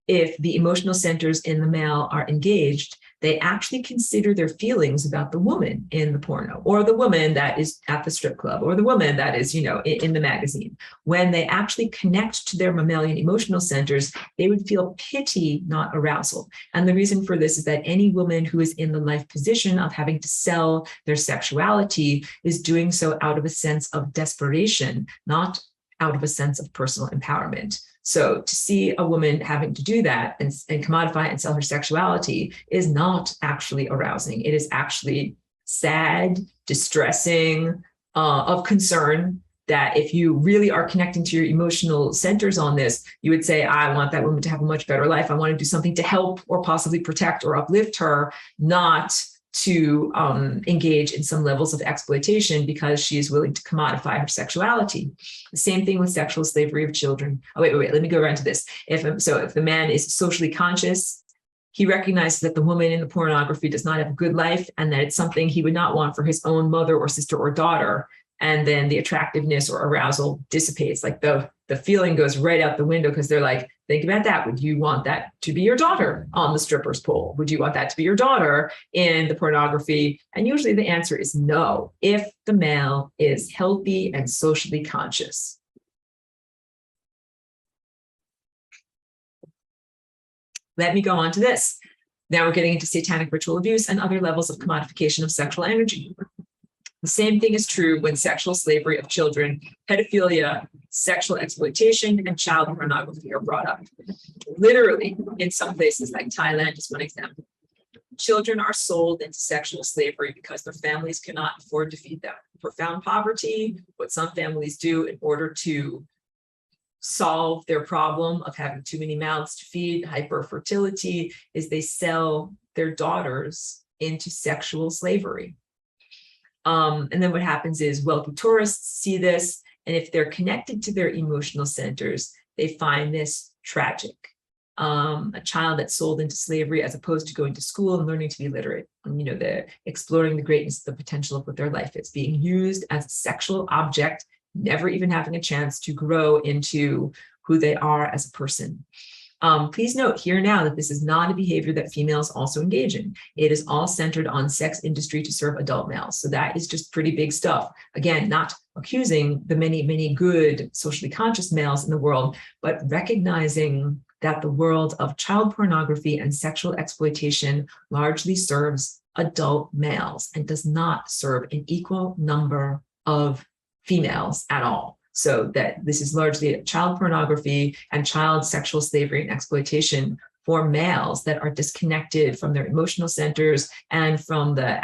if the emotional centers in the male are engaged, they actually consider their feelings about the woman in the porno, or the woman that is at the strip club, or the woman that is, in the magazine. When they actually connect to their mammalian emotional centers, they would feel pity, not arousal. And the reason for this is that any woman who is in the life position of having to sell their sexuality is doing so out of a sense of desperation, not out of a sense of personal empowerment. So to see a woman having to do that and commodify and sell her sexuality is not actually arousing. It is actually sad, distressing, of concern. that if you really are connecting to your emotional centers on this, you would say, I want that woman to have a much better life. I want to do something to help or possibly protect or uplift her, not to engage in some levels of exploitation because she is willing to commodify her sexuality. The same thing with sexual slavery of children. Oh, wait, let me go around to this. If the man is socially conscious, he recognizes that the woman in the pornography does not have a good life and that it's something he would not want for his own mother or sister or daughter. And then the attractiveness or arousal dissipates. Like the feeling goes right out the window because they're like, think about that. Would you want that to be your daughter on the stripper's pole? Would you want that to be your daughter in the pornography? And usually the answer is no, if the male is healthy and socially conscious. Let me go on to this. Now we're getting into satanic ritual abuse and other levels of commodification of sexual energy. The same thing is true when sexual slavery of children, pedophilia, sexual exploitation, and child pornography are brought up. Literally, in some places like Thailand is one example. Children are sold into sexual slavery because their families cannot afford to feed them. Profound poverty, what some families do in order to solve their problem of having too many mouths to feed, hyperfertility, is they sell their daughters into sexual slavery. And then what happens is wealthy tourists see this, and if they're connected to their emotional centers, they find this tragic. A child that's sold into slavery as opposed to going to school and learning to be literate, and they're exploring the greatness, the potential of what their life is, being used as a sexual object, never even having a chance to grow into who they are as a person. Please note here now that this is not a behavior that females also engage in. It is all centered on sex industry to serve adult males. So that is just pretty big stuff. Again, not accusing the many, many good socially conscious males in the world, but recognizing that the world of child pornography and sexual exploitation largely serves adult males and does not serve an equal number of females at all. So that this is largely child pornography and child sexual slavery and exploitation for males that are disconnected from their emotional centers and from the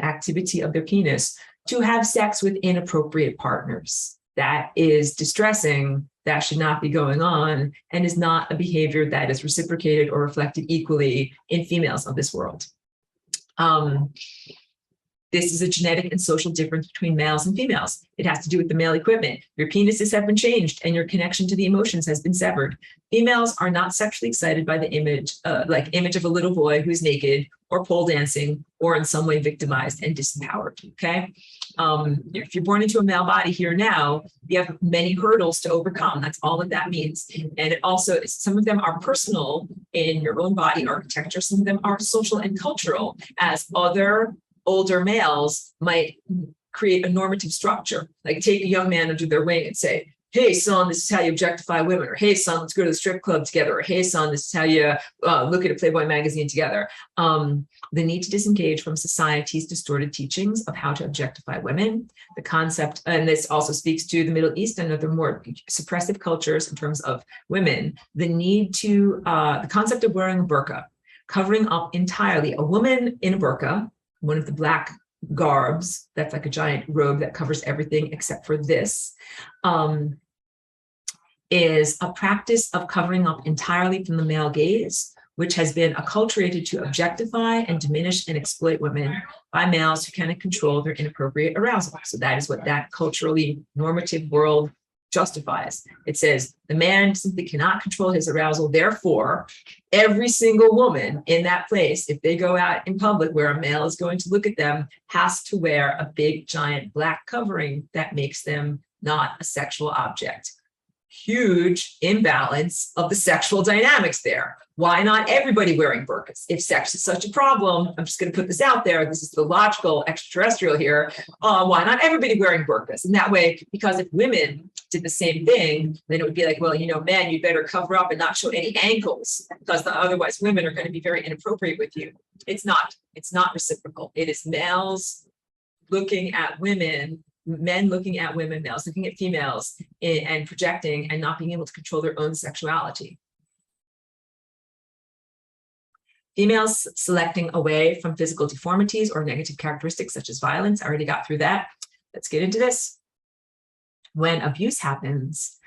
activity of their penis to have sex with inappropriate partners. That is distressing. That should not be going on and is not a behavior that is reciprocated or reflected equally in females of this world. This is a genetic and social difference between males and females. It has to do with the male equipment. Your penises have been changed and your connection to the emotions has been severed. Females are not sexually excited by the image of a little boy who's naked or pole dancing or in some way victimized and disempowered, okay? If you're born into a male body here now, you have many hurdles to overcome. That's all that means. And it also, some of them are personal in your own body architecture. Some of them are social and cultural, as other older males might create a normative structure, like take a young man under their wing and say, hey, son, this is how you objectify women, or hey, son, let's go to the strip club together, or hey, son, this is how you look at a Playboy magazine together. The need to disengage from society's distorted teachings of how to objectify women, the concept, and this also speaks to the Middle East and other more suppressive cultures in terms of women, the need to, the concept of wearing a burqa, covering up entirely. A woman in a burqa, one of the black garbs, that's like a giant robe that covers everything except for this, is a practice of covering up entirely from the male gaze, which has been acculturated to objectify and diminish and exploit women by males who cannot control their inappropriate arousal. So that is what that culturally normative world justifies. It says the man simply cannot control his arousal. Therefore, every single woman in that place, if they go out in public where a male is going to look at them, has to wear a big giant black covering that makes them not a sexual object. Huge imbalance of the sexual dynamics there. Why not everybody wearing burqas? If sex is such a problem, I'm just going to put this out there. This is the logical extraterrestrial here. Why not everybody wearing burqas? And that way, because if women did the same thing, then it would be like, well, man, you better cover up and not show any ankles because otherwise women are going to be very inappropriate with you. It's not reciprocal. It is males looking at women, men looking at women, males looking at females and projecting and not being able to control their own sexuality. Females selecting away from physical deformities or negative characteristics such as violence. I already got through that. Let's get into this. When abuse happens,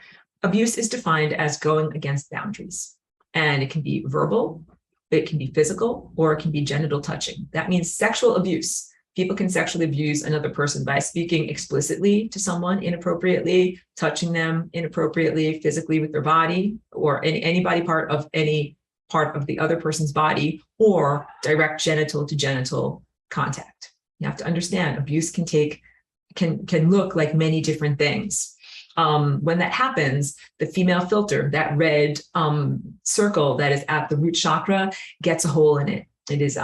abuse is defined as going against boundaries. And it can be verbal, it can be physical, or it can be genital touching. That means sexual abuse. People can sexually abuse another person by speaking explicitly to someone inappropriately, touching them inappropriately, physically with their body, or any body part of any part of the other person's body, or direct genital to genital contact. You have to understand, abuse can look like many different things. When that happens, the female filter, that red circle that is at the root chakra, gets a hole in it. It is,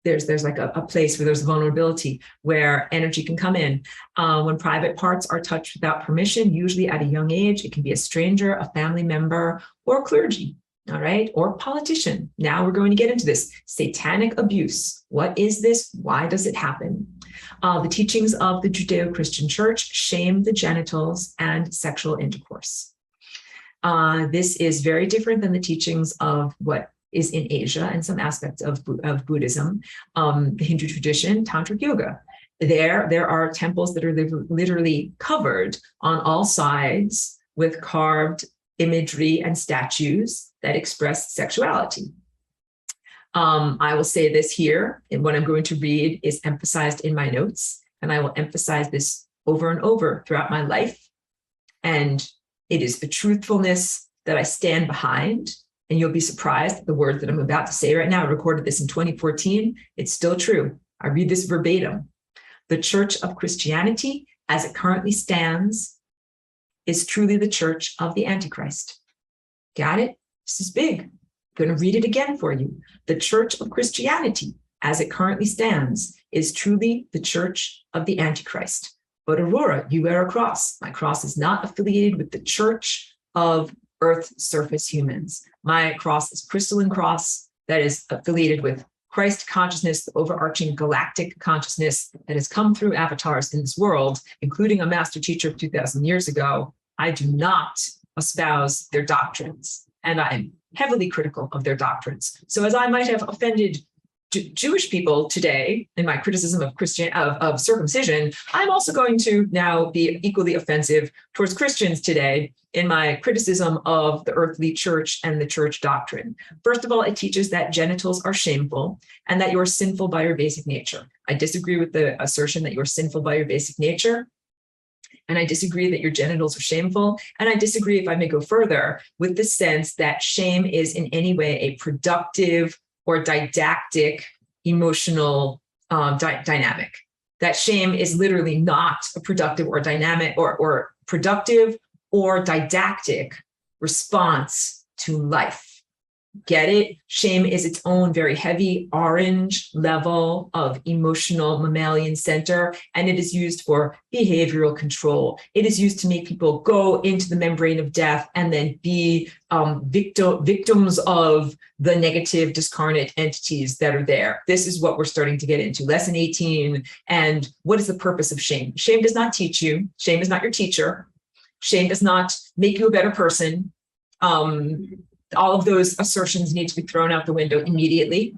there's like a place where there's vulnerability, where energy can come in. When private parts are touched without permission, usually at a young age, it can be a stranger, a family member, or clergy, all right, or politician. Now we're going to get into this. Satanic abuse. What is this? Why does it happen? The teachings of the Judeo-Christian Church shame the genitals and sexual intercourse. This is very different than the teachings of what is in Asia and some aspects of Buddhism, the Hindu tradition, Tantric yoga. There are temples that are literally covered on all sides with carved imagery and statues that express sexuality. I will say this here, and what I'm going to read is emphasized in my notes, and I will emphasize this over and over throughout my life. And it is the truthfulness that I stand behind. And you'll be surprised at the words that I'm about to say right now. I recorded this in 2014. It's still true. I read this verbatim. The Church of Christianity, as it currently stands, is truly the church of the Antichrist. Got it? This is big. I'm going to read it again for you. The Church of Christianity, as it currently stands, is truly the church of the Antichrist. But Aurora, you wear a cross. My cross is not affiliated with the church of Earth surface humans. My cross is crystalline cross that is affiliated with Christ consciousness, the overarching galactic consciousness that has come through avatars in this world, including a master teacher of 2,000 years ago. I do not espouse their doctrines, and I'm heavily critical of their doctrines. So as I might have offended Jewish people today in my criticism of circumcision, I'm also going to now be equally offensive towards Christians today in my criticism of the earthly church and the church doctrine. First of all, it teaches that genitals are shameful and that you're sinful by your basic nature. I disagree with the assertion that you're sinful by your basic nature. And I disagree that your genitals are shameful. And I disagree, if I may go further, with the sense that shame is in any way a productive or didactic emotional dynamic. That shame is literally not a productive or dynamic or productive or didactic response to life. Get it? Shame is its own very heavy orange level of emotional mammalian center, and it is used for behavioral control. It is used to make people go into the membrane of death and then be victims of the negative discarnate entities that are there. This is what we're starting to get into. Lesson 18. And what is the purpose of shame? Shame does not teach you. Shame is not your teacher. Shame does not make you a better person. All of those assertions need to be thrown out the window immediately.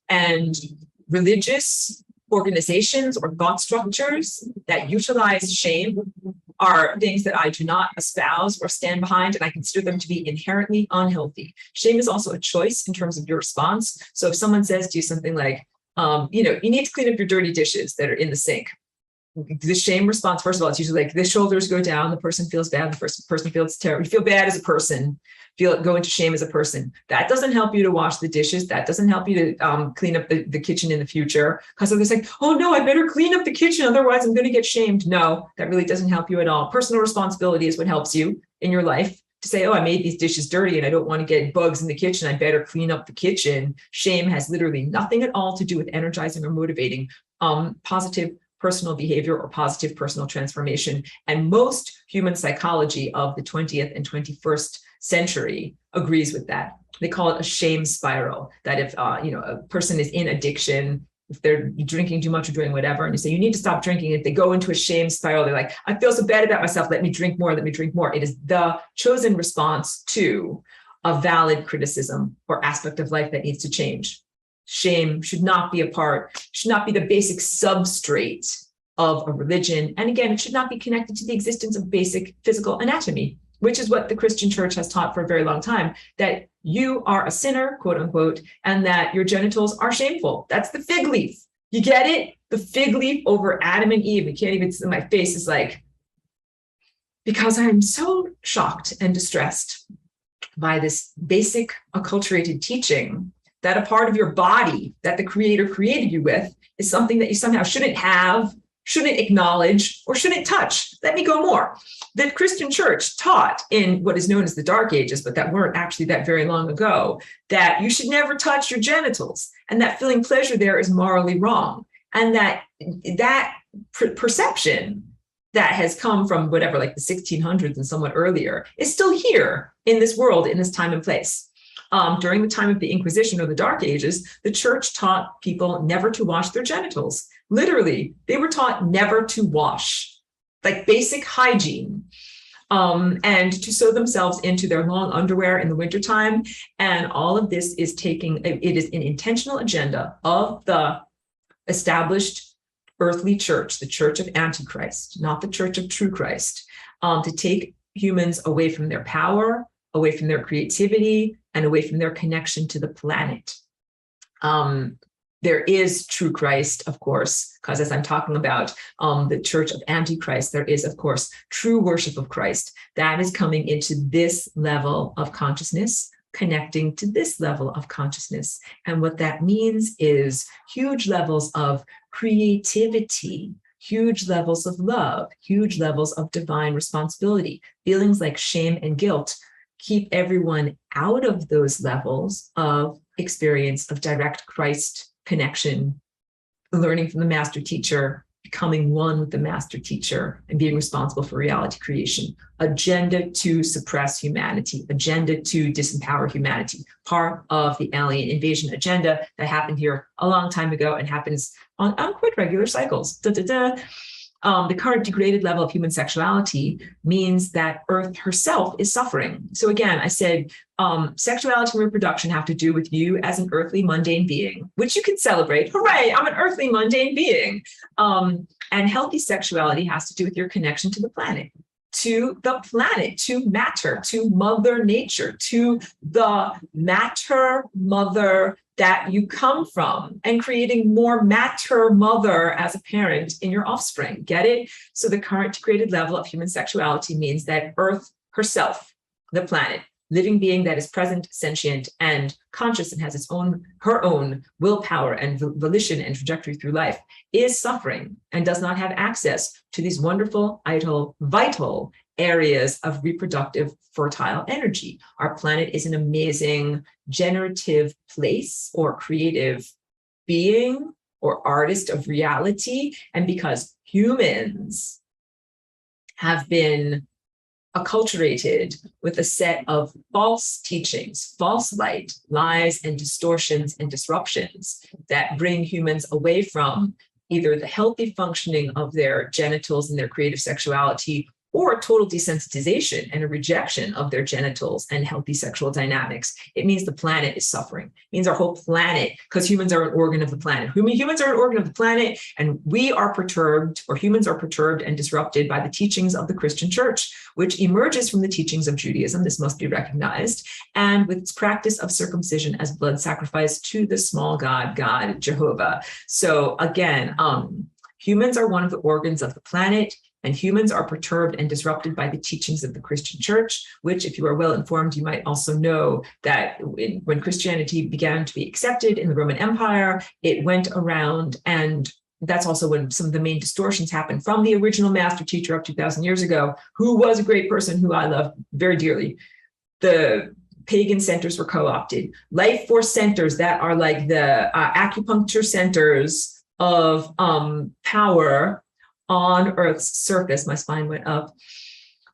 And religious organizations or thought structures that utilize shame are things that I do not espouse or stand behind, and I consider them to be inherently unhealthy. Shame is also a choice in terms of your response. So if someone says to you something like, you need to clean up your dirty dishes that are in the sink. The shame response, first of all, it's usually like the shoulders go down, the person feels bad, the person feels terrible. You feel bad as a person, go into shame as a person. That doesn't help you to wash the dishes. That doesn't help you to clean up the kitchen in the future. Because it's like, oh no, I better clean up the kitchen, otherwise I'm going to get shamed. No, that really doesn't help you at all. Personal responsibility is what helps you in your life. To say, oh, I made these dishes dirty and I don't want to get bugs in the kitchen, I better clean up the kitchen. Shame has literally nothing at all to do with energizing or motivating positive personal behavior or positive personal transformation. And most human psychology of the 20th and 21st century agrees with that. They call it a shame spiral, that if a person is in addiction, if they're drinking too much or doing whatever, and you say, you need to stop drinking, if they go into a shame spiral, they're like, I feel so bad about myself, let me drink more, let me drink more. It is the chosen response to a valid criticism or aspect of life that needs to change. Shame should not be the basic substrate of a religion. And again, it should not be connected to the existence of basic physical anatomy, which is what the Christian church has taught for a very long time, that you are a sinner, quote unquote, and that your genitals are shameful. That's the fig leaf. You get it? The fig leaf over Adam and Eve. You can't even see my face is like, because I'm so shocked and distressed by this basic acculturated teaching that a part of your body that the Creator created you with is something that you somehow shouldn't have, shouldn't acknowledge, or shouldn't touch. Let me go more. The Christian church taught in what is known as the Dark Ages, but that weren't actually that very long ago, that you should never touch your genitals, and that feeling pleasure there is morally wrong. And that perception that has come from whatever, like the 1600s and somewhat earlier, is still here in this world, in this time and place. During the time of the Inquisition or the Dark Ages, the church taught people never to wash their genitals. Literally, they were taught never to wash, like basic hygiene, and to sew themselves into their long underwear in the wintertime. And all of this is it is an intentional agenda of the established earthly church, the church of Antichrist, not the church of true Christ, to take humans away from their power, away from their creativity, and away from their connection to the planet. There is true Christ, of course, because as I'm talking about the church of Antichrist, there is, of course, true worship of Christ that is coming into this level of consciousness, connecting to this level of consciousness. And what that means is huge levels of creativity, huge levels of love, huge levels of divine responsibility. Feelings like shame and guilt keep everyone out of those levels of experience of direct Christ connection, learning from the master teacher, becoming one with the master teacher, and being responsible for reality creation. Agenda to suppress humanity, agenda to disempower humanity, part of the alien invasion agenda that happened here a long time ago and happens on quite regular cycles. The current degraded level of human sexuality means that Earth herself is suffering. So again, I said sexuality and reproduction have to do with you as an earthly mundane being, which you can celebrate. Hooray, I'm an earthly mundane being. And healthy sexuality has to do with your connection to the planet, to matter, to Mother Nature, to the matter mother that you come from, and creating more matter mother as a parent in your offspring. Get it? So the current degraded level of human sexuality means that Earth herself, the planet, living being that is present, sentient, and conscious, and has her own willpower and volition and trajectory through life, is suffering and does not have access to these wonderful, vital areas of reproductive, fertile energy. Our planet is an amazing generative place or creative being or artist of reality. And because humans have been acculturated with a set of false teachings, false light, lies, and distortions and disruptions that bring humans away from either the healthy functioning of their genitals and their creative sexuality, or a total desensitization and a rejection of their genitals and healthy sexual dynamics. It means the planet is suffering. It means our whole planet, because humans are an organ of the planet. Humans are an organ of the planet, and we are perturbed, or humans are perturbed and disrupted by the teachings of the Christian church, which emerges from the teachings of Judaism. This must be recognized. And with its practice of circumcision as blood sacrifice to the small God, Jehovah. So again, humans are one of the organs of the planet. And humans are perturbed and disrupted by the teachings of the Christian church, which, if you are well informed, you might also know that when Christianity began to be accepted in the Roman Empire, it went around, and that's also when some of the main distortions happened from the original master teacher of 2,000 years ago, who was a great person who I love very dearly. The pagan centers were co-opted. Life force centers that are like the acupuncture centers of power on Earth's surface, my spine went up,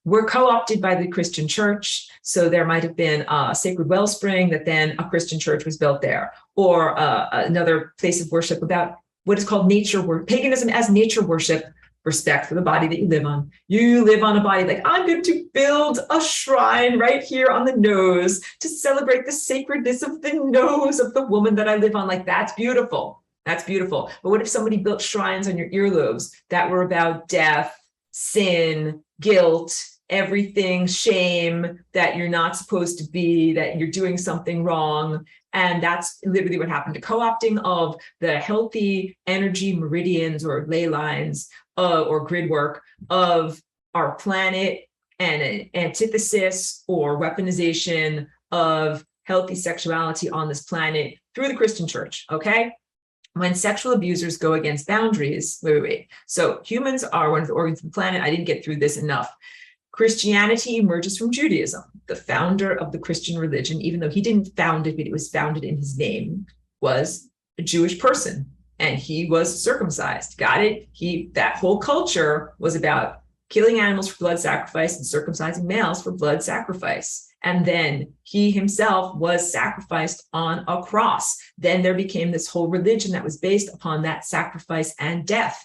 were co-opted by the Christian church. So there might have been a sacred wellspring that then a Christian church was built there, or another place of worship about what is called nature worship, paganism as nature worship, respect for the body that you live on. You live on a body, like I'm going to build a shrine right here on the nose to celebrate the sacredness of the nose of the woman that I live on. Like, that's beautiful. That's beautiful. But what if somebody built shrines on your earlobes that were about death, sin, guilt, everything, shame, that you're not supposed to be, that you're doing something wrong? And that's literally what happened to co-opting of the healthy energy meridians or ley lines or grid work of our planet, and an antithesis or weaponization of healthy sexuality on this planet through the Christian church, okay? When sexual abusers go against boundaries, wait. So humans are one of the organs of the planet. I didn't get through this enough. Christianity emerges from Judaism. The founder of the Christian religion, even though he didn't found it, but it was founded in his name, was a Jewish person, and he was circumcised. Got it? That whole culture was about killing animals for blood sacrifice and circumcising males for blood sacrifice. And then he himself was sacrificed on a cross. Then there became this whole religion that was based upon that sacrifice and death.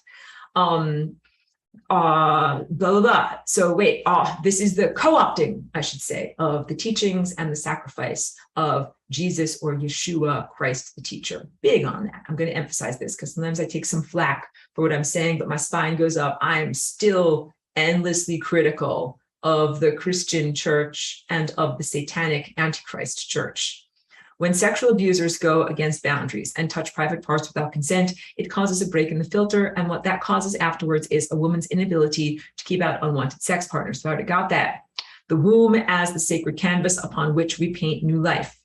Blah, blah, blah. So wait, this is the co-opting, I should say, of the teachings and the sacrifice of Jesus or Yeshua, Christ, the teacher. Big on that. I'm going to emphasize this because sometimes I take some flack for what I'm saying, but my spine goes up. I am still endlessly critical of the Christian church and of the Satanic Antichrist church. When sexual abusers go against boundaries and touch private parts without consent, it causes a break in the filter. And what that causes afterwards is a woman's inability to keep out unwanted sex partners. So I already got that. The womb as the sacred canvas upon which we paint new life.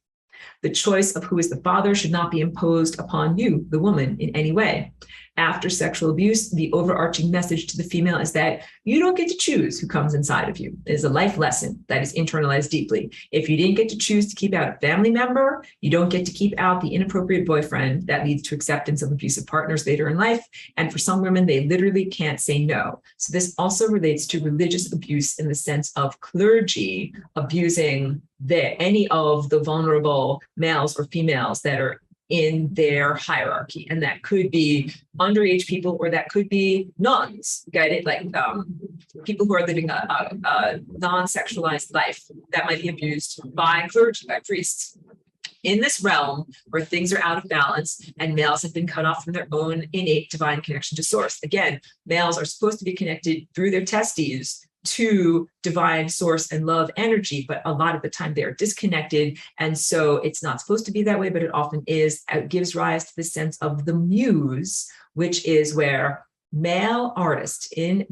The choice of who is the father should not be imposed upon you, the woman, in any way. After sexual abuse, the overarching message to the female is that you don't get to choose who comes inside of you. It is a life lesson that is internalized deeply. If you didn't get to choose to keep out a family member, you don't get to keep out the inappropriate boyfriend that leads to acceptance of abusive partners later in life. And for some women, they literally can't say no. So this also relates to religious abuse in the sense of clergy abusing any of the vulnerable males or females that are in their hierarchy. And that could be underage people, or that could be nuns, guided, like people who are living a non-sexualized life that might be abused by clergy, by priests. In this realm where things are out of balance and males have been cut off from their own innate divine connection to source. Again, males are supposed to be connected through their testes to divine source and love energy, but a lot of the time they are disconnected. And so it's not supposed to be that way, but it often is. It gives rise to the sense of the muse, which is where male artists in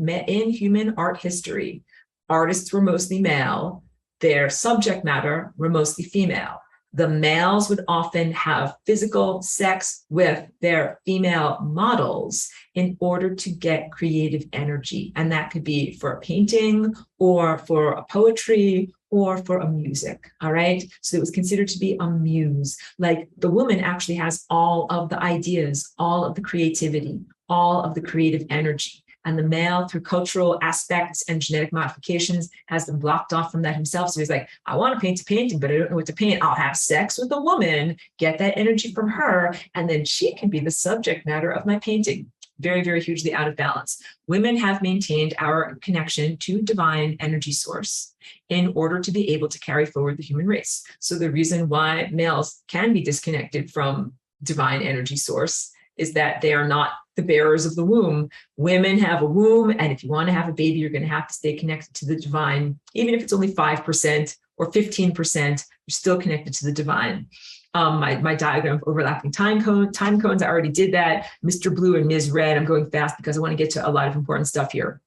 human art history, artists were mostly male, their subject matter were mostly female. The males would often have physical sex with their female models in order to get creative energy. And that could be for a painting or for a poetry or for a music, all right? So it was considered to be a muse. Like the woman actually has all of the ideas, all of the creativity, all of the creative energy. And the male, through cultural aspects and genetic modifications, has been blocked off from that himself. So he's like, I want to paint a painting, but I don't know what to paint. I'll have sex with a woman, get that energy from her, and then she can be the subject matter of my painting. Very, very hugely out of balance. Women have maintained our connection to divine energy source in order to be able to carry forward the human race. So the reason why males can be disconnected from divine energy source is that they are not the bearers of the womb. Women have a womb, and if you want to have a baby, you're going to have to stay connected to the divine. Even if it's only 5% or 15%, you're still connected to the divine. My diagram of overlapping time cones, I already did that. Mr. Blue and Ms. Red, I'm going fast because I want to get to a lot of important stuff here.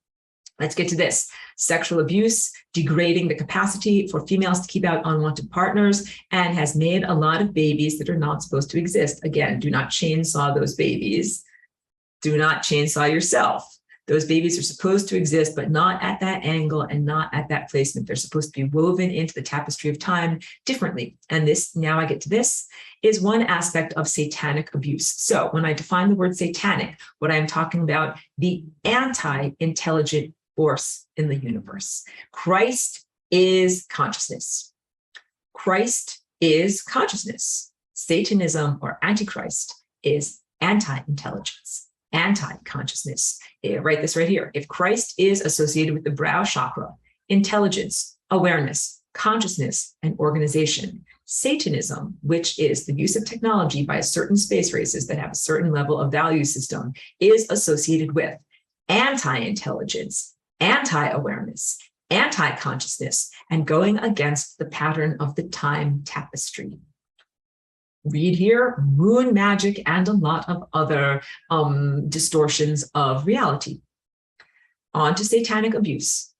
Let's get to this. Sexual abuse, degrading the capacity for females to keep out unwanted partners, and has made a lot of babies that are not supposed to exist. Again, do not chainsaw those babies. Do not chainsaw yourself. Those babies are supposed to exist, but not at that angle and not at that placement. They're supposed to be woven into the tapestry of time differently. And this, now I get to this, is one aspect of satanic abuse. So when I define the word satanic, what I'm talking about, the anti-intelligent force in the universe. Christ is consciousness. Christ is consciousness. Satanism or Antichrist is anti-intelligence, anti-consciousness. Write this right here. If Christ is associated with the brow chakra, intelligence, awareness, consciousness, and organization, Satanism, which is the use of technology by certain space races that have a certain level of value system, is associated with anti-intelligence, anti-awareness, anti-consciousness, and going against the pattern of the time tapestry. Read here, moon magic, and a lot of other distortions of reality. On to satanic abuse.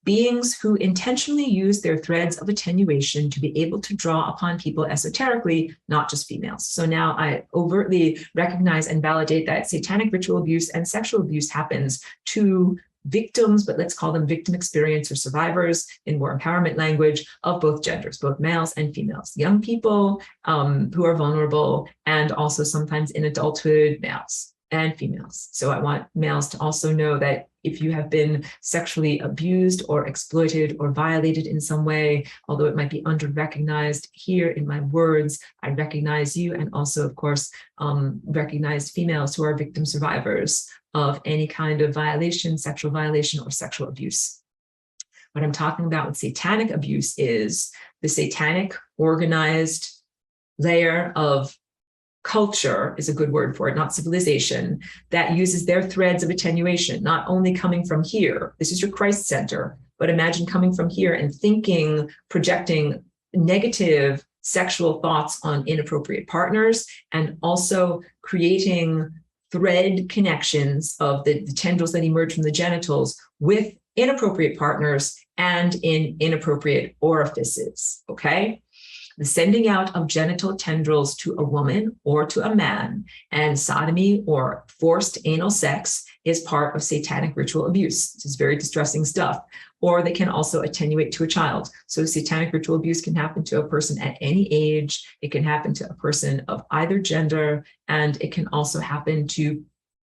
Beings who intentionally use their threads of attenuation to be able to draw upon people esoterically, not just females. So now I overtly recognize and validate that satanic ritual abuse and sexual abuse happens to victims, but let's call them victim experience or survivors in more empowerment language, of both genders, both males and females, young people who are vulnerable, and also sometimes in adulthood, males and females. So I want males to also know that if you have been sexually abused or exploited or violated in some way, although it might be under-recognized here in my words, I recognize you, and also, of course, recognize females who are victim survivors of any kind of violation, sexual violation, or sexual abuse. What I'm talking about with satanic abuse is the satanic organized layer of culture, is a good word for it, not civilization, that uses their threads of attenuation, not only coming from here. This is your Christ center, but imagine coming from here and thinking, projecting negative sexual thoughts on inappropriate partners, and also creating thread connections of the tendrils that emerge from the genitals with inappropriate partners and in inappropriate orifices, okay? The sending out of genital tendrils to a woman or to a man, and sodomy or forced anal sex is part of satanic ritual abuse. This is very distressing stuff. Or they can also attenuate to a child. So satanic ritual abuse can happen to a person at any age. It can happen to a person of either gender, and it can also happen to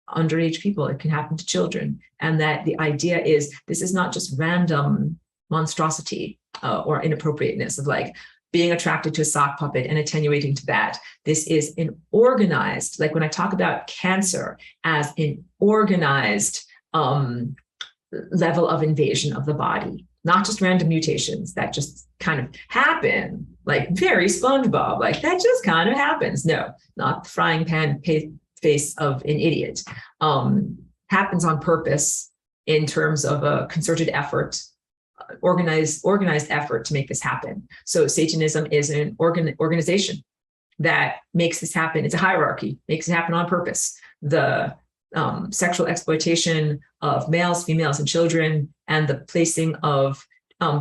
underage people. It can happen to children. And that the idea is this is not just random monstrosity or inappropriateness of like being attracted to a sock puppet and attenuating to that. This is an organized, like when I talk about cancer as an organized level of invasion of the body, not just random mutations that just kind of happen, like very SpongeBob, like that just kind of happens. No, not the frying pan face of an idiot. Happens on purpose in terms of a concerted effort, organized effort to make this happen. So Satanism is an organization that makes this happen. It's a hierarchy, makes it happen on purpose. The sexual exploitation of males, females, and children, and the placing of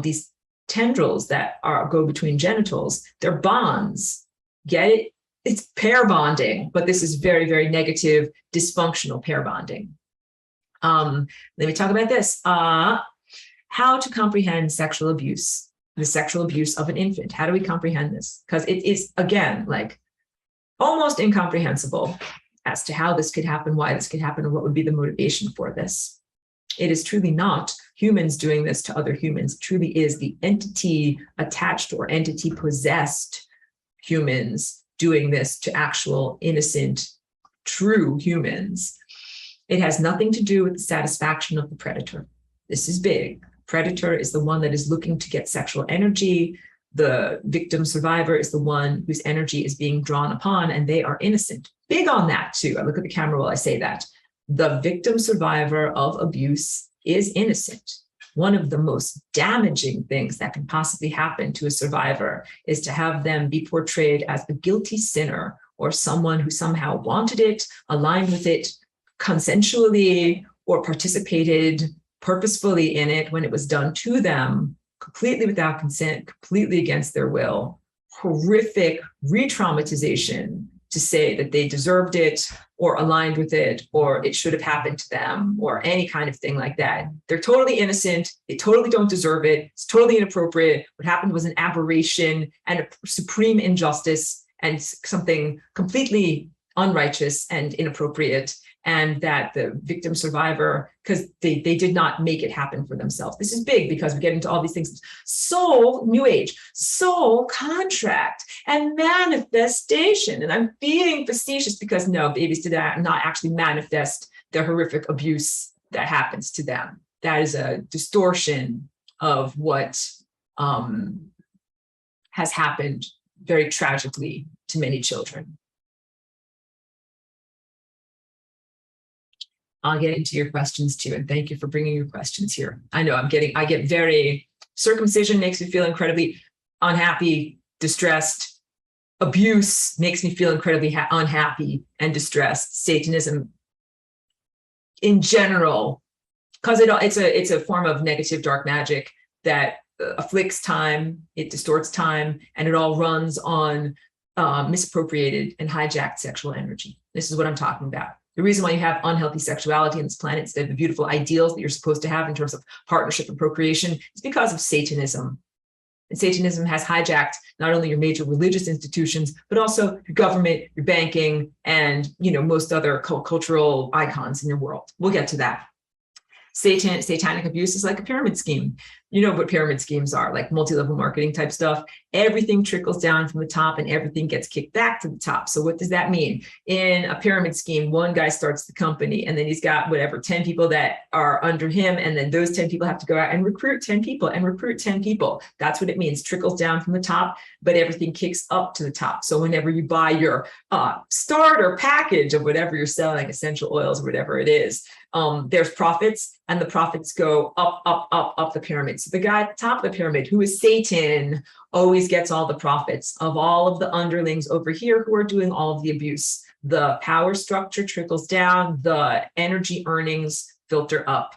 these tendrils that go between genitals, they're bonds. Get it? It's pair bonding, but this is very, very negative, dysfunctional pair bonding. Let me talk about this. How to comprehend sexual abuse, the sexual abuse of an infant. How do we comprehend this? Because it is, again, like almost incomprehensible as to how this could happen, why this could happen, or what would be the motivation for this. It is truly not humans doing this to other humans. It truly is the entity attached or entity possessed humans doing this to actual innocent, true humans. It has nothing to do with the satisfaction of the predator. This is big. Predator is the one that is looking to get sexual energy. The victim survivor is the one whose energy is being drawn upon, and they are innocent. Big on that too. I look at the camera while I say that. The victim survivor of abuse is innocent. One of the most damaging things that can possibly happen to a survivor is to have them be portrayed as a guilty sinner or someone who somehow wanted it, aligned with it consensually, or participated purposefully in it when it was done to them, completely without consent, completely against their will. Horrific re-traumatization to say that they deserved it or aligned with it or it should have happened to them or any kind of thing like that. They're totally innocent. They totally don't deserve it. It's totally inappropriate. What happened was an aberration and a supreme injustice and something completely unrighteous and inappropriate, and that the victim survivor, because they did not make it happen for themselves. This is big because we get into all these things. Soul, new age, soul contract and manifestation. And I'm being facetious because no, babies did not actually manifest the horrific abuse that happens to them. That is a distortion of what has happened very tragically to many children. I'll get into your questions too, and thank you for bringing your questions here. I know I get very, circumcision makes me feel incredibly unhappy, distressed. Abuse makes me feel incredibly unhappy and distressed. Satanism in general, because it's a form of negative dark magic that afflicts time, it distorts time, and it all runs on misappropriated and hijacked sexual energy. This is what I'm talking about. The reason why you have unhealthy sexuality on this planet instead of the beautiful ideals that you're supposed to have in terms of partnership and procreation is because of Satanism. And Satanism has hijacked not only your major religious institutions, but also your government, your banking, and most other cultural icons in your world. We'll get to that. Satanic abuse is like a pyramid scheme. You know what pyramid schemes are, like multi-level marketing type stuff. Everything trickles down from the top and everything gets kicked back to the top. So what does that mean? In a pyramid scheme, one guy starts the company and then he's got 10 people that are under him. And then those 10 people have to go out and recruit 10 people and recruit 10 people. That's what it means. Trickles down from the top, but everything kicks up to the top. So whenever you buy your starter package of whatever you're selling, essential oils, or whatever it is, there's profits, and the profits go up, up, up, up the pyramid. So the guy at the top of the pyramid, who is Satan, always gets all the profits of all of the underlings over here who are doing all of the abuse. The power structure trickles down, the energy earnings filter up.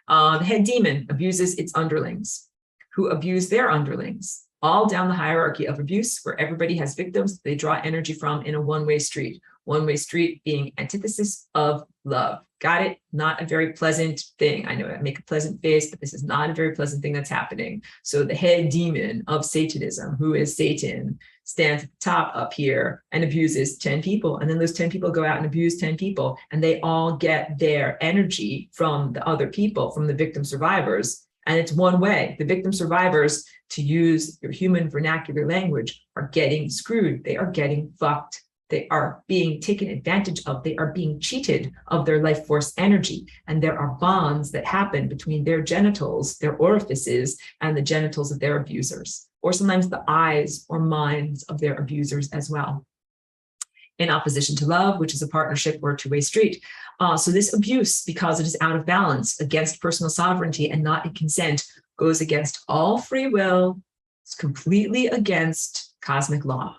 The head demon abuses its underlings, who abuse their underlings, all down the hierarchy of abuse, where everybody has victims they draw energy from in a one-way street. One-way street being antithesis of love. Got it? Not a very pleasant thing. I know I make a pleasant face, but this is not a very pleasant thing that's happening. So the head demon of Satanism, who is Satan, stands at the top up here and abuses 10 people. And then those 10 people go out and abuse 10 people, and they all get their energy from the other people, from the victim survivors. And it's one way. The victim survivors, to use your human vernacular language, are getting screwed. They are getting fucked. They are being taken advantage of. They are being cheated of their life force energy. And there are bonds that happen between their genitals, their orifices, and the genitals of their abusers, or sometimes the eyes or minds of their abusers as well. In opposition to love, which is a partnership or a two-way street. So this abuse, because it is out of balance, against personal sovereignty and not in consent, goes against all free will. It's completely against cosmic law.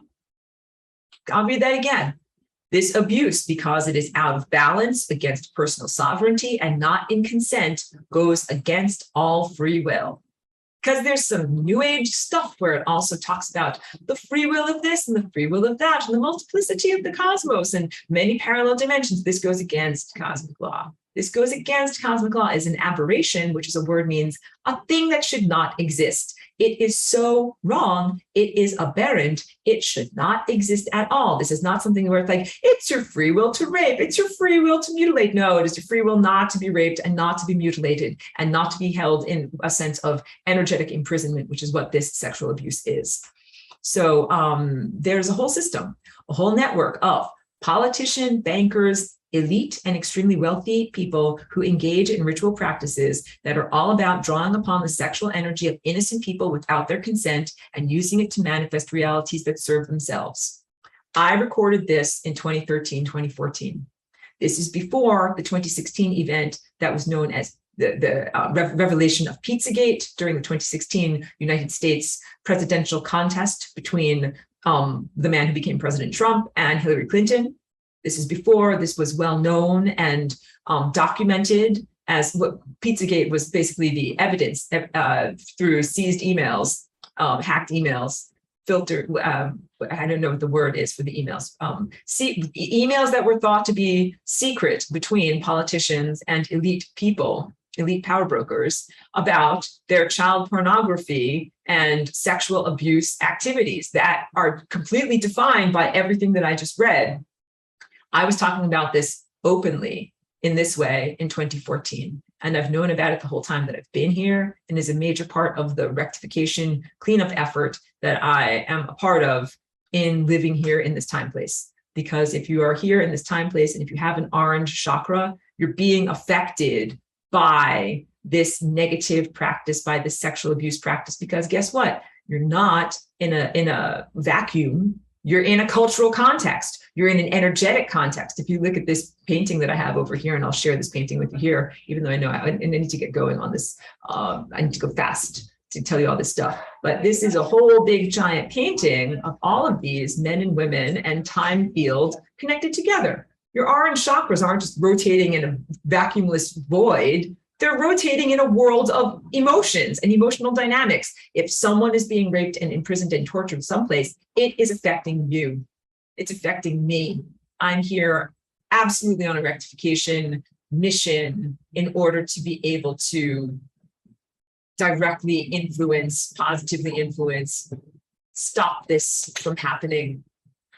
I'll read that again. This abuse, because it is out of balance, against personal sovereignty and not in consent, goes against all free will. Because there's some new age stuff where it also talks about the free will of this and the free will of that and the multiplicity of the cosmos and many parallel dimensions. This goes against cosmic law. This goes against cosmic law as an aberration, which is a word means a thing that should not exist. It is so wrong. It is aberrant. It should not exist at all. This is not something where it's like, it's your free will to rape. It's your free will to mutilate. No, it is your free will not to be raped and not to be mutilated and not to be held in a sense of energetic imprisonment, which is what this sexual abuse is. So there's a whole system, a whole network of politicians, bankers, elite and extremely wealthy people who engage in ritual practices that are all about drawing upon the sexual energy of innocent people without their consent and using it to manifest realities that serve themselves. I recorded this in 2013, 2014. This is before the 2016 event that was known as the revelation of Pizzagate during the 2016 United States presidential contest between the man who became President Trump and Hillary Clinton. This is before this was well known and documented as what Pizzagate was basically the evidence through seized emails, hacked emails, filtered, I don't know what the word is for the emails, emails that were thought to be secret between politicians and elite people, elite power brokers, about their child pornography and sexual abuse activities that are completely defined by everything that I just read. I was talking about this openly in this way in 2014, and I've known about it the whole time that I've been here, and is a major part of the rectification cleanup effort that I am a part of in living here in this time place. Because if you are here in this time place and if you have an orange chakra, you're being affected by this negative practice, by this sexual abuse practice, because guess what? You're not in a vacuum. You're in a cultural context. You're in an energetic context. If you look at this painting that I have over here, and I'll share this painting with you here, even though I know I need to get going on this. I need to go fast to tell you all this stuff. But this is a whole big giant painting of all of these men and women and time field connected together. Your orange chakras aren't just rotating in a vacuumless void. They're rotating in a world of emotions and emotional dynamics. If someone is being raped and imprisoned and tortured someplace, it is affecting you. It's affecting me. I'm here absolutely on a rectification mission in order to be able to directly influence, positively influence, stop this from happening.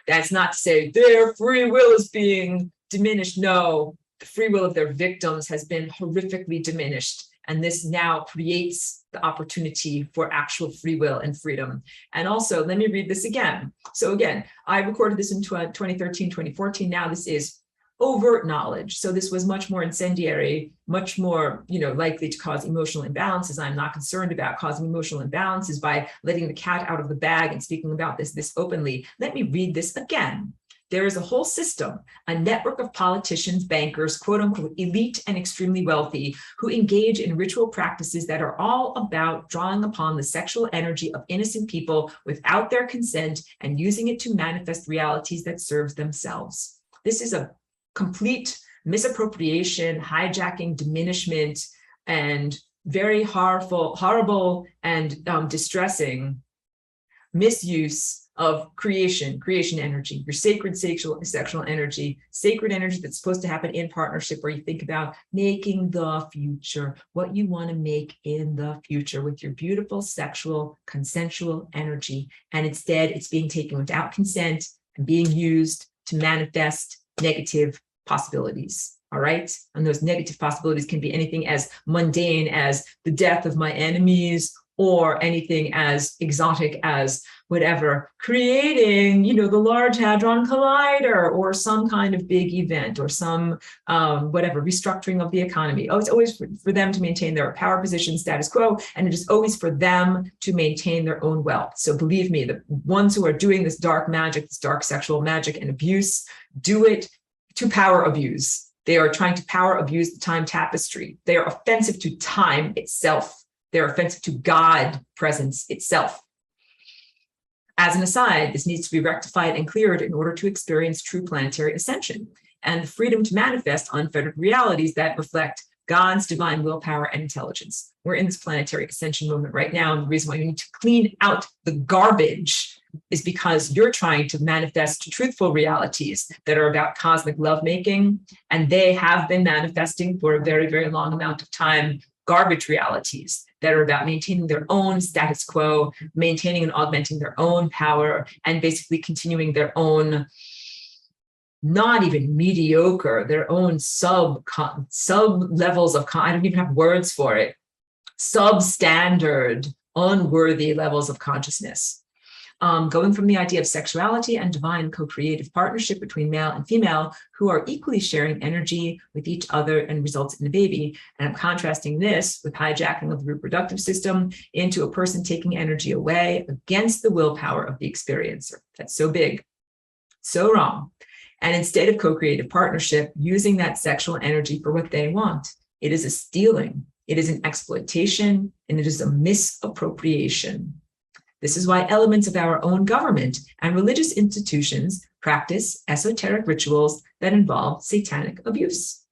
That's not to say their free will is being diminished. No, the free will of their victims has been horrifically diminished. And this now creates the opportunity for actual free will and freedom. And also, let me read this again. So again, I recorded this in 2013, 2014. Now this is overt knowledge. So this was much more incendiary, much more, likely to cause emotional imbalances. I'm not concerned about causing emotional imbalances by letting the cat out of the bag and speaking about this openly. Let me read this again. There is a whole system, a network of politicians, bankers, quote unquote, elite and extremely wealthy, who engage in ritual practices that are all about drawing upon the sexual energy of innocent people without their consent and using it to manifest realities that serves themselves. This is a complete misappropriation, hijacking, diminishment, and very horrible and distressing misuse of creation energy, your sacred sexual energy, sacred energy that's supposed to happen in partnership, where you think about making the future, what you want to make in the future with your beautiful sexual consensual energy. And instead, it's being taken without consent and being used to manifest negative possibilities. All right. And those negative possibilities can be anything as mundane as the death of my enemies, or anything as exotic as whatever, creating, the Large Hadron Collider, or some kind of big event, or some whatever, restructuring of the economy. Oh, it's always for them to maintain their power position, status quo, and it is always for them to maintain their own wealth. So believe me, the ones who are doing this dark magic, this dark sexual magic and abuse, do it to power abuse. They are trying to power abuse the time tapestry. They are offensive to time itself. They're offensive to God presence itself. As an aside, this needs to be rectified and cleared in order to experience true planetary ascension and the freedom to manifest unfettered realities that reflect God's divine willpower and intelligence. We're in this planetary ascension moment right now, and the reason why you need to clean out the garbage is because you're trying to manifest truthful realities that are about cosmic lovemaking, and they have been manifesting for a very, very long amount of time garbage realities that are about maintaining their own status quo, maintaining and augmenting their own power, and basically continuing their own, not even mediocre, their own sub levels of, I don't even have words for it, substandard, unworthy levels of consciousness. Going from the idea of sexuality and divine co-creative partnership between male and female who are equally sharing energy with each other and results in a baby. And I'm contrasting this with hijacking of the reproductive system into a person taking energy away against the willpower of the experiencer. That's so big, so wrong. And instead of co-creative partnership, using that sexual energy for what they want, it is a stealing, it is an exploitation, and it is a misappropriation. This is why elements of our own government and religious institutions practice esoteric rituals that involve satanic abuse.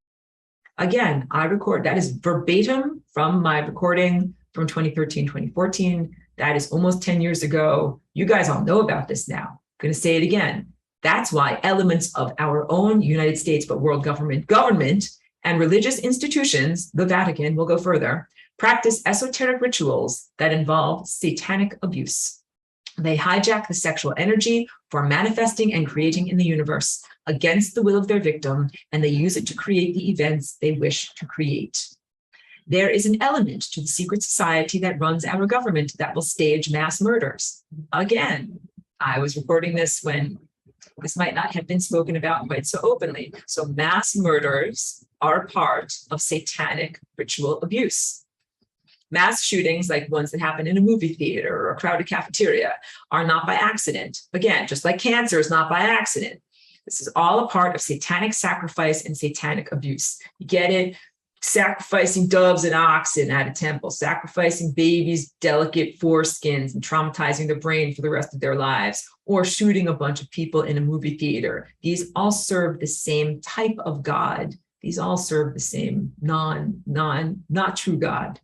Again, I record, that is verbatim from my recording from 2013, 2014. That is almost 10 years ago. You guys all know about this now. I'm going to say it again. That's why elements of our own United States, but world government and religious institutions, the Vatican will go further, practice esoteric rituals that involve satanic abuse. They hijack the sexual energy for manifesting and creating in the universe against the will of their victim, and they use it to create the events they wish to create. There is an element to the secret society that runs our government that will stage mass murders. Again, I was recording this when this might not have been spoken about quite so openly. So mass murders are part of satanic ritual abuse. Mass shootings, like ones that happen in a movie theater or a crowded cafeteria, are not by accident. Again, just like cancer is not by accident. This is all a part of satanic sacrifice and satanic abuse. You get it? Sacrificing doves and oxen at a temple, sacrificing babies' delicate foreskins and traumatizing their brain for the rest of their lives, or shooting a bunch of people in a movie theater. These all serve the same type of God. These all serve the same not true God.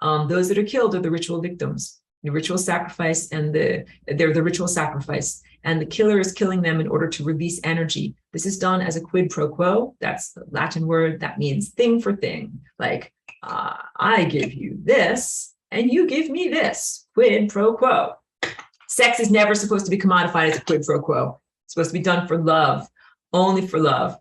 Those that are killed are the ritual victims, the ritual sacrifice, and they're the ritual sacrifice. And the killer is killing them in order to release energy. This is done as a quid pro quo. That's the Latin word that means thing for thing. Like, I give you this and you give me this, quid pro quo. Sex is never supposed to be commodified as a quid pro quo. It's supposed to be done for love, only for love.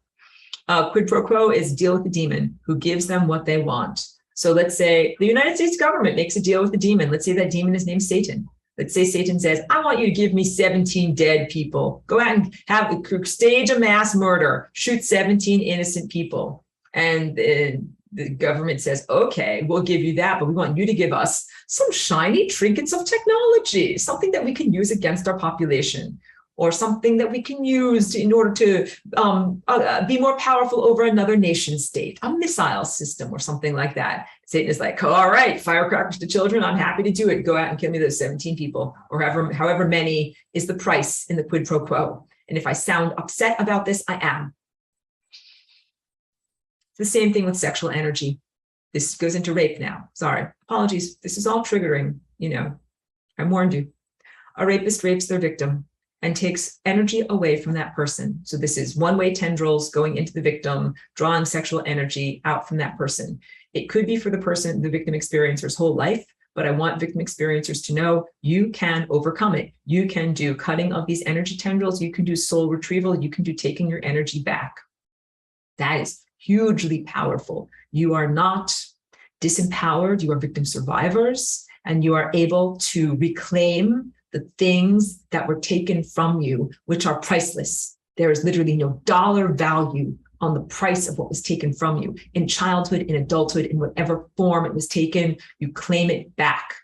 Quid pro quo is deal with the demon who gives them what they want. So let's say the United States government makes a deal with the demon. Let's say that demon is named Satan. Let's say Satan says, I want you to give me 17 dead people. Go out and stage a mass murder, shoot 17 innocent people. And the government says, okay, we'll give you that, but we want you to give us some shiny trinkets of technology, something that we can use against our population, or something that we can use in order to be more powerful over another nation state, a missile system or something like that. Satan is like, all right, firecrackers to children, I'm happy to do it. Go out and kill me those 17 people, or however many is the price in the quid pro quo. And if I sound upset about this, I am. It's the same thing with sexual energy. This goes into rape now. Sorry, apologies. This is all triggering, I warned you. A rapist rapes their victim and takes energy away from that person. So this is one-way tendrils going into the victim, drawing sexual energy out from that person. It could be for the person, the victim experiencer's whole life, but I want victim experiencers to know you can overcome it. You can do cutting of these energy tendrils. You can do soul retrieval. You can do taking your energy back. That is hugely powerful. You are not disempowered. You are victim survivors, and you are able to reclaim the things that were taken from you, which are priceless. There is literally no dollar value on the price of what was taken from you. In childhood, in adulthood, in whatever form it was taken, you claim it back.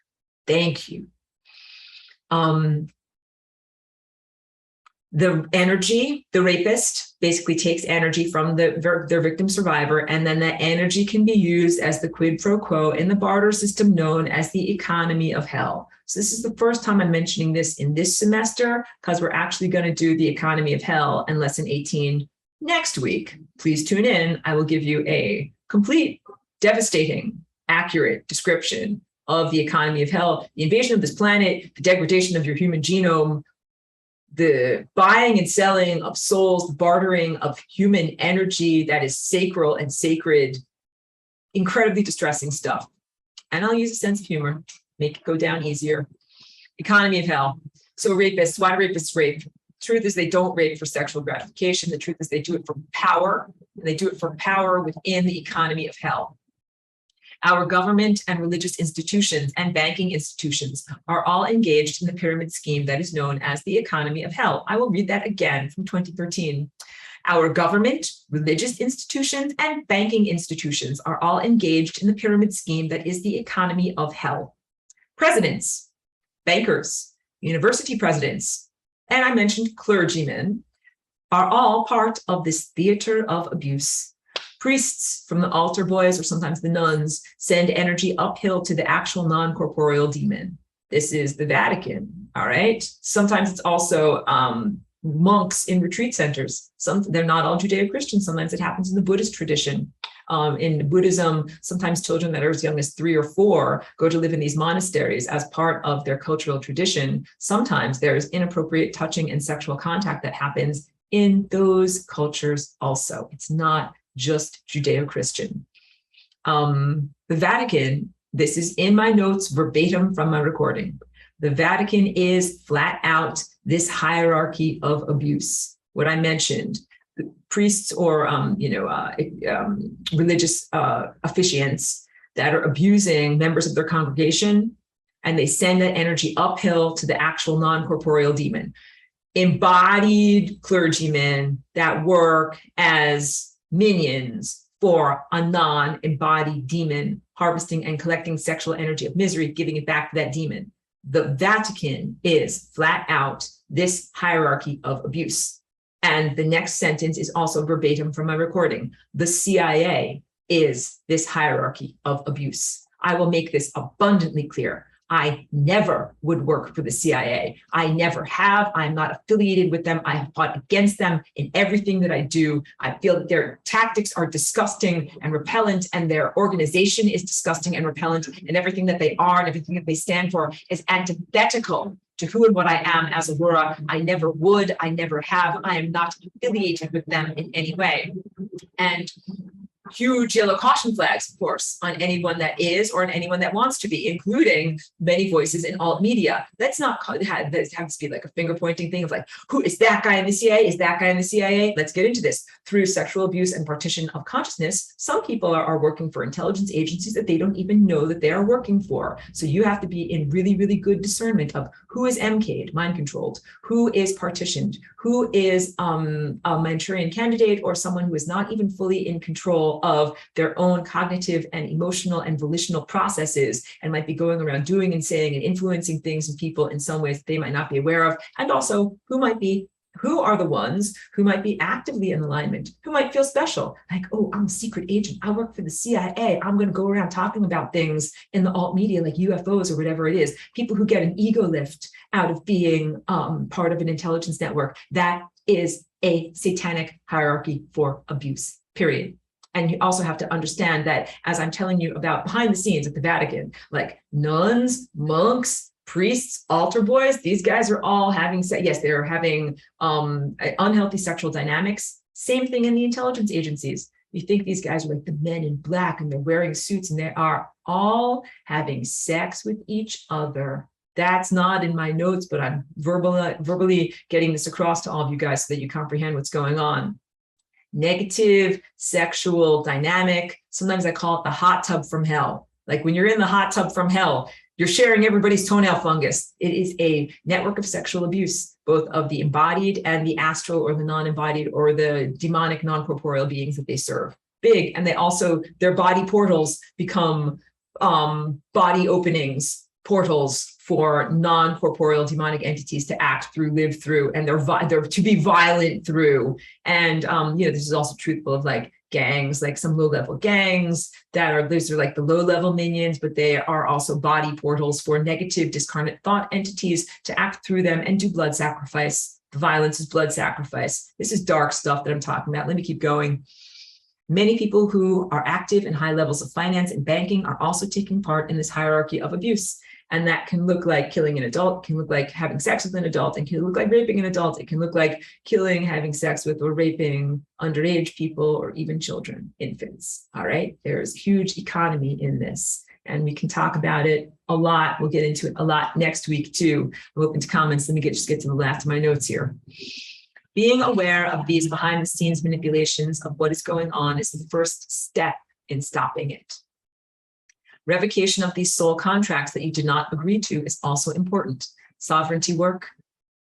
Thank you. The energy, the rapist basically takes energy from their victim survivor, and then that energy can be used as the quid pro quo in the barter system known as the economy of hell. So this is the first time I'm mentioning this in this semester, because we're actually going to do the economy of hell in lesson 18 next week. Please tune in. I will give you a complete, devastating, accurate description of the economy of hell, the invasion of this planet, the degradation of your human genome, the buying and selling of souls, the bartering of human energy that is sacral and sacred, incredibly distressing stuff. And I'll use a sense of humor, make it go down easier. Economy of hell. So rapists, why do rapists rape? Truth is they don't rape for sexual gratification. The truth is they do it for power, and they do it for power within the economy of hell. Our government and religious institutions and banking institutions are all engaged in the pyramid scheme that is known as the economy of hell. I will read that again from 2013. Our government, religious institutions, and banking institutions are all engaged in the pyramid scheme that is the economy of hell. Presidents, bankers, university presidents, and I mentioned clergymen, are all part of this theater of abuse. Priests from the altar boys, or sometimes the nuns, send energy uphill to the actual non-corporeal demon. This is the Vatican, all right? Sometimes it's also monks in retreat centers. They're not all Judeo-Christian. Sometimes it happens in the Buddhist tradition. In Buddhism, sometimes children that are as young as 3 or 4 go to live in these monasteries as part of their cultural tradition. Sometimes there's inappropriate touching and sexual contact that happens in those cultures also. It's not just Judeo-Christian. The Vatican, this is in my notes verbatim from my recording. The Vatican is flat out this hierarchy of abuse. What I mentioned, priests or religious officiants that are abusing members of their congregation, and they send that energy uphill to the actual non-corporeal demon. Embodied clergymen that work as minions for a non-embodied demon harvesting and collecting sexual energy of misery, giving it back to that demon. The Vatican is flat out this hierarchy of abuse. And the next sentence is also verbatim from my recording. The CIA is this hierarchy of abuse. I will make this abundantly clear. I never would work for the CIA. I never have. I'm not affiliated with them. I have fought against them in everything that I do. I feel that their tactics are disgusting and repellent, and their organization is disgusting and repellent, and everything that they are and everything that they stand for is antithetical to who and what I am as Aurora. I never would. I never have. I am not affiliated with them in any way. And huge yellow caution flags, of course, on anyone that is or on anyone that wants to be, including many voices in alt media. Let's not have to be like a finger pointing thing of like, who is that guy in the CIA? Is that guy in the CIA? Let's get into this. Through sexual abuse and partition of consciousness, some people are working for intelligence agencies that they don't even know that they are working for. So you have to be in really, really good discernment of who is MK'd, mind controlled, who is partitioned, who is a Manchurian candidate, or someone who is not even fully in control of their own cognitive and emotional and volitional processes, and might be going around doing and saying and influencing things in people in some ways they might not be aware of. And also who are the ones who might be actively in alignment, who might feel special, like, oh, I'm a secret agent, I work for the CIA, I'm going to go around talking about things in the alt media like UFOs or whatever it is. People who get an ego lift out of being part of an intelligence network. That is a satanic hierarchy for abuse, period. And you also have to understand that, as I'm telling you about behind the scenes at the Vatican, like nuns, monks, priests, altar boys, these guys are all having sex. Yes, they're having unhealthy sexual dynamics. Same thing in the intelligence agencies. You think these guys are like the men in black and they're wearing suits, and they are all having sex with each other. That's not in my notes, but I'm verbally getting this across to all of you guys so that you comprehend what's going on. Negative sexual dynamic. Sometimes I call it the hot tub from hell. Like when you're in the hot tub from hell, you're sharing everybody's toenail fungus. It is a network of sexual abuse, both of the embodied and the astral or the non-embodied or the demonic non-corporeal beings that they serve. Big. And they also, their body portals become body openings, portals for non-corporeal demonic entities to act through, live through, and they're to be violent through. And this is also truthful of like gangs, like some low-level gangs these are like the low-level minions, but they are also body portals for negative discarnate thought entities to act through them and do blood sacrifice. The violence is blood sacrifice. This is dark stuff that I'm talking about. Let me keep going. Many people who are active in high levels of finance and banking are also taking part in this hierarchy of abuse. And that can look like killing an adult, can look like having sex with an adult, and can look like raping an adult. It can look like killing, having sex with, or raping underage people, or even children, infants. All right. There's a huge economy in this, and we can talk about it a lot. We'll get into it a lot next week too. I'm open to comments. Let me just get to the last of my notes here. Being aware of these behind the scenes manipulations of what is going on is the first step in stopping it. Revocation of these soul contracts that you did not agree to is also important. Sovereignty work,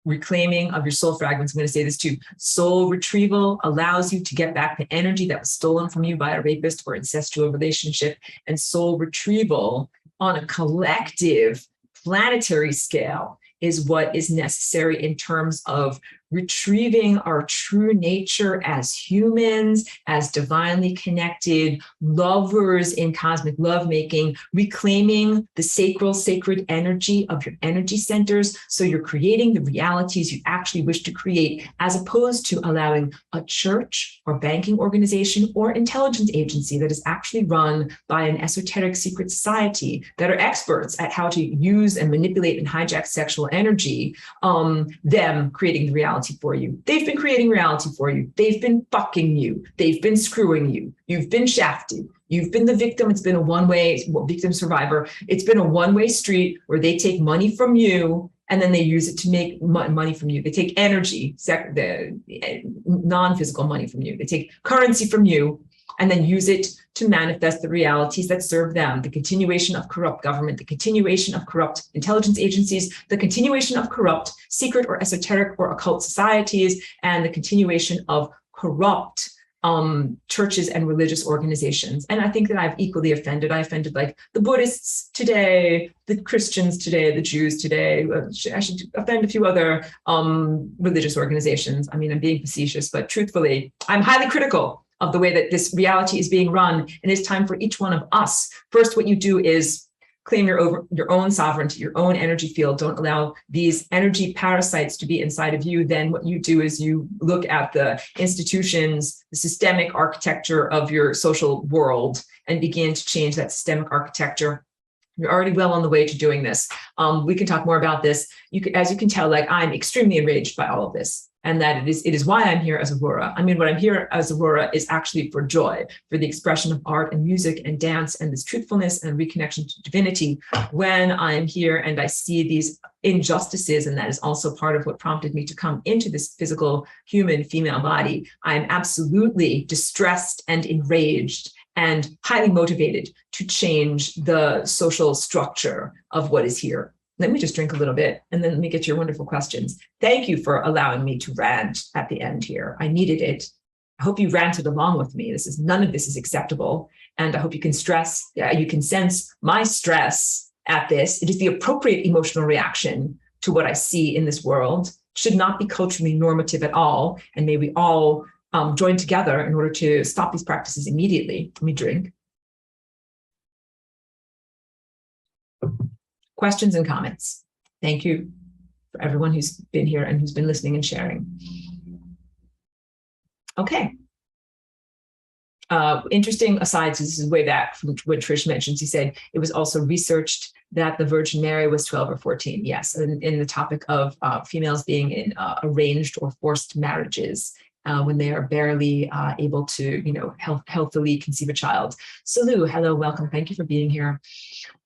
reclaiming of your soul fragments. I'm going to say this too. Soul retrieval allows you to get back the energy that was stolen from you by a rapist or incestual relationship. And soul retrieval on a collective planetary scale is what is necessary in terms of retrieving our true nature as humans, as divinely connected lovers in cosmic lovemaking, reclaiming the sacred energy of your energy centers. So you're creating the realities you actually wish to create, as opposed to allowing a church or banking organization or intelligence agency that is actually run by an esoteric secret society that are experts at how to use and manipulate and hijack sexual energy, them creating the reality for you. They've been creating reality for you. They've been fucking you. They've been screwing you. You've been shafted. You've been the victim. It's been a one-way, victim survivor. It's been a one-way street where they take money from you and then they use it to make money from you. They take energy, the non-physical money from you. They take currency from you and then use it to manifest the realities that serve them. The continuation of corrupt government, the continuation of corrupt intelligence agencies, the continuation of corrupt secret or esoteric or occult societies, and the continuation of corrupt churches and religious organizations. And I think that I've equally offended. I offended like the Buddhists today, the Christians today, the Jews today. I should offend a few other religious organizations. I mean, I'm being facetious, but truthfully, I'm highly critical of the way that this reality is being run. And it's time for each one of us. First, what you do is claim your own sovereignty, your own energy field. Don't allow these energy parasites to be inside of you. Then what you do is you look at the institutions, the systemic architecture of your social world, and begin to change that systemic architecture. You're already well on the way to doing this. We can talk more about this. As you can tell, like, I'm extremely enraged by all of this. And that it is why I'm here as Aurora. I mean, what I'm here as Aurora is actually for joy, for the expression of art and music and dance and this truthfulness and reconnection to divinity. When I'm here and I see these injustices, and that is also part of what prompted me to come into this physical human female body, I'm absolutely distressed and enraged and highly motivated to change the social structure of what is here. Let me just drink a little bit and then let me get to your wonderful questions. Thank you for allowing me to rant at the end here. I needed it. I hope you ranted along with me. None of this is acceptable. And I hope you can sense my stress at this. It is the appropriate emotional reaction to what I see in this world. It should not be culturally normative at all. And may we all join together in order to stop these practices immediately. Let me drink. Questions and comments. Thank you for everyone who's been here and who's been listening and sharing. Okay. Interesting asides, this is way back from what Trish mentions. He said it was also researched that the Virgin Mary was 12 or 14. Yes, and in the topic of females being in arranged or forced marriages when they are barely able to, healthily conceive a child. Salu, hello, welcome. Thank you for being here.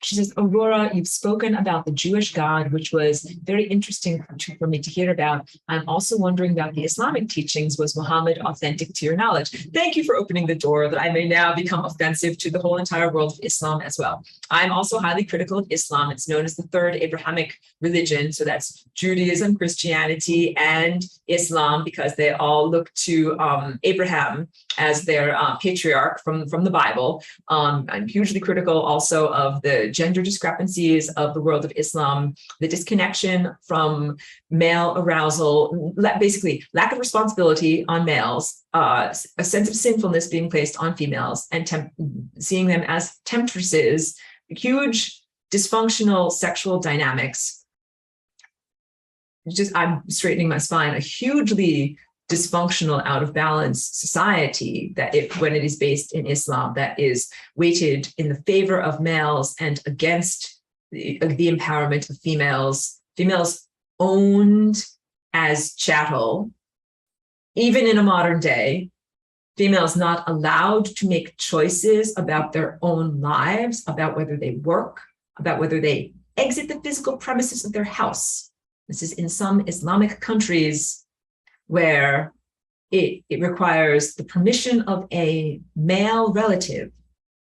She says, Aurora, you've spoken about the Jewish God, which was very interesting for me to hear about. I'm also wondering about the Islamic teachings. Was Muhammad authentic to your knowledge? Thank you for opening the door that I may now become offensive to the whole entire world of Islam as well. I'm also highly critical of Islam. It's known as the third Abrahamic religion. So that's Judaism, Christianity, and Islam, because they all look to Abraham as their patriarch from the Bible. I'm hugely critical also of the gender discrepancies of the world of Islam, the disconnection from male arousal, basically lack of responsibility on males, a sense of sinfulness being placed on females, and seeing them as temptresses, huge dysfunctional sexual dynamics. I'm straightening my spine, a hugely dysfunctional, out of balance society when it is based in Islam, that is weighted in the favor of males and against the empowerment of females owned as chattel. Even in a modern day, females not allowed to make choices about their own lives, about whether they work, about whether they exit the physical premises of their house. This is in some Islamic countries where it requires the permission of a male relative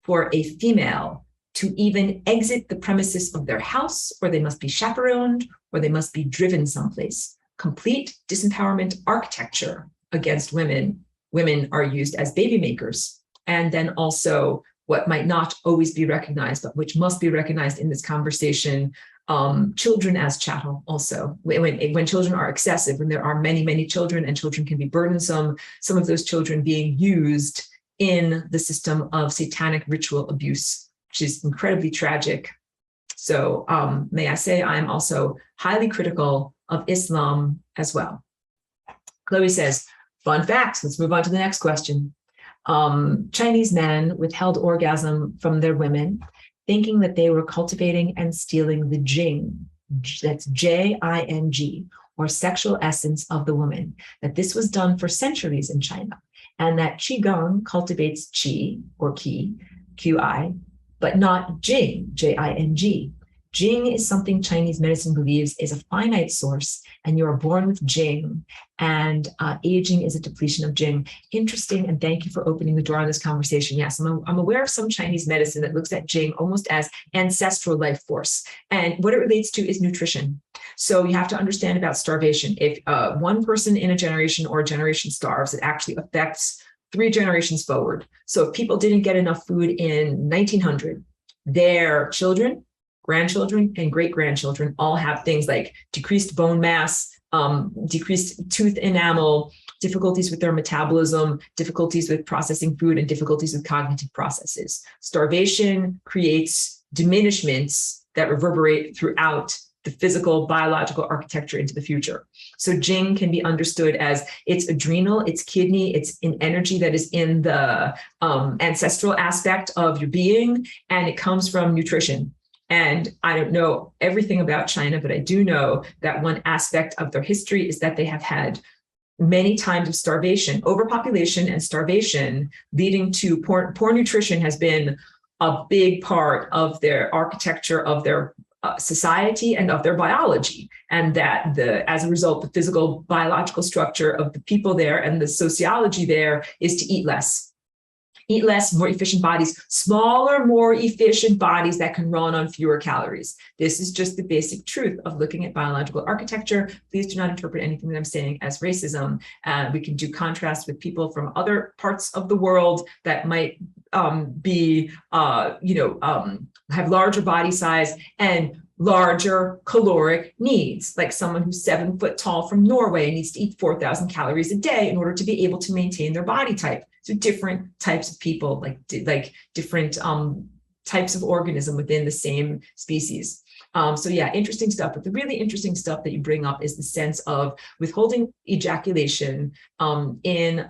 for a female to even exit the premises of their house, or they must be chaperoned, or they must be driven someplace. Complete disempowerment architecture against women. Women are used as baby makers. And then also what might not always be recognized, but which must be recognized in this conversation, children as chattel also. When children are excessive, when there are many, many children and children can be burdensome, some of those children being used in the system of satanic ritual abuse, which is incredibly tragic. So may I say, I am also highly critical of Islam as well. Chloe says, fun facts. Let's move on to the next question. Chinese men withheld orgasm from their women, thinking that they were cultivating and stealing the jing, that's J-I-N-G, or sexual essence of the woman, that this was done for centuries in China, and that Qigong cultivates qi, or qi, Q-I, but not jing, J-I-N-G. Jing is something Chinese medicine believes is a finite source, and you are born with Jing, and aging is a depletion of Jing. Interesting, and thank you for opening the door on this conversation. Yes, I'm aware of some Chinese medicine that looks at Jing almost as ancestral life force, and what it relates to is nutrition. So you have to understand about starvation. If one person in a generation or a generation starves, it actually affects 3 generations forward. So if people didn't get enough food in 1900, their children, grandchildren, and great-grandchildren all have things like decreased bone mass, decreased tooth enamel, difficulties with their metabolism, difficulties with processing food, and difficulties with cognitive processes. Starvation creates diminishments that reverberate throughout the physical, biological architecture into the future. So Jing can be understood as it's adrenal, it's kidney, it's an energy that is in the ancestral aspect of your being, and it comes from nutrition. And I don't know everything about China, but I do know that one aspect of their history is that they have had many times of starvation, overpopulation and starvation, leading to poor nutrition has been a big part of their architecture, of their society, and of their biology. And that as a result, the physical biological structure of the people there and the sociology there is to eat less. Eat less, more efficient bodies, smaller, more efficient bodies that can run on fewer calories. This is just the basic truth of looking at biological architecture. Please do not interpret anything that I'm saying as racism. We can do contrast with people from other parts of the world that might have larger body size and larger caloric needs, like someone who's 7 foot tall from Norway needs to eat 4,000 calories a day in order to be able to maintain their body type. So different types of people, like different types of organism within the same species. So yeah, interesting stuff. But the really interesting stuff that you bring up is the sense of withholding ejaculation in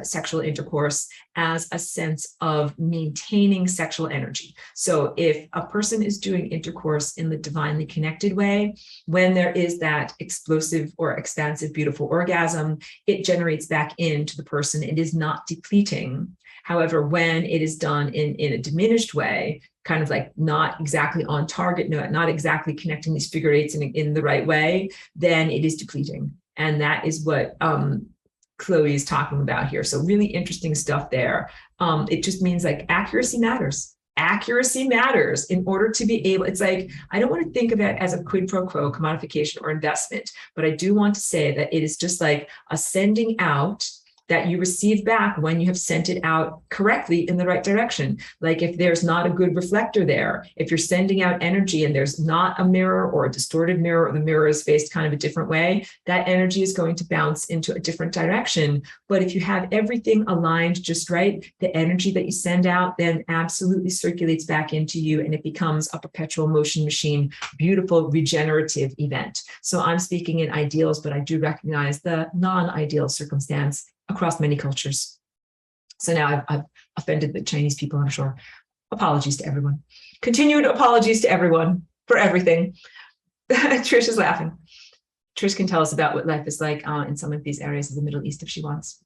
sexual intercourse as a sense of maintaining sexual energy. So if a person is doing intercourse in the divinely connected way, when there is that explosive or expansive, beautiful orgasm, it generates back into the person. It is not depleting. However, when it is done in a diminished way, kind of like not exactly on target, not exactly connecting these figure eights in the right way, then it is depleting. And that is what Chloe is talking about here. So really interesting stuff there. It just means like accuracy matters. Accuracy matters in order to be able, it's like, I don't want to think of it as a quid pro quo, commodification, or investment, but I do want to say that it is just like a sending out that you receive back when you have sent it out correctly in the right direction. Like if there's not a good reflector there, if you're sending out energy and there's not a mirror or a distorted mirror, or the mirror is faced kind of a different way, that energy is going to bounce into a different direction. But if you have everything aligned just right, the energy that you send out then absolutely circulates back into you, and it becomes a perpetual motion machine, beautiful regenerative event. So I'm speaking in ideals, but I do recognize the non-ideal circumstance across many cultures. So now I've offended the Chinese people, I'm sure. Apologies to everyone. Continued apologies to everyone for everything. Trish is laughing. Trish can tell us about what life is like in some of these areas of the Middle East if she wants.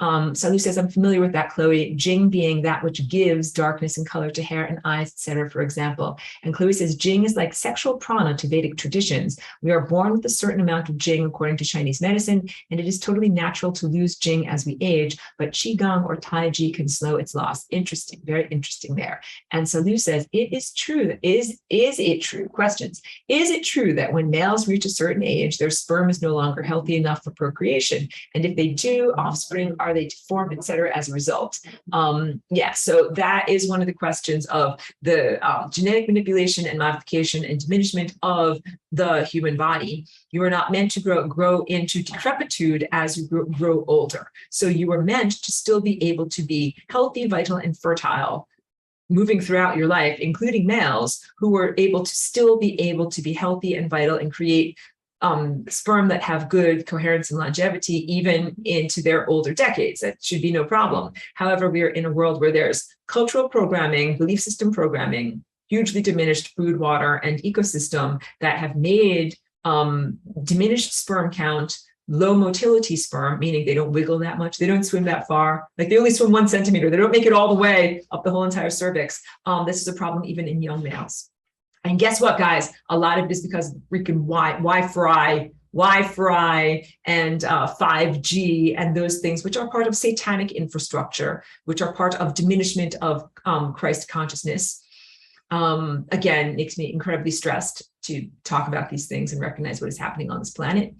Salu says, I'm familiar with that, Chloe. Jing being that which gives darkness and color to hair and eyes, etc., for example. And Chloe says, Jing is like sexual prana to Vedic traditions. We are born with a certain amount of Jing according to Chinese medicine, and it is totally natural to lose Jing as we age, but Qigong or Tai Chi can slow its loss. Interesting, very interesting there. And Salu says, it is true. Is it true? Questions. Is it true that when males reach a certain age, their sperm is no longer healthy enough for procreation? And if they do, offspring are they deformed, et cetera, as a result? Yeah, so that is one of the questions of the genetic manipulation and modification and diminishment of the human body. You are not meant to grow into decrepitude as you grow older. So you are meant to still be able to be healthy, vital, and fertile moving throughout your life, including males who are able to still be able to be healthy and vital and create sperm that have good coherence and longevity even into their older decades. That should be no problem. However, we are in a world where there's cultural programming, belief system programming, hugely diminished food, water, and ecosystem that have made diminished sperm count, low motility sperm, meaning they don't wiggle that much, they don't swim that far, like they only swim 1 centimeter, they don't make it all the way up the whole entire cervix. This is a problem even in young males. And guess what, guys? A lot of it is because freaking Wi-Fi and 5G and those things, which are part of satanic infrastructure, which are part of diminishment of Christ consciousness. Again, makes me incredibly stressed to talk about these things and recognize what is happening on this planet.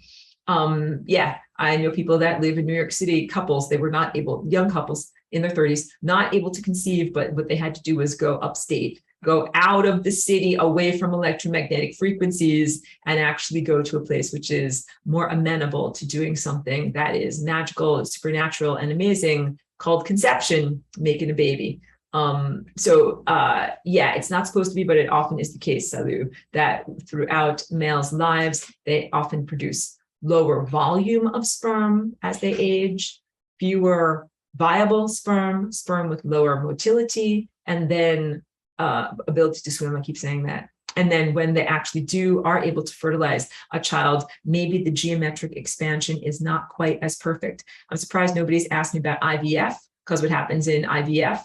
Yeah, I know people that live in New York City, couples, they were not able, young couples, in their 30s, not able to conceive, but what they had to do was go upstate, go out of the city, away from electromagnetic frequencies, and actually go to a place which is more amenable to doing something that is magical, supernatural, and amazing, called conception, making a baby. Yeah, it's not supposed to be, but it often is the case, Salu, that throughout males' lives, they often produce lower volume of sperm as they age, fewer viable sperm with lower motility, and then ability to swim. I keep saying that. And then when they actually are able to fertilize a child, maybe the geometric expansion is not quite as perfect. I'm surprised nobody's asked me about IVF, because what happens in IVF,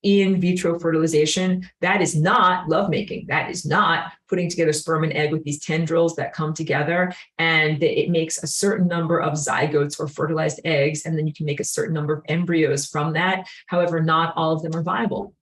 in vitro fertilization, that is not lovemaking. That is not putting together sperm and egg with these tendrils that come together, and it makes a certain number of zygotes or fertilized eggs, and then you can make a certain number of embryos from that. However, not all of them are viable.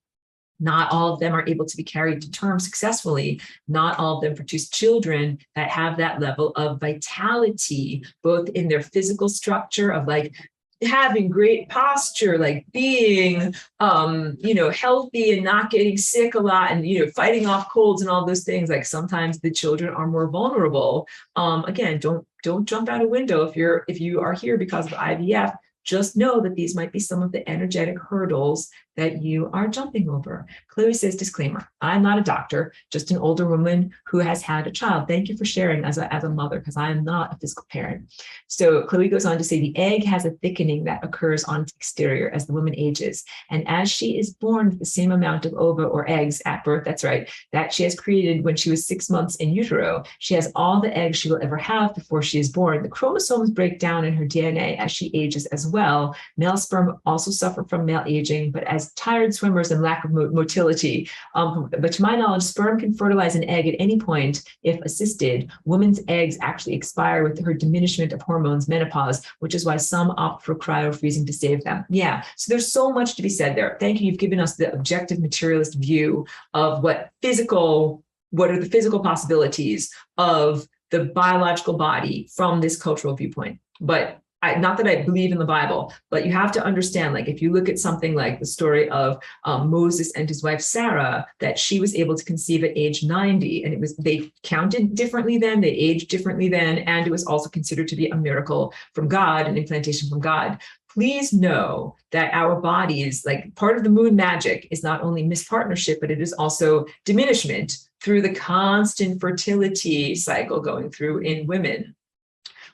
Not all of them are able to be carried to term successfully. Not all of them produce children that have that level of vitality, both in their physical structure of like having great posture, like being, healthy and not getting sick a lot, and, fighting off colds and all those things. Like sometimes the children are more vulnerable. Again, don't jump out a window if you are here because of IVF. Just know that these might be some of the energetic hurdles that you are jumping over. Chloe says, disclaimer, I'm not a doctor, just an older woman who has had a child. Thank you for sharing as a mother, because I am not a physical parent. So Chloe goes on to say the egg has a thickening that occurs on its exterior as the woman ages. And as she is born with the same amount of ova or eggs at birth, that's right, that she has created when she was 6 months in utero, she has all the eggs she will ever have before she is born. The chromosomes break down in her DNA as she ages as well. Male sperm also suffer from male aging, but as tired swimmers and lack of motility. But to my knowledge, sperm can fertilize an egg at any point if assisted. Women's eggs actually expire with her diminishment of hormones, menopause, which is why some opt for cryofreezing to save them. Yeah, so there's so much to be said there. Thank you. You've given us the objective materialist view of what are the physical possibilities of the biological body from this cultural viewpoint. But not that I believe in the Bible, but you have to understand, like if you look at something like the story of Moses and his wife Sarah, that she was able to conceive at age 90, and they counted differently then, they aged differently then, and it was also considered to be a miracle from God, an implantation from God. Please know that our bodies, like part of the moon magic, is not only mispartnership, but it is also diminishment through the constant fertility cycle going through in women.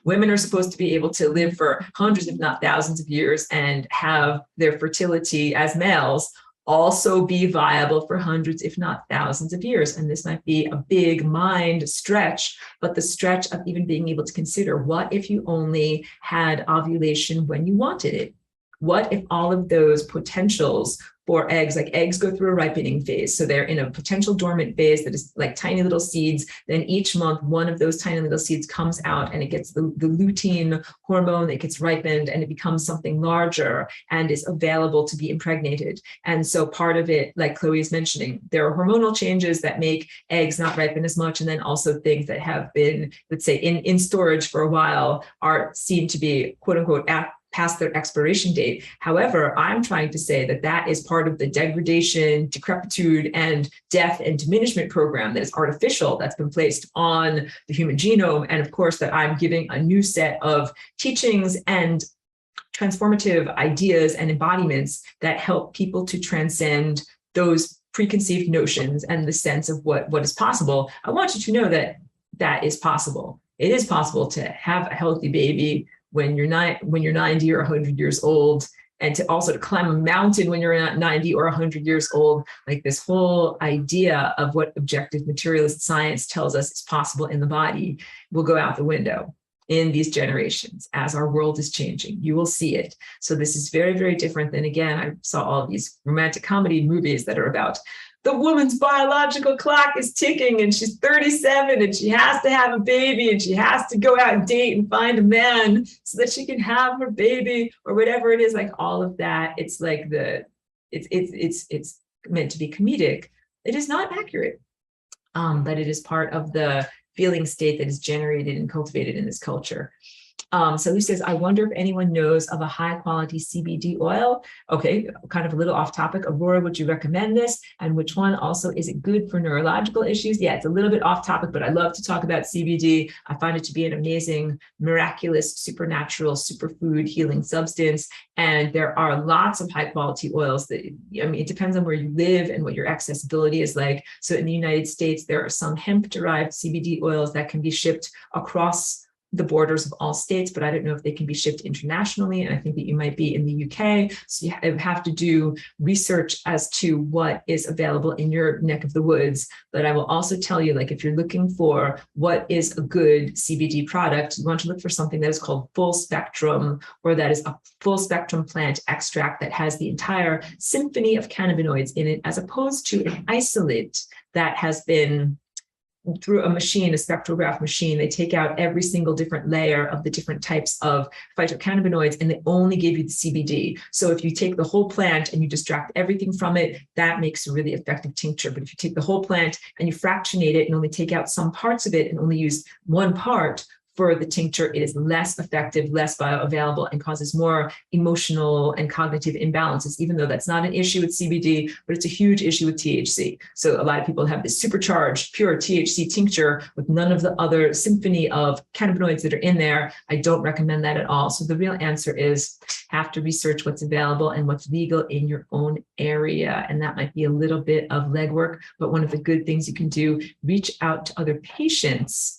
Women are supposed to be able to live for hundreds, if not thousands of years, and have their fertility as males also be viable for hundreds, if not thousands of years. And this might be a big mind stretch, but the stretch of even being able to consider, what if you only had ovulation when you wanted it? What if all of those potentials for eggs, like eggs go through a ripening phase. So they're in a potential dormant phase that is like tiny little seeds. Then each month, one of those tiny little seeds comes out and it gets the lutein hormone, it gets ripened and it becomes something larger and is available to be impregnated. And so part of it, like Chloe is mentioning, there are hormonal changes that make eggs not ripen as much. And then also things that have been, let's say, in storage for a while are seen to be, quote unquote, past their expiration date. However, I'm trying to say that that is part of the degradation, decrepitude, and death and diminishment program that is artificial, that's been placed on the human genome. And of course, that I'm giving a new set of teachings and transformative ideas and embodiments that help people to transcend those preconceived notions and the sense of what is possible. I want you to know that that is possible. It is possible to have a healthy baby when you're 90 or 100 years old, and to also to climb a mountain when you're not 90 or 100 years old. Like this whole idea of what objective materialist science tells us is possible in the body will go out the window in these generations as our world is changing. You will see it. So this is very, very different than, again, I saw all of these romantic comedy movies that are about the woman's biological clock is ticking and she's 37 and she has to have a baby and she has to go out and date and find a man so that she can have her baby or whatever it is. Like all of that, it's like it's meant to be comedic. It is not accurate, but it is part of the feeling state that is generated and cultivated in this culture. So Lou says, I wonder if anyone knows of a high quality CBD oil. Okay, kind of a little off topic. Aurora, would you recommend this? And which one? Also, is it good for neurological issues? Yeah, it's a little bit off topic, but I love to talk about CBD. I find it to be an amazing, miraculous, supernatural, superfood healing substance. And there are lots of high quality oils that, I mean, it depends on where you live and what your accessibility is like. So in the United States, there are some hemp derived CBD oils that can be shipped across the borders of all states, but I don't know if they can be shipped internationally. And I think that you might be in the UK. So you have to do research as to what is available in your neck of the woods. But I will also tell you, like, if you're looking for what is a good CBD product, you want to look for something that is called full spectrum, or that is a full spectrum plant extract that has the entire symphony of cannabinoids in it, as opposed to an isolate that has been through a machine, a spectrograph machine. They take out every single different layer of the different types of phytocannabinoids, and they only give you the CBD. So if you take the whole plant and you distract everything from it, that makes a really effective tincture. But if you take the whole plant and you fractionate it and only take out some parts of it and only use one part for the tincture, it is less effective, less bioavailable, and causes more emotional and cognitive imbalances, even though that's not an issue with CBD, but it's a huge issue with THC. So a lot of people have this supercharged, pure THC tincture with none of the other symphony of cannabinoids that are in there. I don't recommend that at all. So the real answer is have to research what's available and what's legal in your own area. And that might be a little bit of legwork, but one of the good things you can do, reach out to other patients,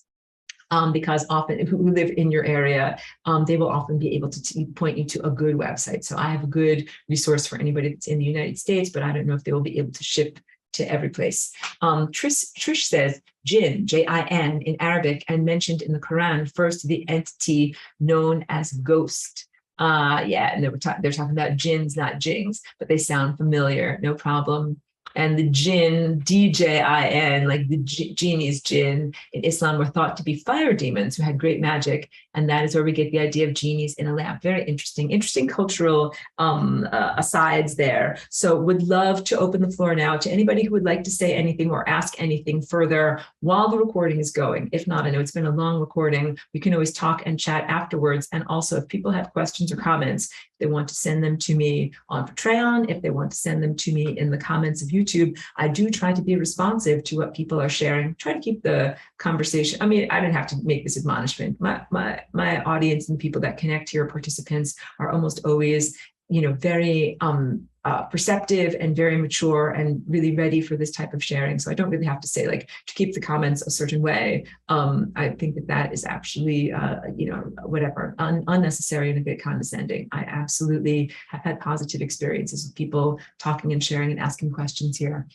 because often who live in your area, they will often be able to point you to a good website. So I have a good resource for anybody that's in the United States, but I don't know if they will be able to ship to every place. Trish says, jinn, J-I-N in Arabic, and mentioned in the Quran, refers to the entity known as ghost. Yeah, and they're talking about jinns, not jings, but they sound familiar, no problem. And the jinn, D-J-I-N, like the genie's jinn in Islam, were thought to be fire demons who had great magic. And that is where we get the idea of genies in a lamp. Very interesting cultural asides there. So would love to open the floor now to anybody who would like to say anything or ask anything further while the recording is going. If not, I know it's been a long recording. We can always talk and chat afterwards. And also, if people have questions or comments, they want to send them to me on Patreon, if they want to send them to me in the comments of YouTube, I do try to be responsive to what people are sharing, try to keep the conversation. I mean, I didn't have to make this admonishment. My audience and people that connect here, participants, are almost always, very perceptive and very mature and really ready for this type of sharing. So I don't really have to say, like, to keep the comments a certain way. I think that is actually, whatever, unnecessary and a bit condescending. I absolutely have had positive experiences with people talking and sharing and asking questions here.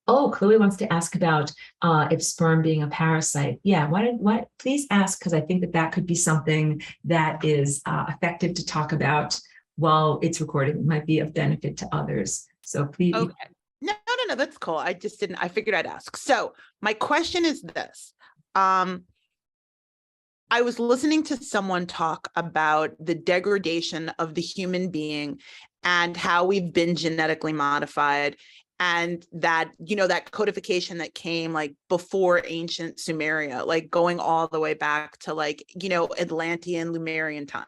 Oh, Chloe wants to ask about if sperm being a parasite. Yeah, why please ask, because I think that could be something that is effective to talk about while it's recorded. It might be of benefit to others. So please. Okay. No, that's cool. I figured I'd ask. So my question is this. I was listening to someone talk about the degradation of the human being and how we've been genetically modified, and that, that codification that came like before ancient Sumeria, like going all the way back to Atlantean, Lemurian times.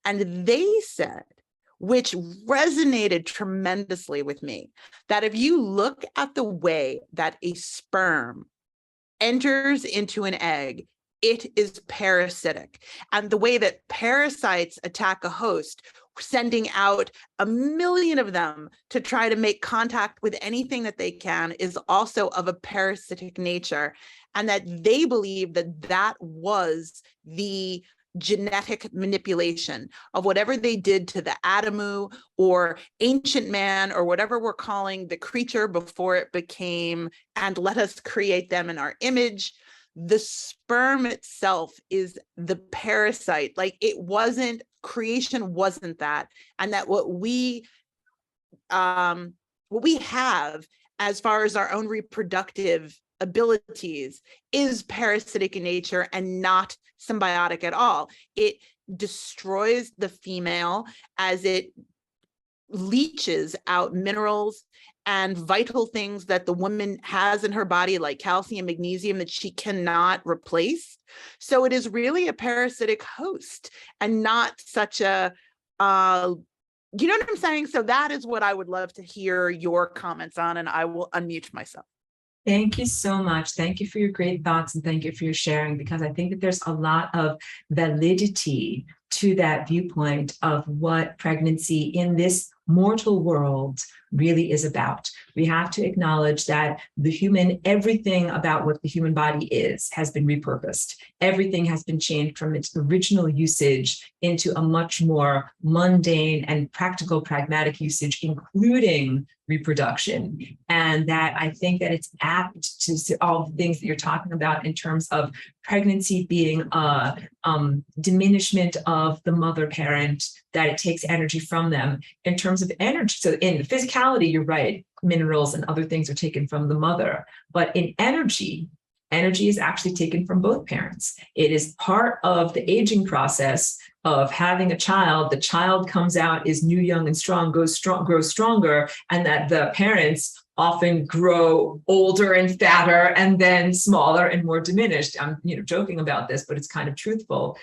And they said, which resonated tremendously with me, that if you look at the way that a sperm enters into an egg, it is parasitic. And the way that parasites attack a host, sending out 1 million of them to try to make contact with anything that they can, is also of a parasitic nature. And that they believe that was the genetic manipulation of whatever they did to the Adamu or ancient man, or whatever we're calling the creature before it became, and let us create them in our image. The sperm itself is the parasite. Like, creation wasn't that. And that what we have as far as our own reproductive abilities is parasitic in nature and not symbiotic at all. It destroys the female as it leaches out minerals and vital things that the woman has in her body, like calcium, magnesium, that she cannot replace. So it is really a parasitic host and not such a, you know what I'm saying? So that is what I would love to hear your comments on, and I will unmute myself. Thank you so much. Thank you for your great thoughts, and thank you for your sharing, because I think that there's a lot of validity to that viewpoint of what pregnancy in this mortal world really is about. We have to acknowledge that everything about what the human body is has been repurposed. Everything has been changed from its original usage into a much more mundane and practical, pragmatic usage, including reproduction. And that I think that it's apt to all the things that you're talking about in terms of pregnancy being a diminishment of the mother parent, that it takes energy from them in terms of energy. So in physicality, you're right, minerals and other things are taken from the mother, but in energy is actually taken from both parents. It is part of the aging process of having a child. The child comes out, is new, young, and strong, grows stronger, and that the parents often grow older and fatter and then smaller and more diminished. I'm joking about this, but it's kind of truthful.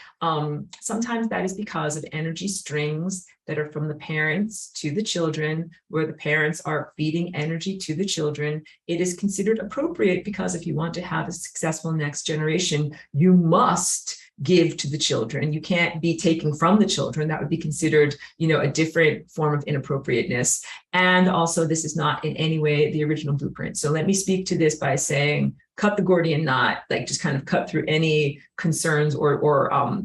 Sometimes that is because of energy strings that are from the parents to the children, where the parents are feeding energy to the children. It is considered appropriate because if you want to have a successful next generation, you must give to the children. You can't be taking from the children. That would be considered, a different form of inappropriateness. And also, this is not in any way the original blueprint. So let me speak to this by saying, cut the Gordian knot, like just kind of cut through any concerns or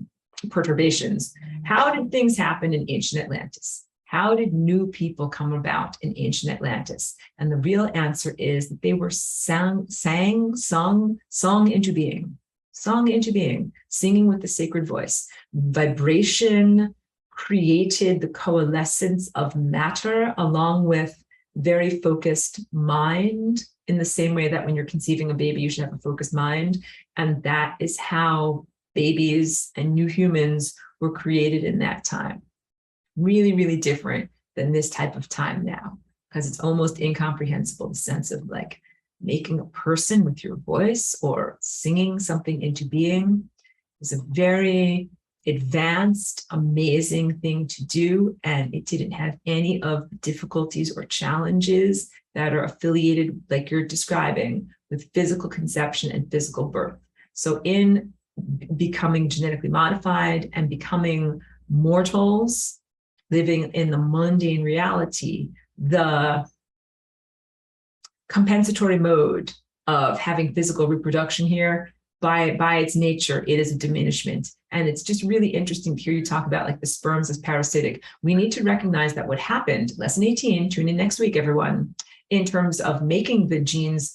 perturbations. How did things happen in ancient Atlantis? How did new people come about in ancient Atlantis? And the real answer is that they were sung into being. Sung into being, singing with the sacred voice. Vibration created the coalescence of matter along with very focused mind, in the same way that when you're conceiving a baby, you should have a focused mind. And that is how babies and new humans were created in that time. Really, really different than this type of time now, because it's almost incomprehensible, the sense of like making a person with your voice or singing something into being is a very advanced, amazing thing to do. And it didn't have any of the difficulties or challenges that are affiliated, like you're describing, with physical conception and physical birth. So in becoming genetically modified and becoming mortals, living in the mundane reality, the compensatory mode of having physical reproduction here, by its nature, it is a diminishment. And it's just really interesting to hear you talk about like the sperms as parasitic. We need to recognize that what happened, lesson 18, tune in next week, everyone, in terms of making the genes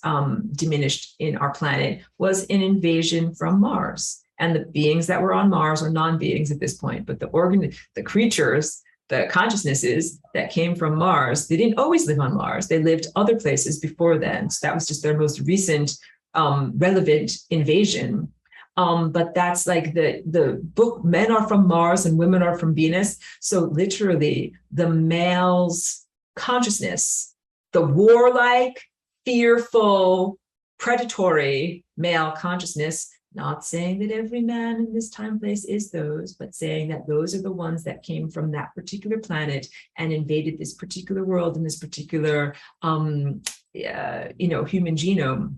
diminished in our planet, was an invasion from Mars. And the beings that were on Mars are non-beings at this point, but the creatures, the consciousnesses that came from Mars, they didn't always live on Mars. They lived other places before then. So that was just their most recent relevant invasion. But that's like the book, men are from Mars and women are from Venus. So literally the male's consciousness, the warlike, fearful, predatory male consciousness, not saying that every man in this time place is those, but saying that those are the ones that came from that particular planet and invaded this particular world and this particular, human genome.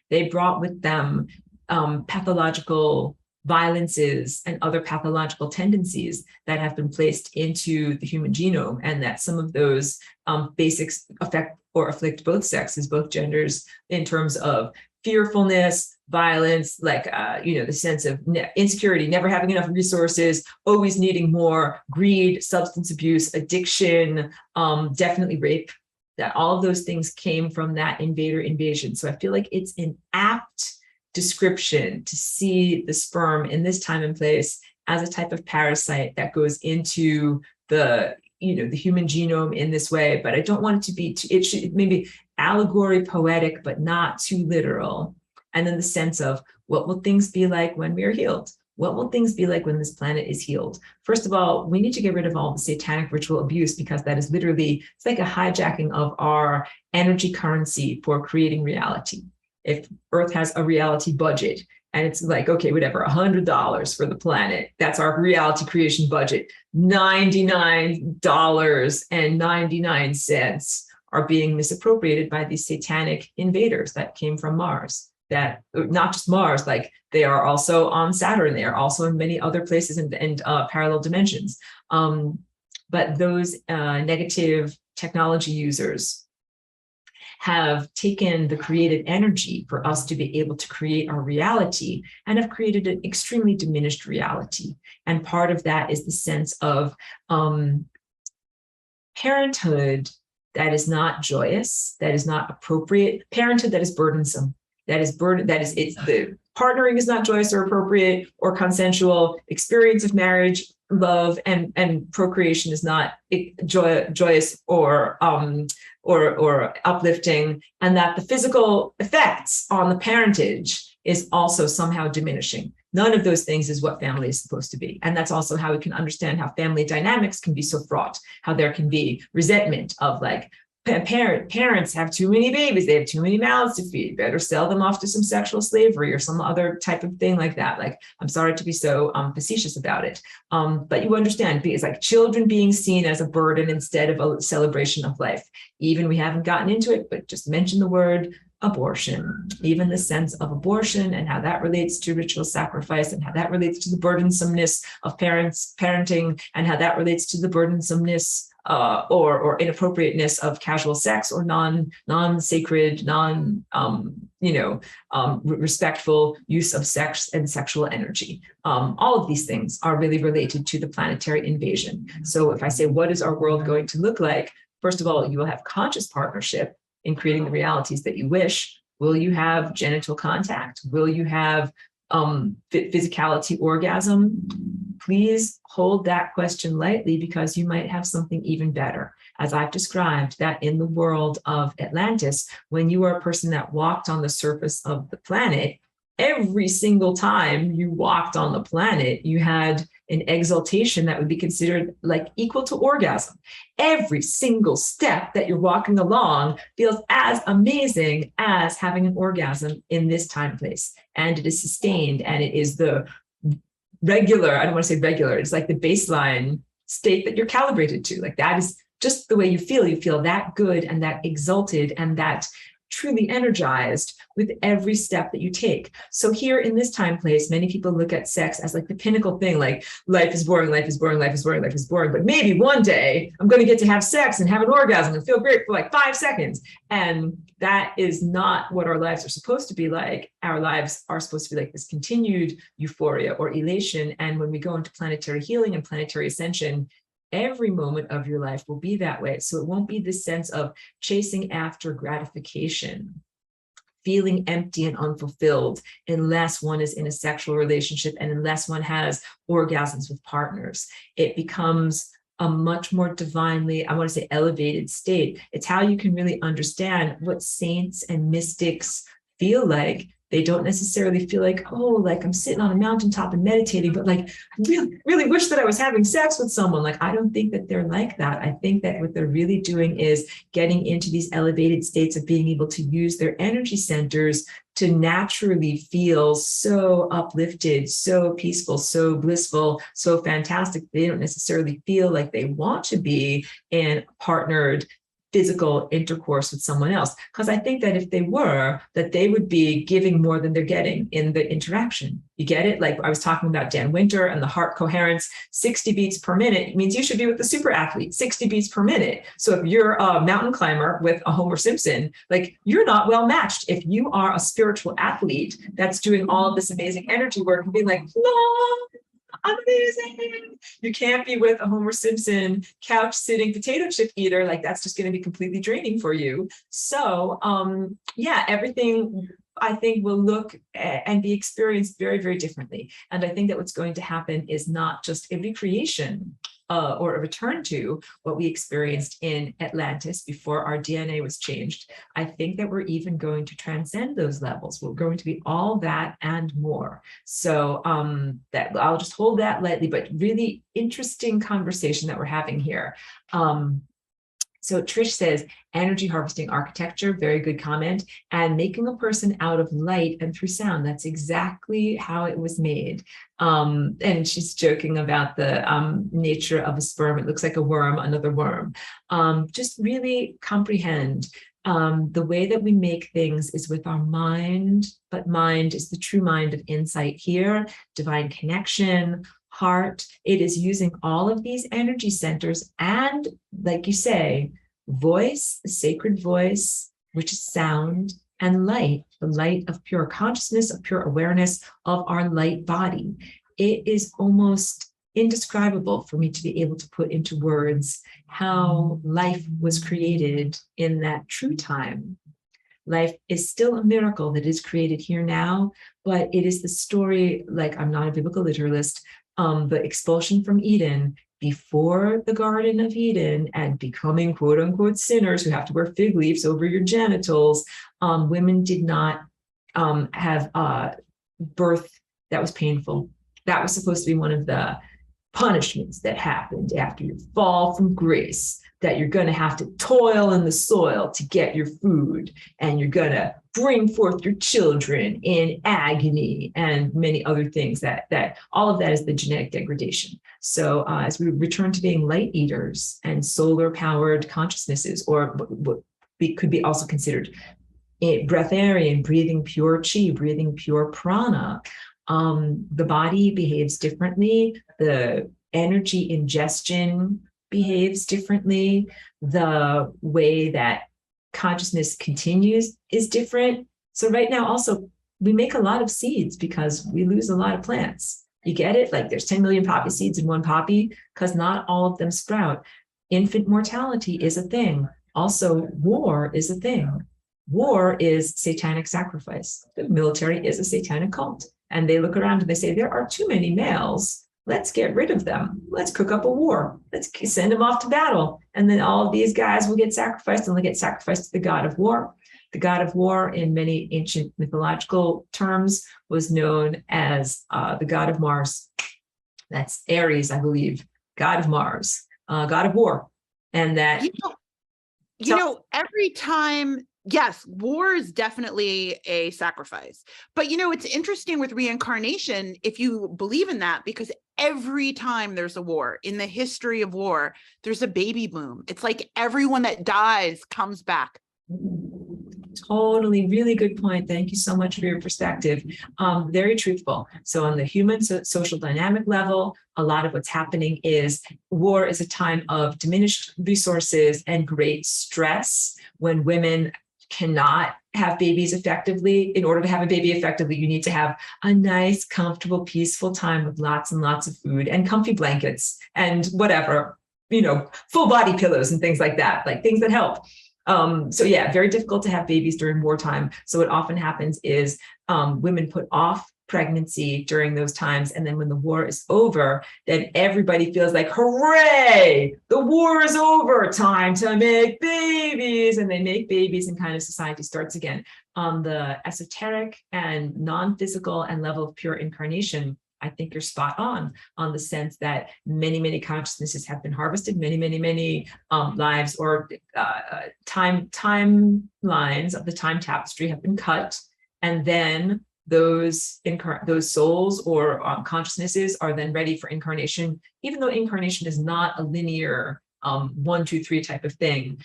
They brought with them pathological violences and other pathological tendencies that have been placed into the human genome, and that some of those basics affect or afflict both sexes, both genders, in terms of fearfulness, violence, like, the sense of insecurity, never having enough resources, always needing more, greed, substance abuse, addiction, definitely rape. That all of those things came from that invasion. So I feel like it's an apt description to see the sperm in this time and place as a type of parasite that goes into the human genome in this way. But I don't want it to be it should maybe allegory, poetic, but not too literal. And then the sense of what will things be like when we are healed? What will things be like when this planet is healed? First of all, we need to get rid of all the satanic ritual abuse, because that is literally, it's like a hijacking of our energy currency for creating reality. If Earth has a reality budget and it's like, okay, whatever, $100 for the planet, that's our reality creation budget. $99.99 are being misappropriated by these satanic invaders that came from Mars. That not just Mars, like they are also on Saturn, they are also in many other places and parallel dimensions. But those negative technology users have taken the creative energy for us to be able to create our reality and have created an extremely diminished reality. And part of that is the sense of parenthood that is not joyous, that is not appropriate, parenthood that is burdensome. It's the partnering is not joyous or appropriate or consensual. Experience of marriage, love, and procreation is not joyous or uplifting, and that the physical effects on the parentage is also somehow diminishing. None of those things is what family is supposed to be. And that's also how we can understand how family dynamics can be so fraught, how there can be resentment of like, parents have too many babies, they have too many mouths to feed, better sell them off to some sexual slavery or some other type of thing like that. Like, I'm sorry to be so facetious about it, but you understand, it's like children being seen as a burden instead of a celebration of life. Even we haven't gotten into it, but just mention the word abortion, even the sense of abortion and how that relates to ritual sacrifice and how that relates to the burdensomeness of parenting and how that relates to the burdensomeness or inappropriateness of casual sex or non-sacred, respectful use of sex and sexual energy. All of these things are really related to the planetary invasion. So if I say, what is our world going to look like? First of all, you will have conscious partnership in creating the realities that you wish. Will you have genital contact? Will you have physicality orgasm? Please hold that question lightly, because you might have something even better. As I've described, that in the world of Atlantis, when you are a person that walked on the surface of the planet, every single time you walked on the planet, you had an exaltation that would be considered like equal to orgasm. Every single step that you're walking along feels as amazing as having an orgasm in this time place. And it is sustained, and it is the regular, I don't want to say regular, it's like the baseline state that you're calibrated to. Like that is just the way you feel that good and that exalted and that truly energized with every step that you take. So here in this time place, many people look at sex as like the pinnacle thing, like life is boring, life is boring, life is boring, life is boring. But maybe one day I'm going to get to have sex and have an orgasm and feel great for like 5 seconds. And that is not what our lives are supposed to be like. Our lives are supposed to be like this continued euphoria or elation. And when we go into planetary healing and planetary ascension, every moment of your life will be that way. So it won't be this sense of chasing after gratification, feeling empty and unfulfilled unless one is in a sexual relationship and unless one has orgasms with partners. It becomes a much more divinely, I want to say, elevated state. It's how you can really understand what saints and mystics feel like. They don't necessarily feel like, oh, like I'm sitting on a mountaintop and meditating, but like, I really wish that I was having sex with someone. Like, I don't think that they're like that. I think that what they're really doing is getting into these elevated states of being able to use their energy centers to naturally feel so uplifted, so peaceful, so blissful, so fantastic. They don't necessarily feel like they want to be in partnered physical intercourse with someone else. Because I think that if they were, that they would be giving more than they're getting in the interaction. You get it? Like I was talking about Dan Winter and the heart coherence, 60 beats per minute means you should be with the super athlete, 60 beats per minute. So if you're a mountain climber with a Homer Simpson, like you're not well matched. If you are a spiritual athlete that's doing all of this amazing energy work and being like, no, amazing. You can't be with a Homer Simpson couch sitting potato chip eater. Like that's just going to be completely draining for you. So yeah, everything I think will look and be experienced very, very differently. And I think that what's going to happen is not just a recreation or a return to what we experienced in Atlantis before our DNA was changed, I think that we're even going to transcend those levels. We're going to be all that and more. So that I'll just hold that lightly, but really interesting conversation that we're having here. So Trish says, energy harvesting architecture, very good comment, and making a person out of light and through sound. That's exactly how it was made. And she's joking about the nature of a sperm. It looks like a worm, another worm. Just really comprehend the way that we make things is with our mind, but mind is the true mind of insight here, divine connection, heart. It is using all of these energy centers and, like you say, voice, the sacred voice, which is sound, and light, the light of pure consciousness, of pure awareness of our light body. It is almost indescribable for me to be able to put into words how life was created in that true time. Life is still a miracle that is created here now, but it is the story, like I'm not a biblical literalist, the expulsion from Eden before the Garden of Eden and becoming quote unquote sinners who have to wear fig leaves over your genitals. Women did not have birth that was painful. That was supposed to be one of the punishments that happened after your fall from grace, that you're going to have to toil in the soil to get your food, and you're going to bring forth your children in agony and many other things. That all of that is the genetic degradation. So as we return to being light eaters and solar powered consciousnesses, or what could be also considered breatharian, breathing pure chi, breathing pure prana, the body behaves differently. The energy ingestion behaves differently. The way that consciousness continues is different. So right now also, we make a lot of seeds because we lose a lot of plants. You get it? Like there's 10 million poppy seeds in one poppy because not all of them sprout. Infant mortality is a thing. Also, war is a thing. War is satanic sacrifice. The military is a satanic cult. And they look around and they say, there are too many males. Let's get rid of them. Let's cook up a war. Let's send them off to battle. And then all of these guys will get sacrificed, and they'll get sacrificed to the god of war. The god of war, in many ancient mythological terms, was known as the god of Mars. That's Ares, I believe, god of Mars, god of war. And that... You know, every time... Yes, war is definitely a sacrifice. But, you know, it's interesting with reincarnation, if you believe in that, because every time there's a war, in the history of war, there's a baby boom. It's like everyone that dies comes back. Totally, really good point. Thank you so much for your perspective. Very truthful. So on the human social dynamic level, a lot of what's happening is war is a time of diminished resources and great stress when women cannot have babies effectively. In order to have a baby effectively, you need to have a nice, comfortable, peaceful time with lots and lots of food and comfy blankets and whatever, you know, full body pillows and things like that, like things that help. So yeah, very difficult to have babies during wartime. So what often happens is women put off pregnancy during those times. And then when the war is over, then everybody feels like, hooray, the war is over, time to make babies. And they make babies and kind of society starts again. On the esoteric and non-physical and level of pure incarnation, I think you're spot on the sense that many, many consciousnesses have been harvested, many lives or timelines of the time tapestry have been cut. And then those souls or consciousnesses are then ready for incarnation, even though incarnation is not a linear 1, 2, 3 type of thing.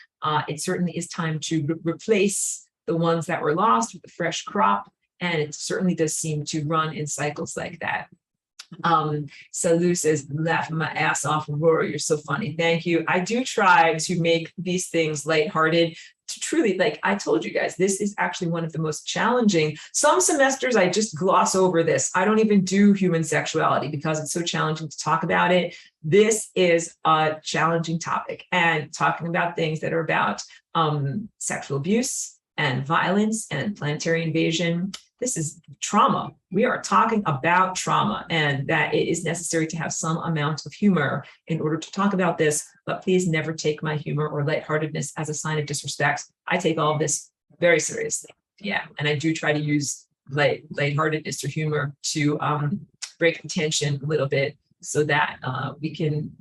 It certainly is time to replace the ones that were lost with a fresh crop. And it certainly does seem to run in cycles like that. So Lou says, laughing my ass off, Aurora, you're so funny. Thank you. I do try to make these things lighthearted, to truly, like I told you guys, this is actually one of the most challenging. Some semesters I just gloss over this. I don't even do human sexuality because it's so challenging to talk about it. This is a challenging topic, and talking about things that are about sexual abuse and violence and planetary invasion. this is trauma. We are talking about trauma, and that it is necessary to have some amount of humor in order to talk about this. But please never take my humor or lightheartedness as a sign of disrespect. I take all of this very seriously. Yeah, and I do try to use lightheartedness or humor to break the tension a little bit, so that we can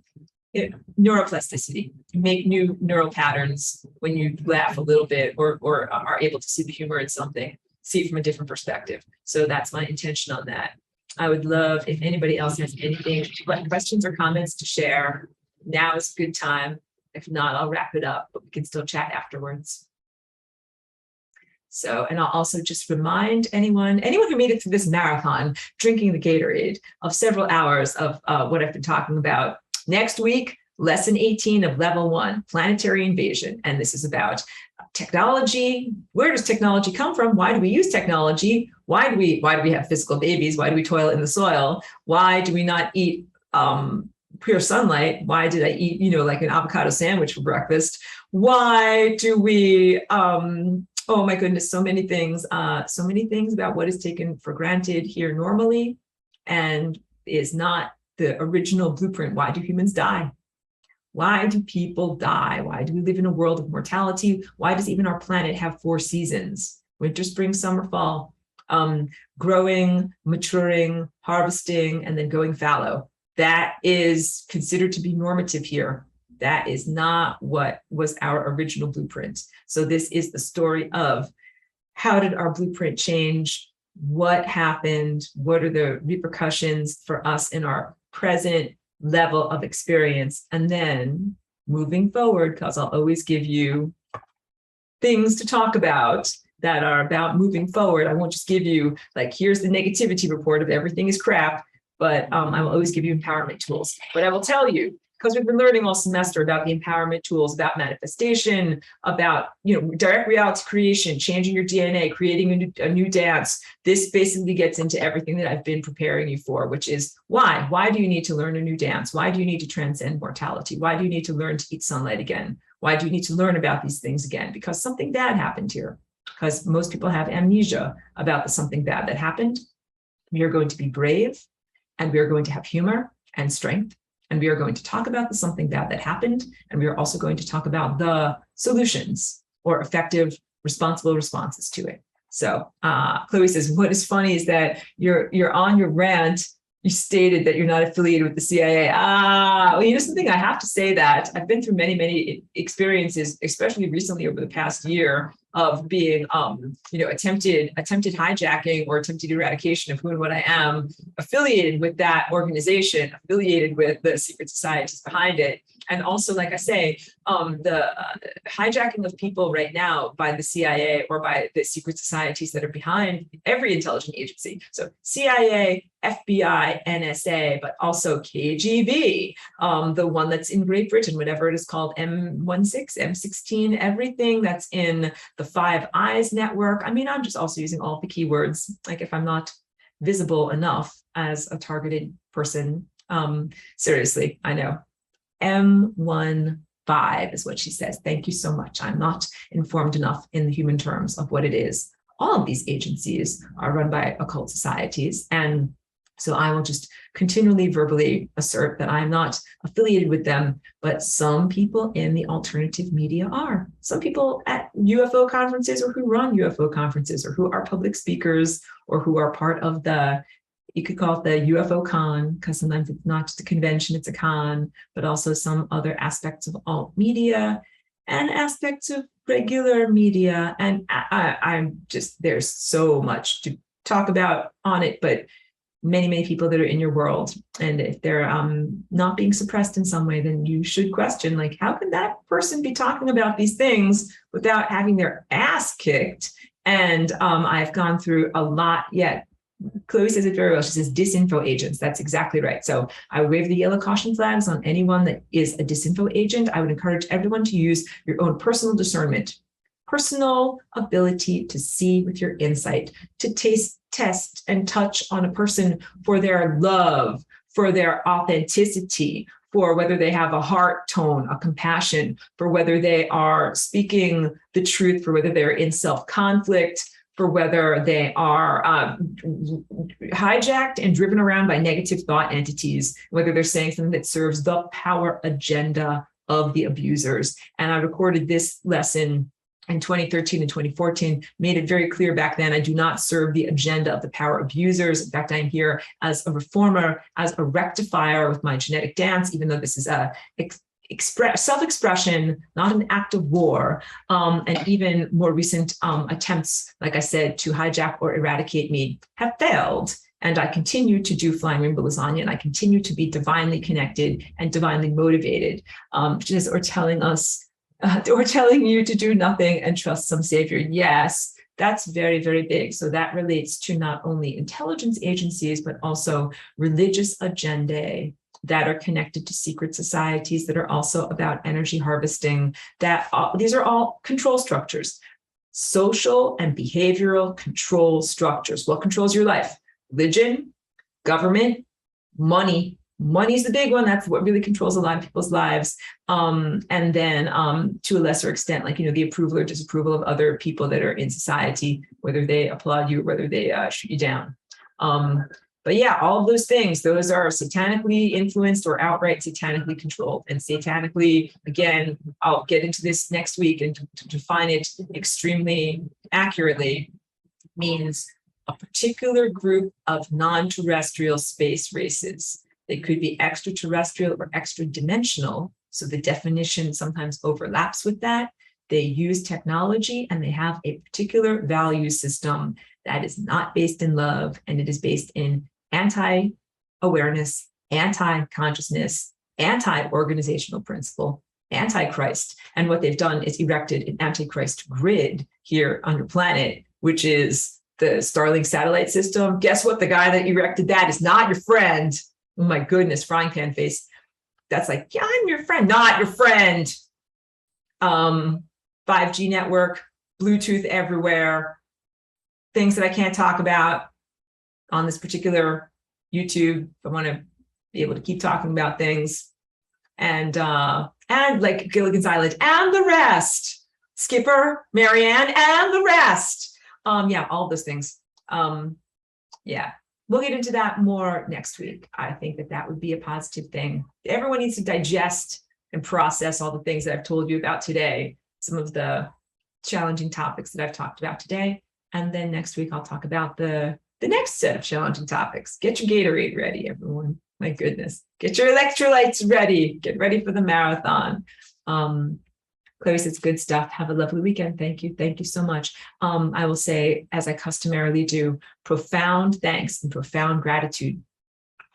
neuroplasticity, make new neural patterns when you laugh a little bit or are able to see the humor in something, see it from a different perspective. So that's my intention on that. I would love if anybody else has anything, questions or comments to share. Now is a good time. If not, I'll wrap it up, but we can still chat afterwards. So, and I'll also just remind anyone who made it through this marathon, drinking the Gatorade, of several hours of what I've been talking about. Next week, lesson 18 of level 1, planetary invasion. And this is about technology. Where does technology come from? Why do we use technology? Why do we have physical babies? Why do we toil in the soil? Why do we not eat pure sunlight? Why did I eat, like an avocado sandwich for breakfast? Why do we, oh my goodness, so many things about what is taken for granted here normally and is not the original blueprint. Why do humans die? Why do people die? Why do we live in a world of mortality? Why does even our planet have 4 seasons? Winter, spring, summer, fall, growing, maturing, harvesting, and then going fallow. That is considered to be normative here. That is not what was our original blueprint. So this is the story of how did our blueprint change? What happened? What are the repercussions for us in our present level of experience? And then moving forward, because I'll always give you things to talk about that are about moving forward. I won't just give you like, here's the negativity report of everything is crap, but I will always give you empowerment tools. But I will tell you, because we've been learning all semester about the empowerment tools, about manifestation, about direct reality creation, changing your DNA, creating a new dance. This basically gets into everything that I've been preparing you for, which is why? Why do you need to learn a new dance? Why do you need to transcend mortality? Why do you need to learn to eat sunlight again? Why do you need to learn about these things again? Because something bad happened here. Because most people have amnesia about the something bad that happened. We are going to be brave, and we are going to have humor and strength. And we are going to talk about the something bad that happened. And we are also going to talk about the solutions or effective, responsible responses to it. So Chloe says, what is funny is that you're on your rant, you stated that you're not affiliated with the CIA. Well, something, I have to say that I've been through many, many experiences, especially recently over the past year, of being, attempted hijacking or attempted eradication of who and what I am, affiliated with that organization, affiliated with the secret societies behind it. And also, like I say, the hijacking of people right now by the CIA or by the secret societies that are behind every intelligence agency. So CIA, FBI, NSA, but also KGB, the one that's in Great Britain, whatever it is called, M16, M16, everything that's in the Five Eyes network. I mean, I'm just also using all the keywords, like if I'm not visible enough as a targeted person. Seriously, I know. M15 is what she says. Thank you so much. I'm not informed enough in the human terms of what it is. All of these agencies are run by occult societies. And so I will just continually verbally assert that I'm not affiliated with them, but some people in the alternative media are. Some people at UFO conferences, or who run UFO conferences, or who are public speakers, or who are part of the, you could call it the UFO con, because sometimes it's not just a convention, it's a con, but also some other aspects of alt media and aspects of regular media. And I'm just, there's so much to talk about on it, but many, many people that are in your world. And if they're not being suppressed in some way, then you should question, like, how can that person be talking about these things without having their ass kicked? And I've gone through a lot yet. Chloe says it very well. She says disinfo agents. That's exactly right. So I would wave the yellow caution flags on anyone that is a disinfo agent. I would encourage everyone to use your own personal discernment, personal ability to see with your insight, to taste, test, and touch on a person for their love, for their authenticity, for whether they have a heart tone, a compassion, for whether they are speaking the truth, for whether they're in self-conflict, for whether they are hijacked and driven around by negative thought entities, whether they're saying something that serves the power agenda of the abusers. And I recorded this lesson in 2013 and 2014, made it very clear back then, I do not serve the agenda of the power abusers. In fact, I'm here as a reformer, as a rectifier with my genetic dance, even though this is a self-expression, not an act of war. And even more recent attempts, like I said, to hijack or eradicate me have failed. And I continue to do flying rainbow lasagna, and I continue to be divinely connected and divinely motivated, or telling us, or telling you to do nothing and trust some savior. Yes, that's very, very big. So that relates to not only intelligence agencies, but also religious agendae that are connected to secret societies that are also about energy harvesting. These are all control structures, social and behavioral control structures. What controls your life? Religion, government, money. Money's the big one. That's what really controls a lot of people's lives. And then to a lesser extent, like, the approval or disapproval of other people that are in society, whether they applaud you, or whether they shoot you down. But yeah, all of those things, those are satanically influenced or outright satanically controlled. And satanically, again, I'll get into this next week, and to define it extremely accurately means a particular group of non-terrestrial space races. They could be extraterrestrial or extra-dimensional. So the definition sometimes overlaps with that. They use technology, and they have a particular value system that is not based in love, and it is based in anti-awareness, anti-consciousness, anti-organizational principle, anti-Christ. And what they've done is erected an anti-Christ grid here on your planet, which is the Starlink satellite system. Guess what? The guy that erected that is not your friend. Oh my goodness, frying pan face. That's like, yeah, I'm your friend, not your friend. 5G network, Bluetooth everywhere, things that I can't talk about on this particular YouTube. I want to be able to keep talking about things. And like Gilligan's Island and the rest, Skipper, Marianne, and the rest. Yeah, all those things. Yeah, we'll get into that more next week. I think that would be a positive thing. Everyone needs to digest and process all the things that I've told you about today, some of the challenging topics that I've talked about today. And then next week, I'll talk about the next set of challenging topics. Get your Gatorade ready, everyone. My goodness. Get your electrolytes ready. Get ready for the marathon. Clary says, good stuff. Have a lovely weekend. Thank you. Thank you so much. I will say, as I customarily do, profound thanks and profound gratitude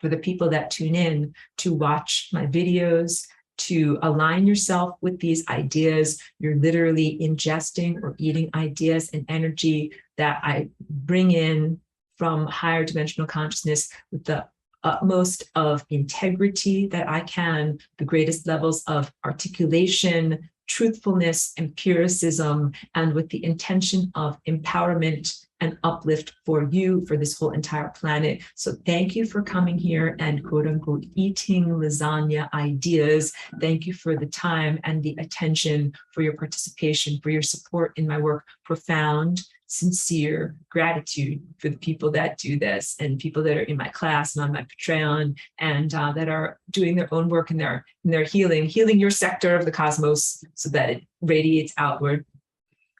for the people that tune in to watch my videos, to align yourself with these ideas. You're literally ingesting or eating ideas and energy that I bring in from higher dimensional consciousness with the utmost of integrity that I can, the greatest levels of articulation, truthfulness, empiricism, and with the intention of empowerment and uplift for you, for this whole entire planet. So thank you for coming here and quote unquote eating lasagna ideas. Thank you for the time and the attention, for your participation, for your support in my work. Profound, sincere gratitude for the people that do this, and people that are in my class and on my Patreon, and that are doing their own work and they're healing your sector of the cosmos so that it radiates outward.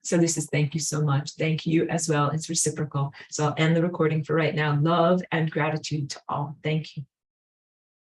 So this is, thank you so much. Thank you as well. It's reciprocal. So I'll end the recording for right now. Love and gratitude to all. Thank you.